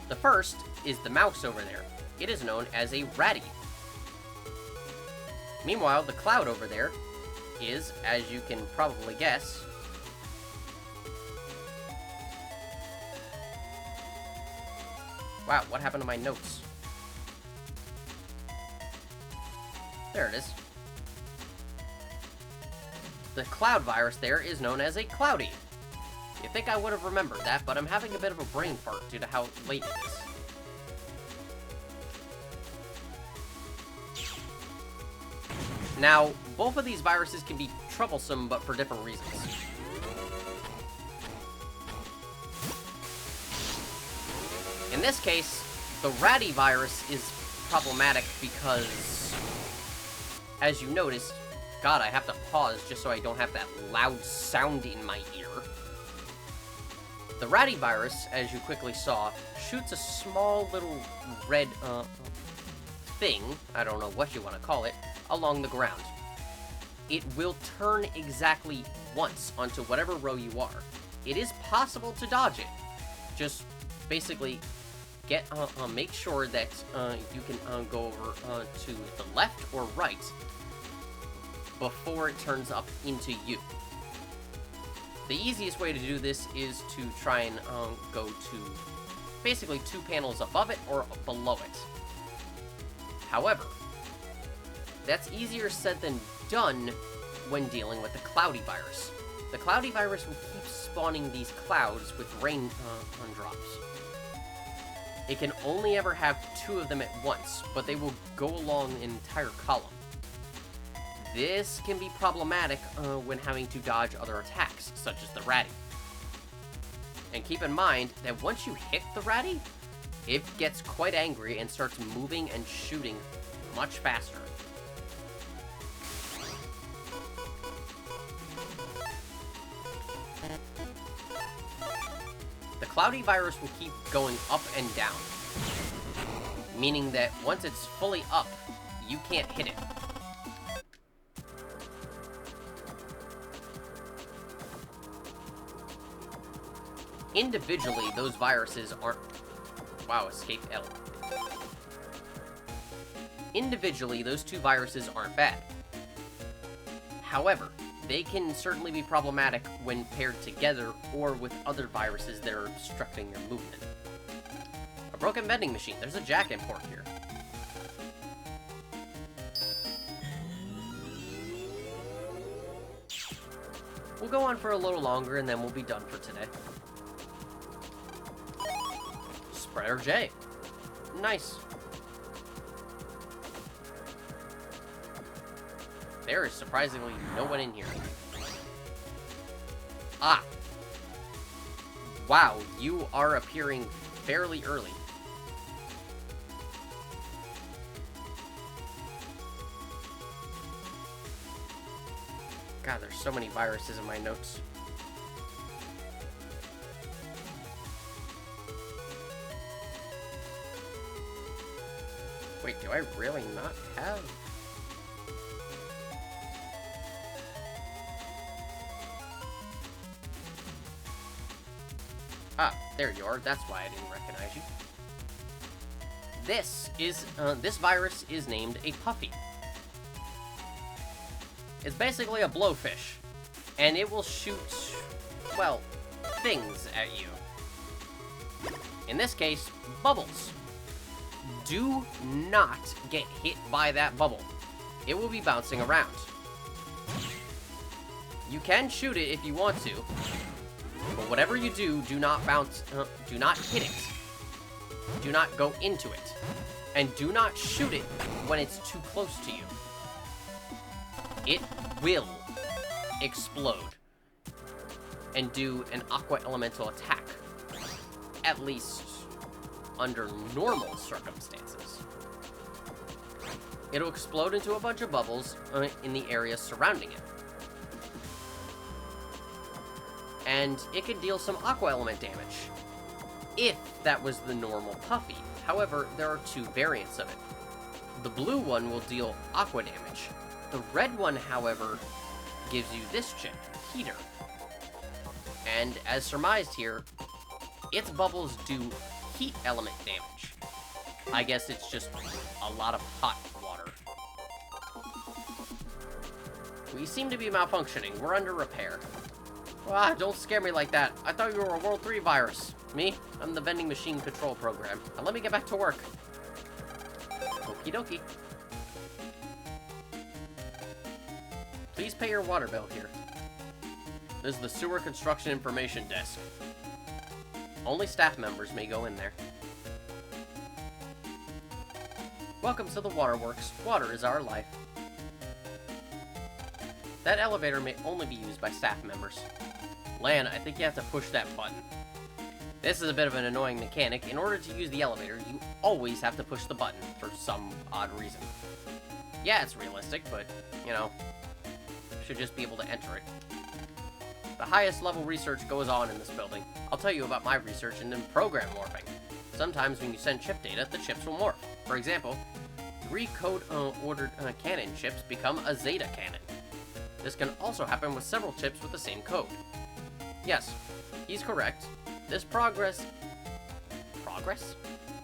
The first is the mouse over there. It is known as a ratty. Meanwhile, the cloud over there is, as you can probably guess, wow, what happened to my notes? There it is. The cloud virus there is known as a cloudy. You'd think I would have remembered that, but I'm having a bit of a brain fart due to how late it is. Now, both of these viruses can be troublesome, but for different reasons. In this case, the ratty virus is problematic because, as you noticed, God, I have to pause just so I don't have that loud sound in my ear. The ratty virus, as you quickly saw, shoots a small little red, thing, I don't know what you want to call it, along the ground. It will turn exactly once onto whatever row you are. It is possible to dodge it. Just basically make sure that you can go over to the left or right before it turns up into you. The easiest way to do this is to try and go to basically 2 panels above it or below it. However, that's easier said than done when dealing with the cloudy virus. The cloudy virus will keep spawning these clouds with rain drops. It can only ever have 2 of them at once, but they will go along an entire column. This can be problematic when having to dodge other attacks, such as the ratty. And keep in mind that once you hit the ratty, it gets quite angry and starts moving and shooting much faster. The cloudy virus will keep going up and down, meaning that once it's fully up, you can't hit it. Individually, those viruses aren't... Wow, escape L. Individually, those two viruses aren't bad. However, they can certainly be problematic when paired together or with other viruses that are obstructing your movement. A broken vending machine. There's a jack import here. We'll go on for a little longer and then we'll be done for today. Spreader J. Nice. There is surprisingly no one in here. Ah. Wow, you are appearing fairly early. God, there's so many viruses in my notes. Wait, do I really not have... Ah, there you are. That's why I didn't recognize you. This virus is named a Puffy. It's basically a blowfish, and it will shoot, well, things at you. In this case, bubbles. Do not get hit by that bubble. It will be bouncing around. You can shoot it if you want to, but whatever you do, do not bounce, do not hit it. Do not go into it. And do not shoot it when it's too close to you. It will explode and do an aqua elemental attack, at least under normal circumstances. It'll explode into a bunch of bubbles in the area surrounding it. And it can deal some aqua element damage, if that was the normal Puffy. However, there are two variants of it. The blue one will deal aqua damage. The red one, however, gives you this chip, Heater. And as surmised here, its bubbles do heat element damage. I guess it's just a lot of hot water. We seem to be malfunctioning. We're under repair. Ah, don't scare me like that. I thought you were a World 3 virus. Me? I'm the vending machine control program. Now let me get back to work. Okie dokie. Please pay your water bill here. This is the sewer construction information desk. Only staff members may go in there. Welcome to the waterworks. Water is our life. That elevator may only be used by staff members. Lan, I think you have to push that button. This is a bit of an annoying mechanic. In order to use the elevator, you always have to push the button for some odd reason. Yeah, it's realistic, but, you know, should just be able to enter it. The highest level research goes on in this building. I'll tell you about my research into program morphing. Sometimes when you send chip data, the chips will morph. For example, 3 code-ordered cannon chips become a Zeta cannon. This can also happen with several chips with the same code. Yes, he's correct. This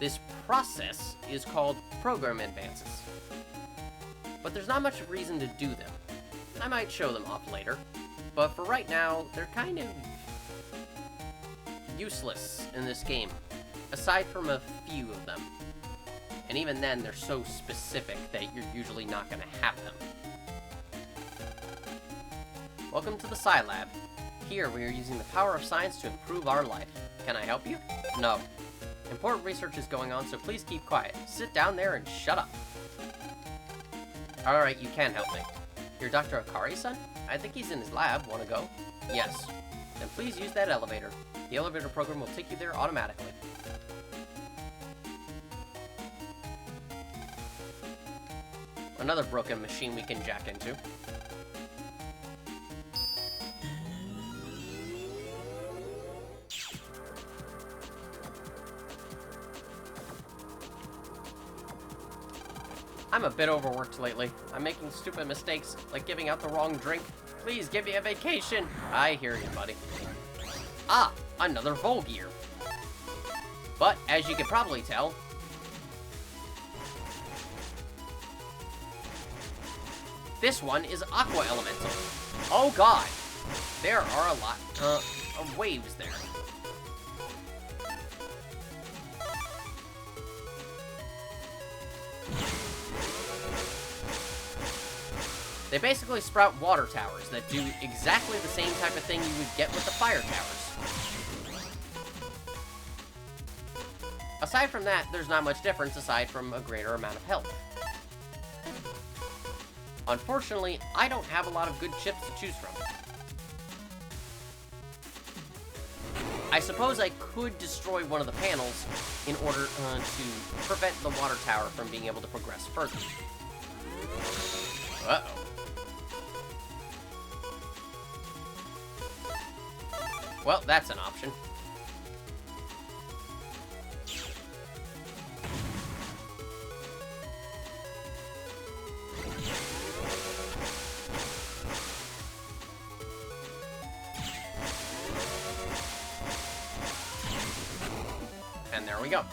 This process is called program advances. But there's not much reason to do them. I might show them off later, but for right now, they're kind of useless in this game, aside from a few of them. And even then, they're so specific that you're usually not going to have them. Welcome to the Sci Lab. Here, we are using the power of science to improve our life. Can I help you? No. Important research is going on, so please keep quiet. Sit down there and shut up. Alright, you can help me. You're Dr. Akari's son? I think he's in his lab. Want to go? Yes. Then please use that elevator. The elevator program will take you there automatically. Another broken machine we can jack into. I'm a bit overworked lately. I'm making stupid mistakes, like giving out the wrong drink. Please give me a vacation. I hear you, buddy. Ah, another Volgear. But, as you can probably tell, this one is Aqua Elemental. Oh god, there are a lot of waves there. They basically sprout water towers that do exactly the same type of thing you would get with the fire towers. Aside from that, there's not much difference aside from a greater amount of health. Unfortunately, I don't have a lot of good chips to choose from. I suppose I could destroy one of the panels in order to prevent the water tower from being able to progress further. Uh-oh. Well, that's an option. And there we go.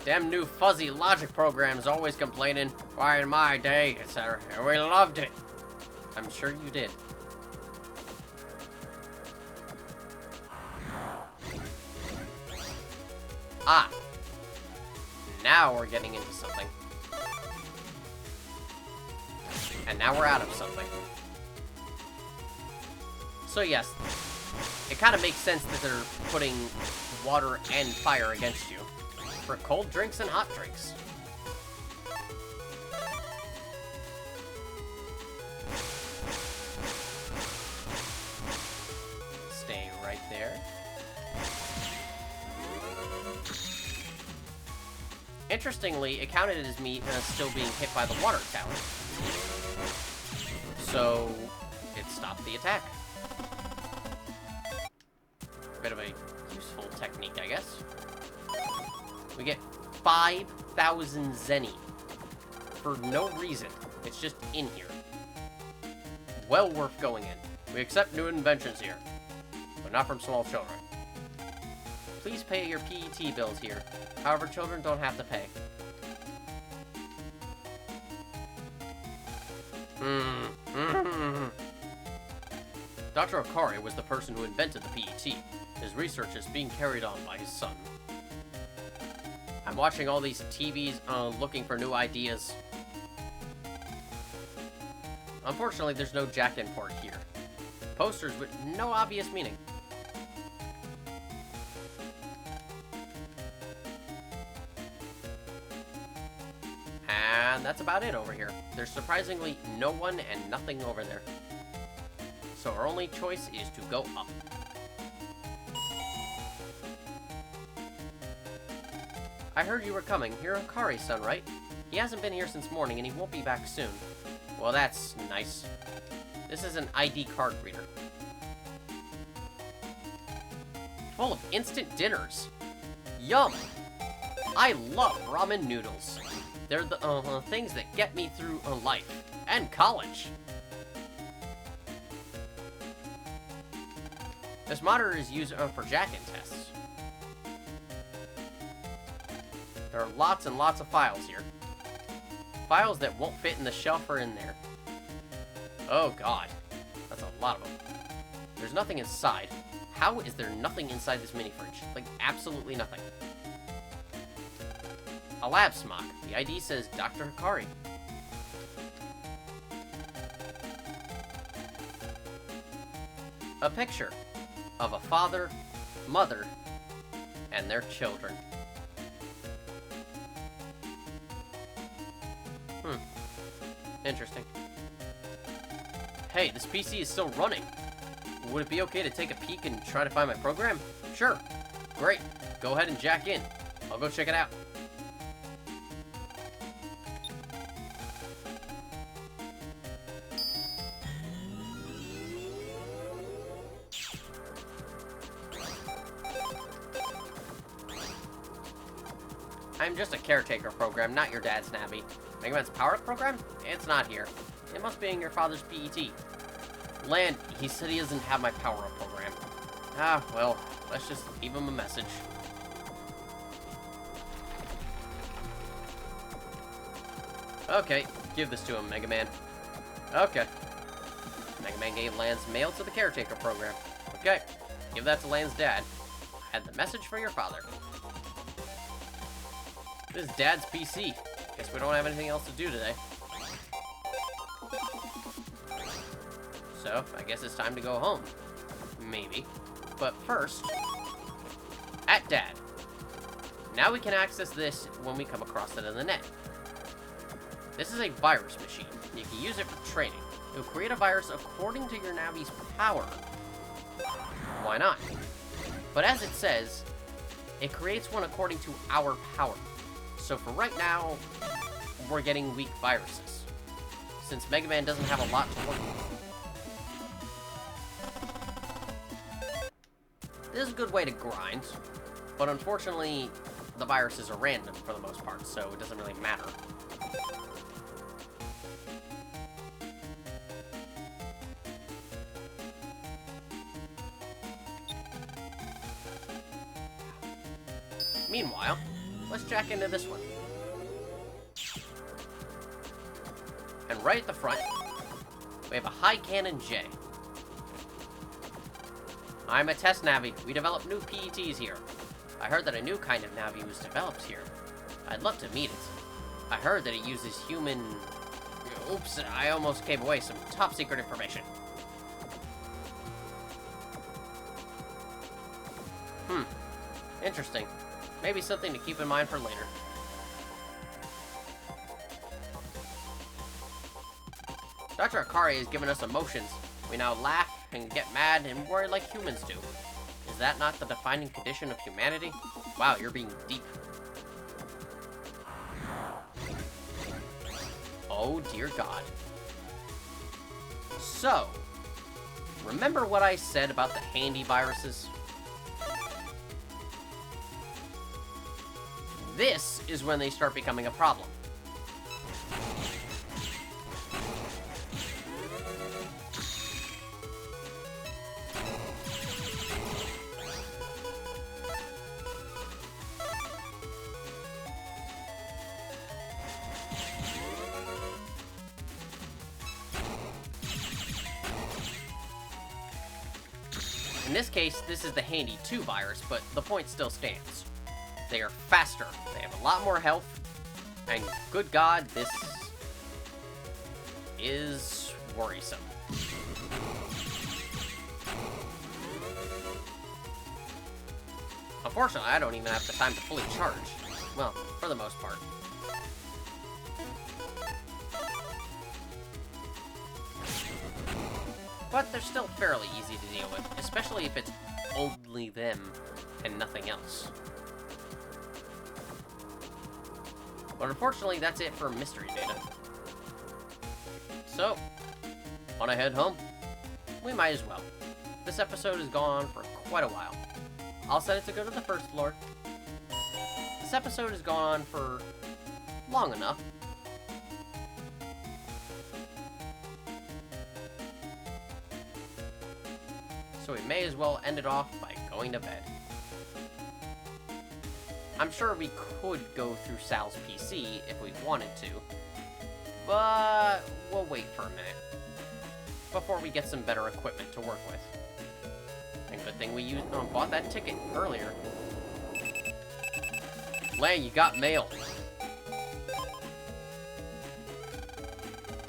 Them new fuzzy logic programs always complaining, why in my day, etc. And we loved it. I'm sure you did. Ah. Now we're getting into something. And now we're out of something. So yes, it kind of makes sense that they're putting water and fire against you for cold drinks and hot drinks. Stay right there. Interestingly, it counted as me still being hit by the water tower. So, it stopped the attack. Bit of a useful technique, I guess. We get 5,000 zenny for no reason. It's just in here. Well worth going in. We accept new inventions here, but not from small children. Please pay your PET bills here. However, children don't have to pay. Dr. Akari was the person who invented the PET. His research is being carried on by his son. I'm watching all these TVs looking for new ideas. Unfortunately, there's no jack import here. Posters with no obvious meaning. And that's about it over here. There's surprisingly no one and nothing over there. So our only choice is to go up. I heard you were coming. You're Akari's son, right? He hasn't been here since morning, and he won't be back soon. Well, that's nice. This is an ID card reader. Full of instant dinners. Yum! I love ramen noodles. They're the things that get me through life. And college. This monitor is used for jack-in tests. There are lots and lots of files here. Files that won't fit in the shelf or in there. Oh god. That's a lot of them. There's nothing inside. How is there nothing inside this mini fridge? Like, absolutely nothing. A lab smock. The ID says Dr. Hikari. A picture of a father, mother, and their children. Interesting. Hey, this PC is still running. Would it be okay to take a peek and try to find my program? Sure. Great. Go ahead and jack in. I'll go check it out. I'm just a caretaker program, not your dad's Navi. Mega Man's power-up program? It's not here. It must be in your father's PET. Land, he said he doesn't have my power-up program. Ah, well, let's just leave him a message. Okay, give this to him, Mega Man. Okay. Mega Man gave Land's mail to the caretaker program. Okay, give that to Land's dad. I had the message for your father. This is Dad's PC. Guess we don't have anything else to do today. So, I guess it's time to go home. Maybe. But first, at Dad. Now we can access this when we come across it in the net. This is a virus machine. You can use it for training. It will create a virus according to your Navi's power. Why not? But as it says, it creates one according to our power. So for right now, we're getting weak viruses. Since Mega Man doesn't have a lot to work with. This is a good way to grind, but unfortunately, the viruses are random for the most part, so it doesn't really matter. Meanwhile, let's jack into this one. And right at the front, we have a high cannon J. I'm a test Navi. We develop new PETs here. I heard that a new kind of Navi was developed here. I'd love to meet it. I heard that it uses human... Oops, I almost gave away some top secret information. Interesting. Maybe something to keep in mind for later. Dr. Akari has given us emotions. We now laugh and get mad and worry like humans do. Is that not the defining condition of humanity? Wow, you're being deep. Oh dear God. So, remember what I said about the handy viruses? This is when they start becoming a problem. In this case, this is the Handy 2 virus, but the point still stands. They are faster, they have a lot more health, and good God, this is worrisome. Unfortunately, I don't even have the time to fully charge. Well, for the most part. But they're still fairly easy to deal with, especially if it's only them and nothing else. But unfortunately, that's it for mystery data. So, wanna head home? We might as well. This episode has gone on for quite a while. I'll set it to go to the first floor. This episode has gone on for long enough. So we may as well end it off by going to bed. I'm sure we could go through Sal's PC if we wanted to, but we'll wait for a minute before we get some better equipment to work with. And good thing we bought that ticket earlier. Lang, you got mail.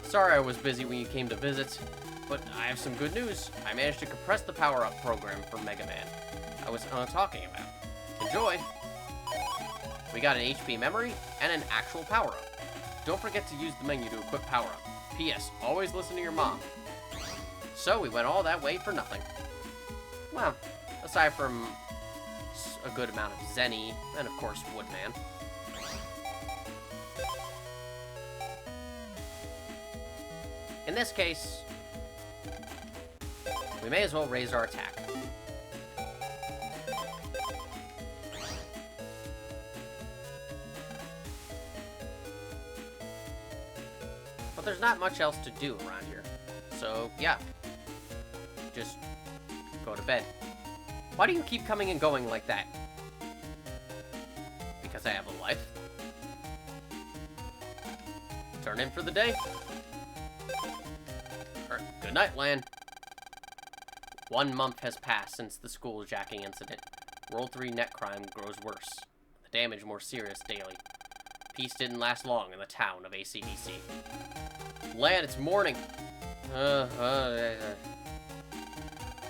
Sorry I was busy when you came to visit, but I have some good news. I managed to compress the power-up program for Mega Man I was talking about. Enjoy! We got an HP memory and an actual power-up. Don't forget to use the menu to equip power-up. P.S. Always listen to your mom. So we went all that way for nothing. Well, aside from a good amount of Zenny, and of course Woodman. In this case, we may as well raise our attack. But there's not much else to do around here. So, yeah. Just go to bed. Why do you keep coming and going like that? Because I have a life. Turn in for the day. Good night, Lan. 1 month has passed since the school jacking incident. World 3 net crime grows worse. The damage more serious daily. Peace didn't last long in the town of ACDC. Lan, it's morning.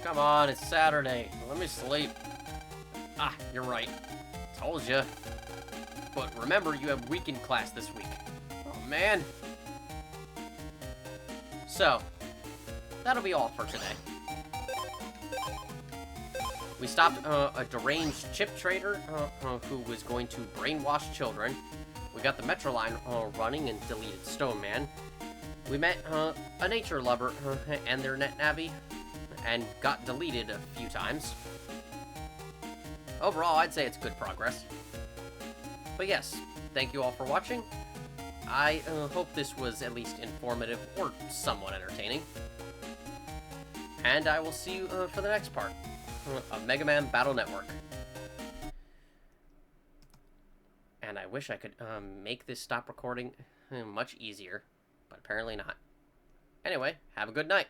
Come on, it's Saturday. Let me sleep. Ah, you're right. Told ya. But remember, you have weekend class this week. Oh, man. So, that'll be all for today. We stopped a deranged chip trader who was going to brainwash children. We got the Metro line running and deleted Stone Man. We met a nature lover and their net navvy, and got deleted a few times. Overall, I'd say it's good progress. But yes, thank you all for watching. I hope this was at least informative or somewhat entertaining. And I will see you for the next part of Mega Man Battle Network. And I wish I could make this stop recording much easier, but apparently not. Anyway, have a good night.